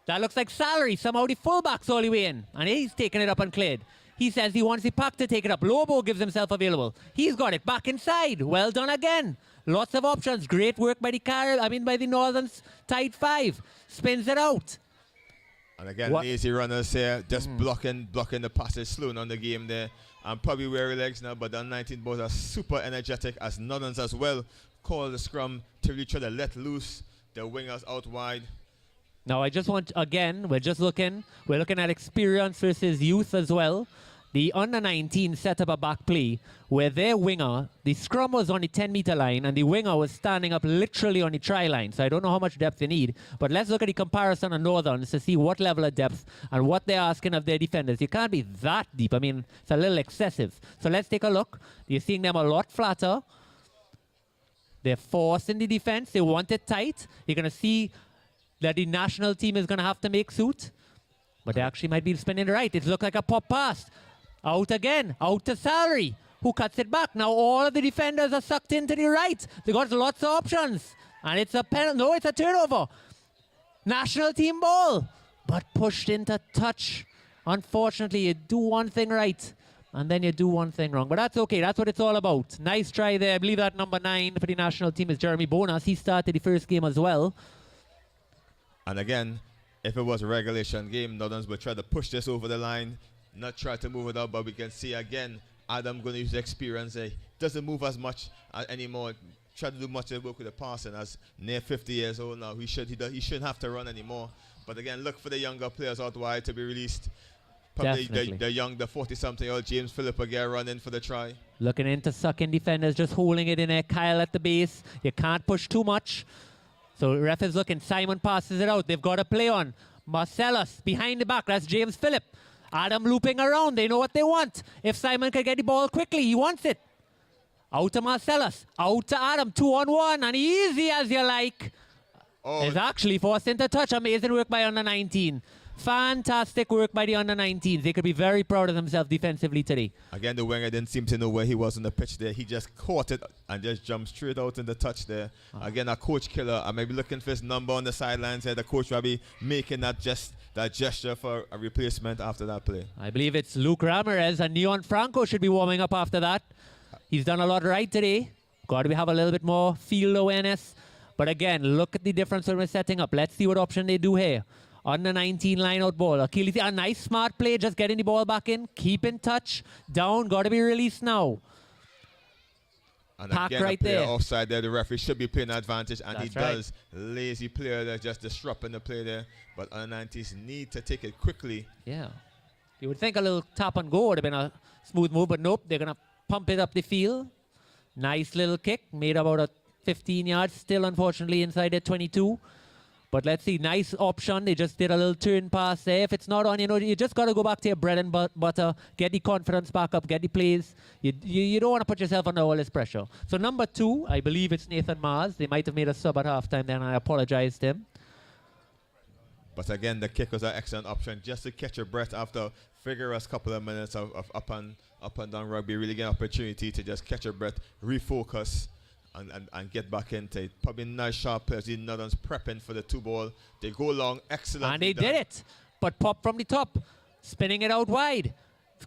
That looks like Salary. Somehow the fullback's all the way in. And he's taking it up and cleared. He says he wants the pack to take it up. Lobo gives himself available. He's got it back inside. Well done again. Lots of options. Great work by the Northern's tight 5. Spins it out. And again, lazy runners here, just blocking the passes, slowing on the game there. And probably weary legs now, but the 19 boys are super energetic as Northerns as well call the scrum to really try to let loose the wingers out wide. Now, I just want, again, we're looking at experience versus youth as well. The under-19 set up a back play where their winger, the scrum was on the 10-meter line and the winger was standing up literally on the try line. So I don't know how much depth they need. But let's look at the comparison of Northerns to see what level of depth and what they're asking of their defenders. You can't be that deep. I mean, it's a little excessive. So let's take a look. You're seeing them a lot flatter. They're forcing the defense. They want it tight. You're going to see that the national team is going to have to make suit. But they actually might be spinning right. It looks like a pop pass. Out again, out to Salary, who cuts it back. Now all of the defenders are sucked into the right. They got lots of options. And it's a penalty. No, it's a turnover. National team ball. But pushed into touch. Unfortunately, you do one thing right. And then you do one thing wrong. But that's okay. That's what it's all about. Nice try there. I believe that number 9 for the national team is Jeremy Bonas. He started the first game as well. And again, if it was a regulation game, Northerns would try to push this over the line. Not try to move it up, but we can see again, Adam going to use experience. He doesn't move as much anymore. Try to do much of the work with the passing. As near 50 years old now, he shouldn't have to run anymore. But again, look for the younger players out wide to be released. Probably the 40-something-year-old James Phillip again running for the try. Looking into sucking defenders, just holding it in there. Kyle at the base. You can't push too much. So ref is looking. Simon passes it out. They've got a play on. Marcellus behind the back. That's James Phillip. Adam looping around. They know what they want. If Simon can get the ball quickly, he wants it. Out to Marcellus. Out to Adam. 2-on-1. And easy as you like. Is actually forced into touch. Amazing work by under 19. Fantastic work by the under 19s. They could be very proud of themselves defensively today. Again, the winger didn't seem to know where he was on the pitch there. He just caught it and just jumped straight out in the touch there. Again, a coach killer. I may be looking for his number on the sidelines here. The coach will be making that gesture for a replacement after that play. I believe it's Luke Ramirez, and Neon Franco should be warming up after that. He's done a lot right today. Got to have a little bit more field awareness. But again, look at the difference when we're setting up. Let's see what option they do here. On the 19 line-out ball. Achilles, a nice smart play, just getting the ball back in. Keep in touch. Down, got to be released now. And Pack again, right a player there. offside there. The referee should be playing advantage, and That's he right. does. Lazy player there, just disrupting the play there. But under 19s need to take it quickly. Yeah. You would think a little tap and go would have been a smooth move, but nope. They're going to pump it up the field. Nice little kick. Made about a 15 yards. Still, unfortunately, inside at 22. But let's see, nice option. They just did a little turn pass there. If it's not on, you just got to go back to your bread and butter, get the confidence back up, get the plays. You don't want to put yourself under all this pressure. So number 2, I believe it's Nathan Mars. They might have made a sub at halftime then, and I apologize to him. But again, the kick was an excellent option just to catch your breath after vigorous couple of minutes of up and down rugby. Really get an opportunity to just catch your breath, refocus, and get back into it. Probably nice sharp players. The Northerns prepping for the 2 ball. They go long, excellent. And they did it. But pop from the top, spinning it out wide.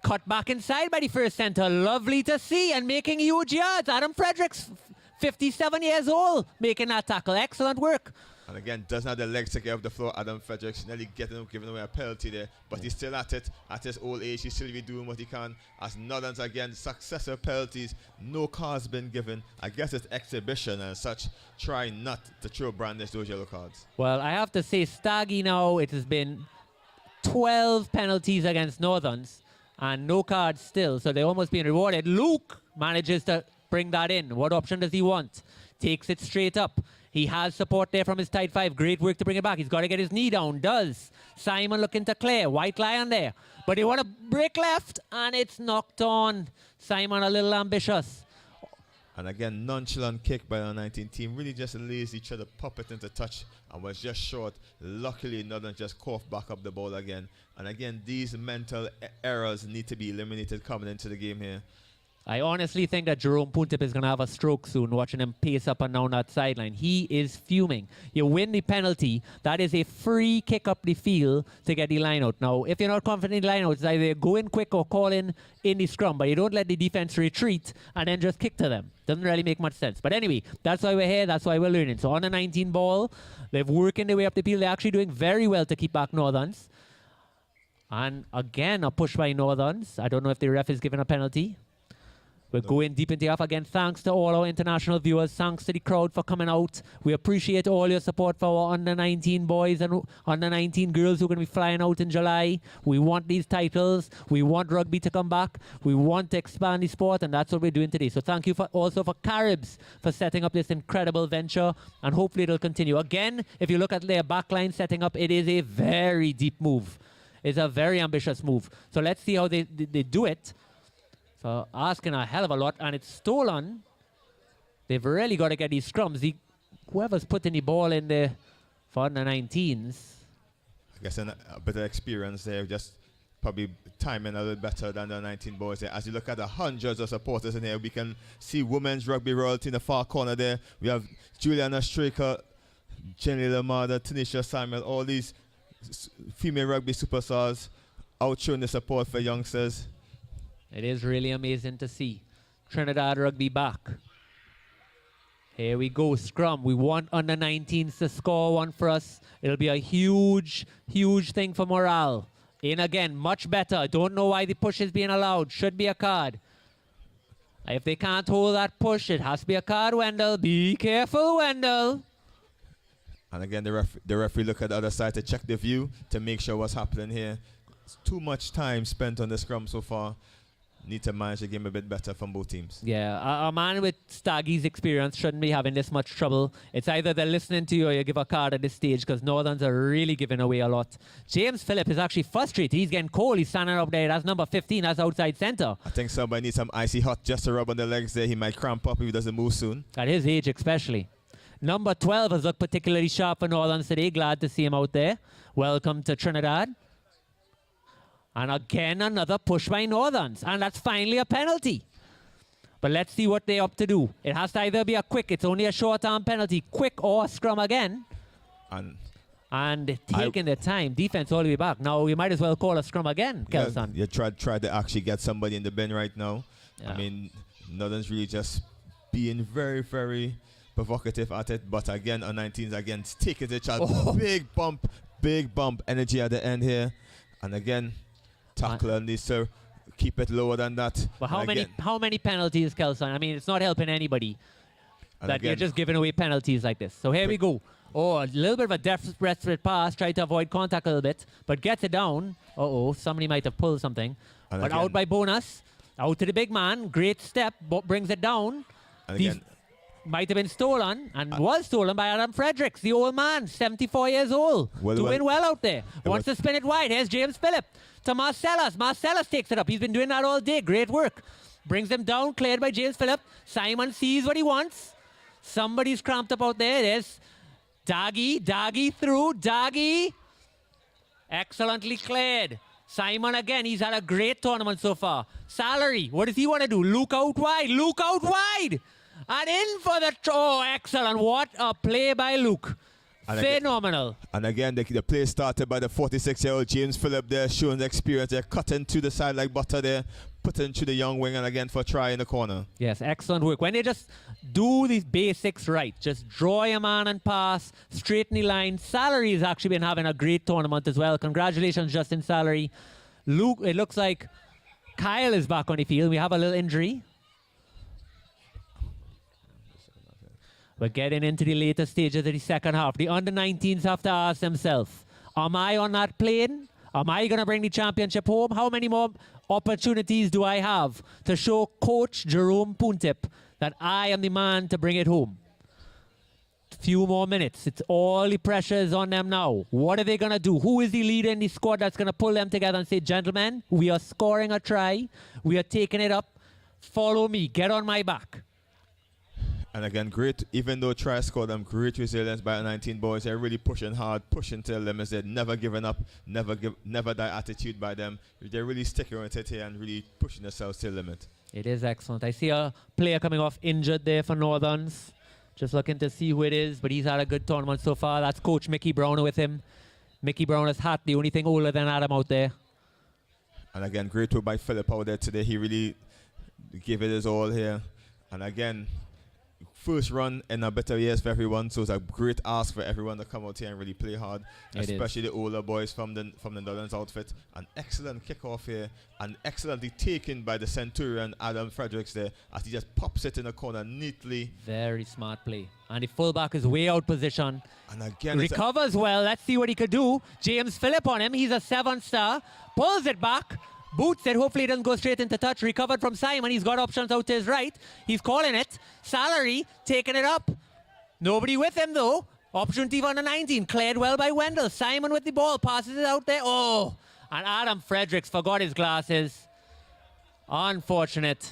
Cut back inside by the first center. Lovely to see and making huge yards. Adam Fredericks, 57 years old, making that tackle. Excellent work. And again, doesn't have the legs to get off the floor. Adam Fredericks nearly giving away a penalty there. But he's still at it. At his old age, he's still be doing what he can. As Northerns, again, successive penalties. No cards been given. I guess it's exhibition and such. Try not to throw brandish those yellow cards. Well, I have to say, Staggy now, it has been 12 penalties against Northerns and no cards still. So they're almost being rewarded. Luke manages to bring that in. What option does he want? Takes it straight up. He has support there from his tight 5. Great work to bring it back. He's got to get his knee down. Does. Simon looking to clear. White Lion there. But he want to break left, and it's knocked on. Simon a little ambitious. And again, nonchalant kick by the 19 team. Really just lazy, tried to pop it into touch and was just short. Luckily, Northern just coughed back up the ball again. And again, these mental errors need to be eliminated coming into the game here. I honestly think that Jerome Puntip is going to have a stroke soon, watching him pace up and down that sideline. He is fuming. You win the penalty. That is a free kick up the field to get the line out. Now, if you're not confident in the line out, it's either go in quick or call in the scrum. But you don't let the defense retreat and then just kick to them. Doesn't really make much sense. But anyway, that's why we're here. That's why we're learning. So on the 19 ball, they're working their way up the field. They're actually doing very well to keep back Northerns. And again, a push by Northerns. I don't know if the ref is giving a penalty. We're going deep into the half again. Thanks to all our international viewers. Thanks to the crowd for coming out. We appreciate all your support for our under-19 boys and under-19 girls who are going to be flying out in July. We want these titles. We want rugby to come back. We want to expand the sport, and that's what we're doing today. So thank you also for Caribs for setting up this incredible venture, and hopefully it'll continue. Again, if you look at their backline setting up, it is a very deep move. It's a very ambitious move. So let's see how they do it. So asking a hell of a lot, and it's stolen. They've really got to get these scrums. Whoever's putting the ball in there for under 19s. I guess a bit of experience there, just probably timing a little better than the 19 boys there. As you look at the hundreds of supporters in here, we can see women's rugby royalty in the far corner there. We have Juliana Straker, Jenny Lamada, Tanisha Samuel, all these female rugby superstars out showing the support for youngsters. It is really amazing to see Trinidad rugby back. Here we go, scrum. We want under 19s to score one for us. It'll be a huge, huge thing for morale. In again, much better. Don't know why the push is being allowed. Should be a card. If they can't hold that push, it has to be a card, Wendell. Be careful, Wendell. And again, the referee look at the other side to check the view to make sure what's happening here. It's too much time spent on the scrum so far. Need to manage the game a bit better from both teams. Yeah, a man with Staggy's experience shouldn't be having this much trouble. It's either they're listening to you or you give a card at this stage, because Northerns are really giving away a lot. James Phillip is actually frustrated. He's getting cold. He's standing up there. That's number 15. That's outside centre. I think somebody needs some icy hot just to rub on the legs there. He might cramp up if he doesn't move soon. At his age especially. Number 12 has looked particularly sharp for Northerns today. Glad to see him out there. Welcome to Trinidad. And again, another push by Northerns. And that's finally a penalty. But let's see what they're up to do. It has to either be a quick, it's only a short-arm penalty, quick or scrum again. And taking their time. Defense all the way back. Now, we might as well call a scrum again, Kelson. You try to actually get somebody in the bin right now. Yeah. I mean, Northern's really just being very, very provocative at it. But again, on 19s, again, take it to child. Big bump. Energy at the end here. And again, tackler needs to keep it lower than that. But how many penalties, Kelson? I mean, it's not helping anybody that you're just giving away penalties like this. So here we go. Oh, a little bit of a desperate pass. Try to avoid contact a little bit, but gets it down. Somebody might have pulled something. And but again, out by Bonus. Out to the big man. Great step. Brings it down. And again, might have been stolen and was stolen by Adam Fredericks, the old man, 74 years old. Doing well out there. Wants to spin it wide. Here's James Phillip to Marcellus. Marcellus takes it up. He's been doing that all day. Great work. Brings him down, cleared by James Phillip. Simon sees what he wants. Somebody's cramped up out there. There's Daggy through. Daggy. Excellently cleared. Simon again, he's had a great tournament so far. Salary, what does he want to do? Luke out wide. And in for the excellent. What a play by Luke. Phenomenal. And again, the play started by the 46-year-old James Phillip there, showing the experience there, cutting to the side like butter there, putting to the young wing, and again for a try in the corner. Yes, excellent work. When they just do these basics right, just draw your man and pass, straighten the line. Salary has actually been having a great tournament as well. Congratulations, Justin Salary. Luke, it looks like Kyle is back on the field. We have a little injury. We're getting into the later stages of the second half. The under-19s have to ask themselves, am I on that plane? Am I going to bring the championship home? How many more opportunities do I have to show Coach Jerome Puntip that I am the man to bring it home? Few more minutes. It's all the pressure is on them now. What are they going to do? Who is the leader in the squad that's going to pull them together and say, gentlemen, we are scoring a try. We are taking it up. Follow me. Get on my back. And again, great, even though try scored them, great resilience by the 19 boys. They're really pushing hard, pushing to the limits. They're never giving up, never that attitude by them. They're really sticking with it here and really pushing themselves to the limit. It is excellent. I see a player coming off injured there for Northerns. Just looking to see who it is, but he's had a good tournament so far. That's Coach Mickey Brown with him. Mickey Brown has had the only thing older than Adam out there. And again, great work by Phillip out there today. He really gave it his all here. And again, first run in a better years for everyone, so it's a great ask for everyone to come out here and really play hard, especially the older boys from the Northern's outfit. An excellent kickoff here, and excellently taken by the Centurion Adam Fredericks there, as he just pops it in the corner neatly. Very smart play. And the fullback is way out position. And again, recovers well. Let's see what he could do. James Phillip on him. He's a 7-star. Pulls it back. Boots it. Hopefully it doesn't go straight into touch. Recovered from Simon. He's got options out to his right. He's calling it. Salary taking it up. Nobody with him though. Opportunity for the 19. Cleared well by Wendell. Simon with the ball. Passes it out there. Oh. And Adam Fredericks forgot his glasses. Unfortunate.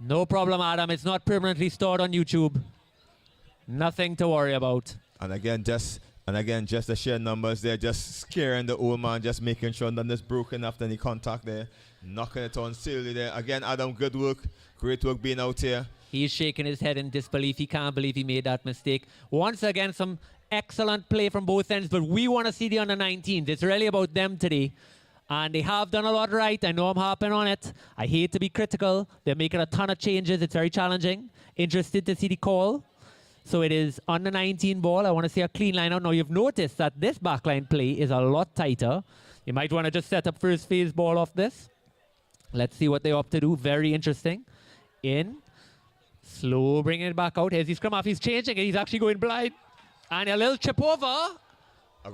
No problem, Adam. It's not permanently stored on YouTube. Nothing to worry about. And again, just the sheer numbers there, just scaring the old man, just making sure none is broken after any contact there. Knocking it on silly there. Again, Adam, good work. Great work being out here. He's shaking his head in disbelief. He can't believe he made that mistake. Once again, some excellent play from both ends, but we want to see the under-19s. It's really about them today. And they have done a lot right. I know I'm harping on it. I hate to be critical. They're making a ton of changes. It's very challenging. Interested to see the call. So it is under 19 ball. I want to see a clean line out. Now you've noticed that this backline play is a lot tighter. You might want to just set up first phase ball off this. Let's see what they opt to do. Very interesting. In. Slow bringing it back out. Here's the scrum half. He's changing it. He's actually going blind. And a little chip over.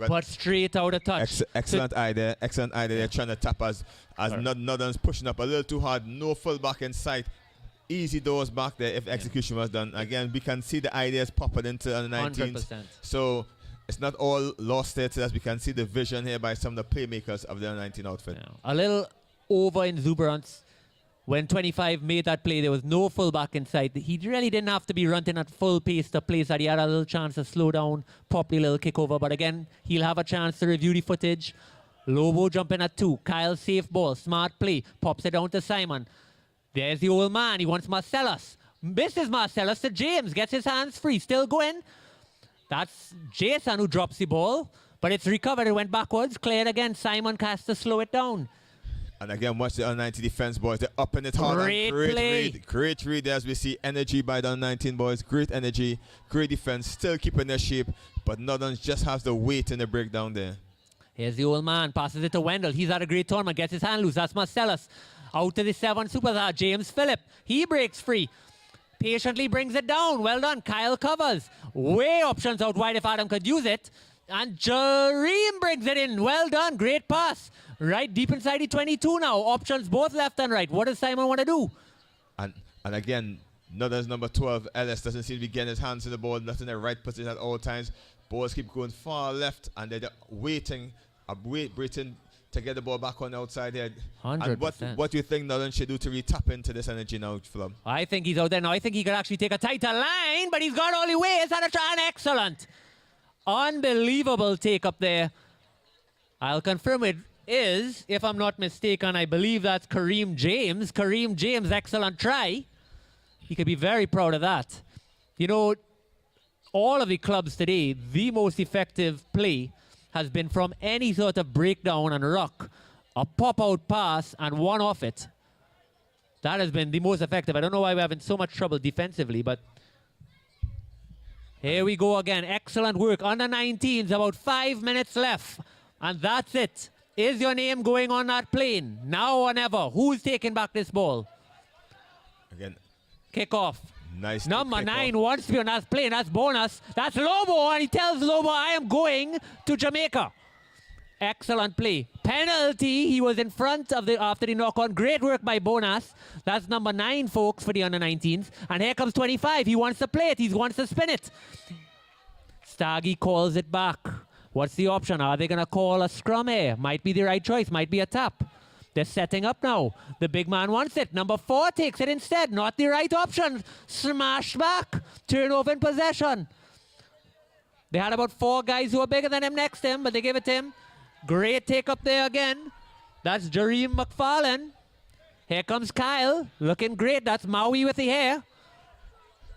But straight out of touch. Excellent idea. Excellent idea. They're trying to tap as Northern's pushing up a little too hard. No full back in sight. Easy doors back there if execution was done. Again, we can see the ideas popping into the 19s. 100%. So it's not all lost there as we can see the vision here by some of the playmakers of the 19 outfit. Yeah. A little over exuberance. When 25 made that play, there was no fullback inside. He really didn't have to be running at full pace to place that. He had a little chance to slow down, pop the little kick over. But again, he'll have a chance to review the footage. Lobo jumping at 2. Kyle safe ball. Smart play. Pops it down to Simon. There's the old man. He wants Marcellus. Misses Marcellus to James. Gets his hands free. Still going. That's Jason who drops the ball. But it's recovered. It went backwards. Cleared again. Simon has to slow it down. And again, watch the under-19 defense, boys. They're up in it hard. Great play. Great read as we see energy by the under-19 boys. Great energy, great defense, still keeping their shape. But Northern just has the weight in the breakdown there. Here's the old man, passes it to Wendell. He's had a great tournament, gets his hand loose. That's Marcellus. Out to the 7 superstar, James Phillip. He breaks free. Patiently brings it down. Well done. Kyle covers. Way options out wide if Adam could use it. And Jareem brings it in. Well done. Great pass. Right deep inside the 22 now. Options both left and right. What does Simon want to do? And again, Northern's number 12, Ellis, doesn't seem to be getting his hands to the ball. Not in the right position at all times. Balls keep going far left, and they're waiting to get the ball back on the outside here. 100%. And what do you think Northern should do to really tap into this energy now, Flum? I think he's out there now. I think he could actually take a tighter line, but he's got all the ways and a try. Excellent. Unbelievable take up there. I'll confirm it is, if I'm not mistaken, I believe that's Kareem James. Kareem James, excellent try. He could be very proud of that. You know, all of the clubs today, the most effective play has been from any sort of breakdown and ruck, a pop-out pass and one off it. That has been the most effective. I don't know why we're having so much trouble defensively, but here we go again. Excellent work. Under 19s, about 5 minutes left. And that's it. Is your name going on that plane? Now or never. Who's taking back this ball? Again. Kickoff. Nice. Number 9 wants to be on that plane. That's bonus. That's Lobo, and he tells Lobo, I am going to Jamaica. Excellent play. Penalty. He was in front of after the knock-on. Great work by Bonas. That's number 9, folks, for the under-19s. And here comes 25. He wants to play it. He wants to spin it. Staggy calls it back. What's the option? Are they going to call a scrum here? Might be the right choice. Might be a tap. They're setting up now. The big man wants it. Number 4 takes it instead. Not the right option. Smash back. Turnover in possession. They had about 4 guys who were bigger than him next to him, but they gave it to him. Great take up there again. That's Jareem McFarlane. Here comes Kyle. Looking great. That's Maui with the hair.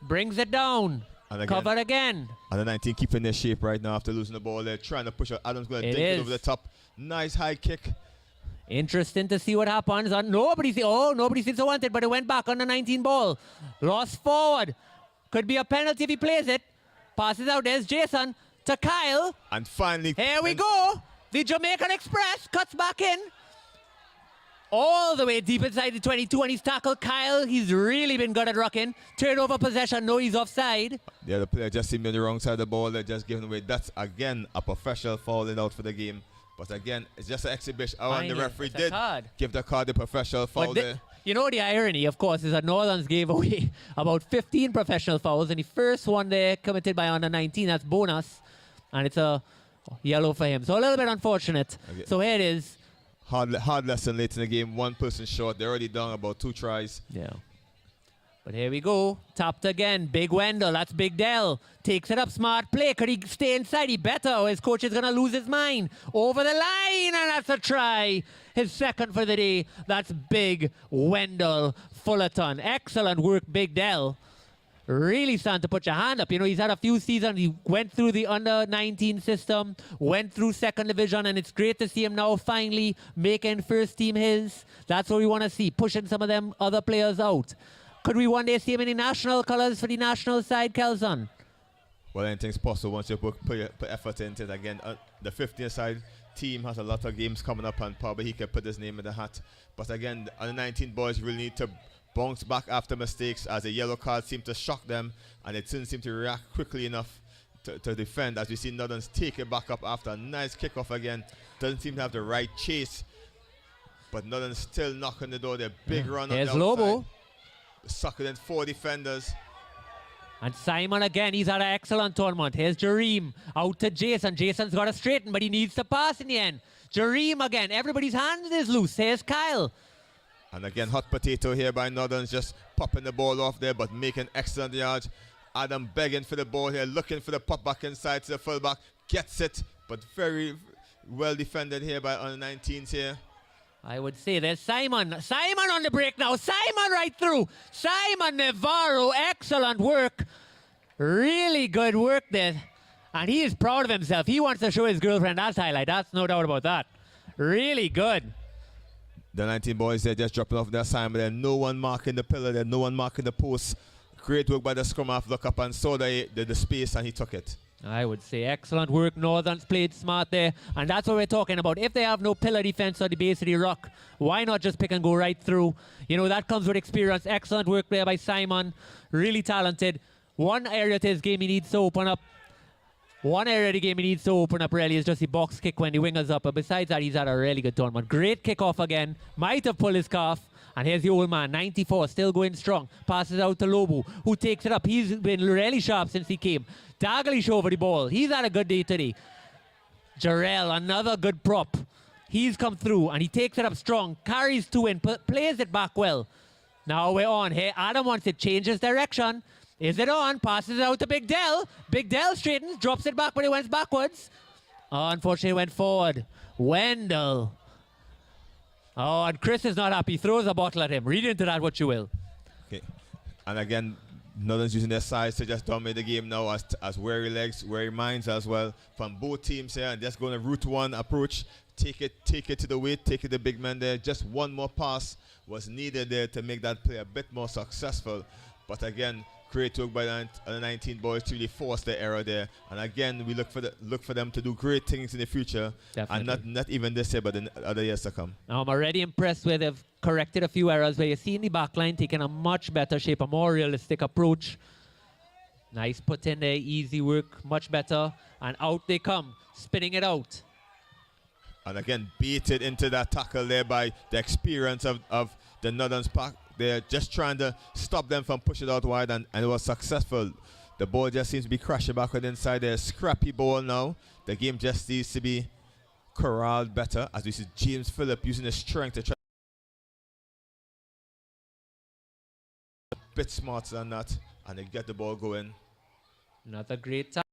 Brings it down. And again, covered again. And the 19 keeping their shape right now after losing the ball. They're trying to push out. Adam's going to dink it over the top. Nice high kick. Interesting to see what happens. Nobody seems to want it, but it went back on the 19 ball. Lost forward. Could be a penalty if he plays it. Passes out. There's Jason to Kyle. And finally. Here we go. The Jamaican Express cuts back in. All the way deep inside the 22, and he's tackled Kyle. He's really been good at rucking. Turnover possession. No, he's offside. Yeah, the player just seemed on the wrong side of the ball. They're just giving away. That's, again, a professional fouling out for the game. But again, it's just an exhibition. And the referee did give the card the professional foul there. You know, the irony, of course, is that Northerns gave away about 15 professional fouls, and the first one there committed by under 19, that's Bonus, and it's a yellow for him. So a little bit unfortunate. Okay. So here it is. Hard lesson late in the game. 1 person short. They're already down about 2 tries. Yeah. But here we go. Tapped again. Big Wendell. That's Big Dell. Takes it up. Smart play. Could he stay inside? He better, or his coach is going to lose his mind. Over the line, and that's a try. His second for the day. That's Big Wendell Fullerton. Excellent work, Big Dell. Really starting to put your hand up. You know, he's had a few seasons. He went through the under-19 system, went through second division, and it's great to see him now finally making first team his. That's what we want to see, pushing some of them other players out. Could we one day see him in the national colours for the national side, Kelson? Well, anything's possible once you put effort into it. Again, the 15th side team has a lot of games coming up, and probably he could put his name in the hat. But again, the under-19 boys really need to bounce back after mistakes, as a yellow card seemed to shock them, and it didn't seem to react quickly enough to defend, as we see Northern's take it back up after a nice kickoff again. Doesn't seem to have the right chase, but Northern's still knocking the door. Their big run on the outside. Here's Lobo. Succulent 4 defenders. And Simon again, he's had an excellent tournament. Here's Jareem out to Jason. Jason's got to straighten, but he needs to pass in the end. Jareem again. Everybody's hand is loose. Here's Kyle. And again, hot potato here by Northern's, just popping the ball off there, but making excellent yards. Adam begging for the ball here, looking for the pop back inside to the fullback. Gets it, but very well defended here by under-19s here. I would say there's Simon. Simon on the break now. Simon right through. Simon Navarro, excellent work. Really good work there. And he is proud of himself. He wants to show his girlfriend that highlight. That's no doubt about that. Really good. The 19 boys, they're just dropping off their assignment. There's no one marking the pillar. There's no one marking the post. Great work by the scrum half. Look up and saw the space, and he took it. I would say excellent work. Northern's played smart there. And that's what we're talking about. If they have no pillar defense on the base of the rock, why not just pick and go right through? You know, that comes with experience. Excellent work there by Simon. Really talented. One area to his game he needs to open up. One area of the game he needs to open up really is just the box kick when the winger's up. But besides that, he's had a really good tournament. Great kickoff again. Might have pulled his calf. And here's the old man, 94, still going strong. Passes out to Lobu, who takes it up. He's been really sharp since he came. Daglish over the ball. He's had a good day today. Jarrell, another good prop. He's come through, and he takes it up strong. Carries two in, plays it back well. Now we're on here. Adam wants it, changes direction. Is it on? Passes it out to Big Dell. Big Dell straightens, drops it back, but it went backwards. Oh, unfortunately, it went forward. Wendell. Oh, and Chris is not happy. Throws a bottle at him. Read into that what you will. Okay. And again, Northern's using their size to just dominate the game now as weary legs, weary minds as well from both teams here. And just going to route one approach. Take it to the weight, take it to the big man there. Just one more pass was needed there to make that play a bit more successful. But again, great work by the 19 boys to really force the error there. And again, we look for them to do great things in the future. Definitely. And not even this year, but in other years to come. Now, I'm already impressed where they've corrected a few errors, where you see in the back line taking a much better shape, a more realistic approach. Nice put in there, easy work, much better. And out they come, spinning it out. And again, baited into that tackle there by the experience of the Northern's pack. They're just trying to stop them from pushing it out wide, and it was successful. The ball just seems to be crashing backward inside there. Scrappy ball now. The game just needs to be corralled better, as we see James Phillip using his strength to try a bit smarter than that, and they get the ball going. Another great time.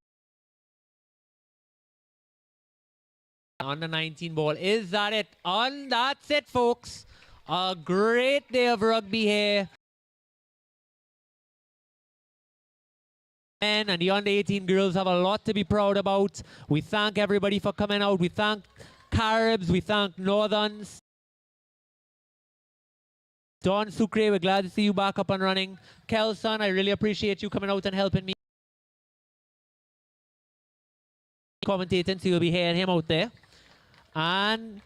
On the 19 ball. Is that it? That's it, folks. A great day of rugby here. And the under 18 girls have a lot to be proud about. We thank everybody for coming out. We thank Caribs. We thank Northerns. Don Sucre, we're glad to see you back up and running. Kelson, I really appreciate you coming out and helping me. Commentating, so you'll be hearing him out there. And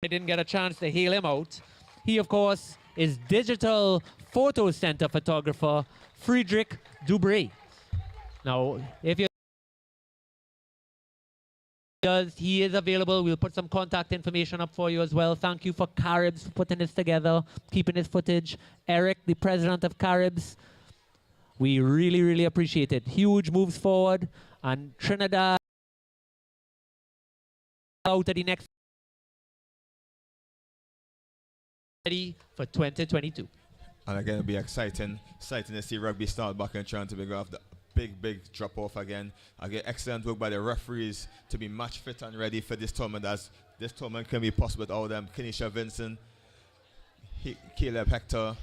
I didn't get a chance to hail him out. He, of course, is digital photo center photographer Friedrich Dubré. Now, if you he is available. We'll put some contact information up for you as well. Thank you for Caribs for putting this together, keeping this footage. Eric, the president of Caribs, we really, really appreciate it. Huge moves forward, and Trinidad out to the next ready for 2022. And again, it'll be exciting to see rugby start back and trying to figure out the big drop off again. Again, excellent work by the referees to be match fit and ready for this tournament, as this tournament can be possible with all them. Kenisha Vincent, Caleb Hector,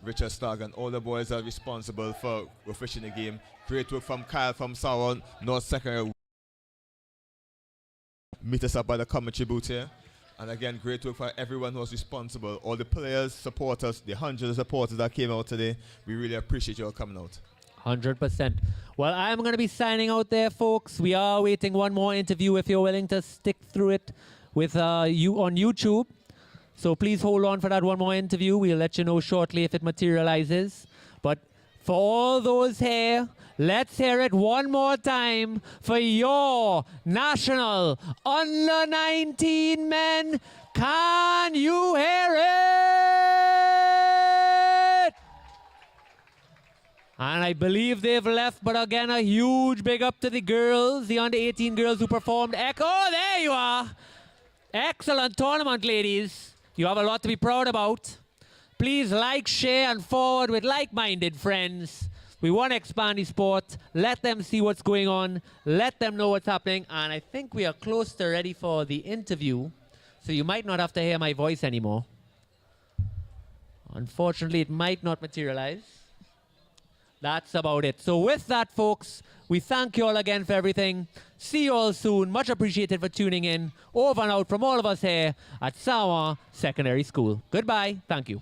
Richard Stark, and all the boys are responsible for officiating the game. Great work from Kyle from San Juan North Secondary. Meet us up by the commentary booth here. And again, great work for everyone who was responsible. All the players, supporters, the hundreds of supporters that came out today. We really appreciate you all coming out. 100%. Well, I'm going to be signing out there, folks. We are waiting one more interview if you're willing to stick through it with you on YouTube. So please hold on for that one more interview. We'll let you know shortly if it materializes. But for all those here, let's hear it one more time for your national under-19 men. Can you hear it? And I believe they've left, but again, a huge big up to the girls, the under-18 girls who performed. Oh, there you are. Excellent tournament, ladies. You have a lot to be proud about. Please like, share, and forward with like-minded friends. We want to expand the sport. Let them see what's going on. Let them know what's happening. And I think we are close to ready for the interview. So you might not have to hear my voice anymore. Unfortunately, it might not materialize. That's about it. So with that, folks, we thank you all again for everything. See you all soon. Much appreciated for tuning in. Over and out from all of us here at San Juan Secondary School. Goodbye. Thank you.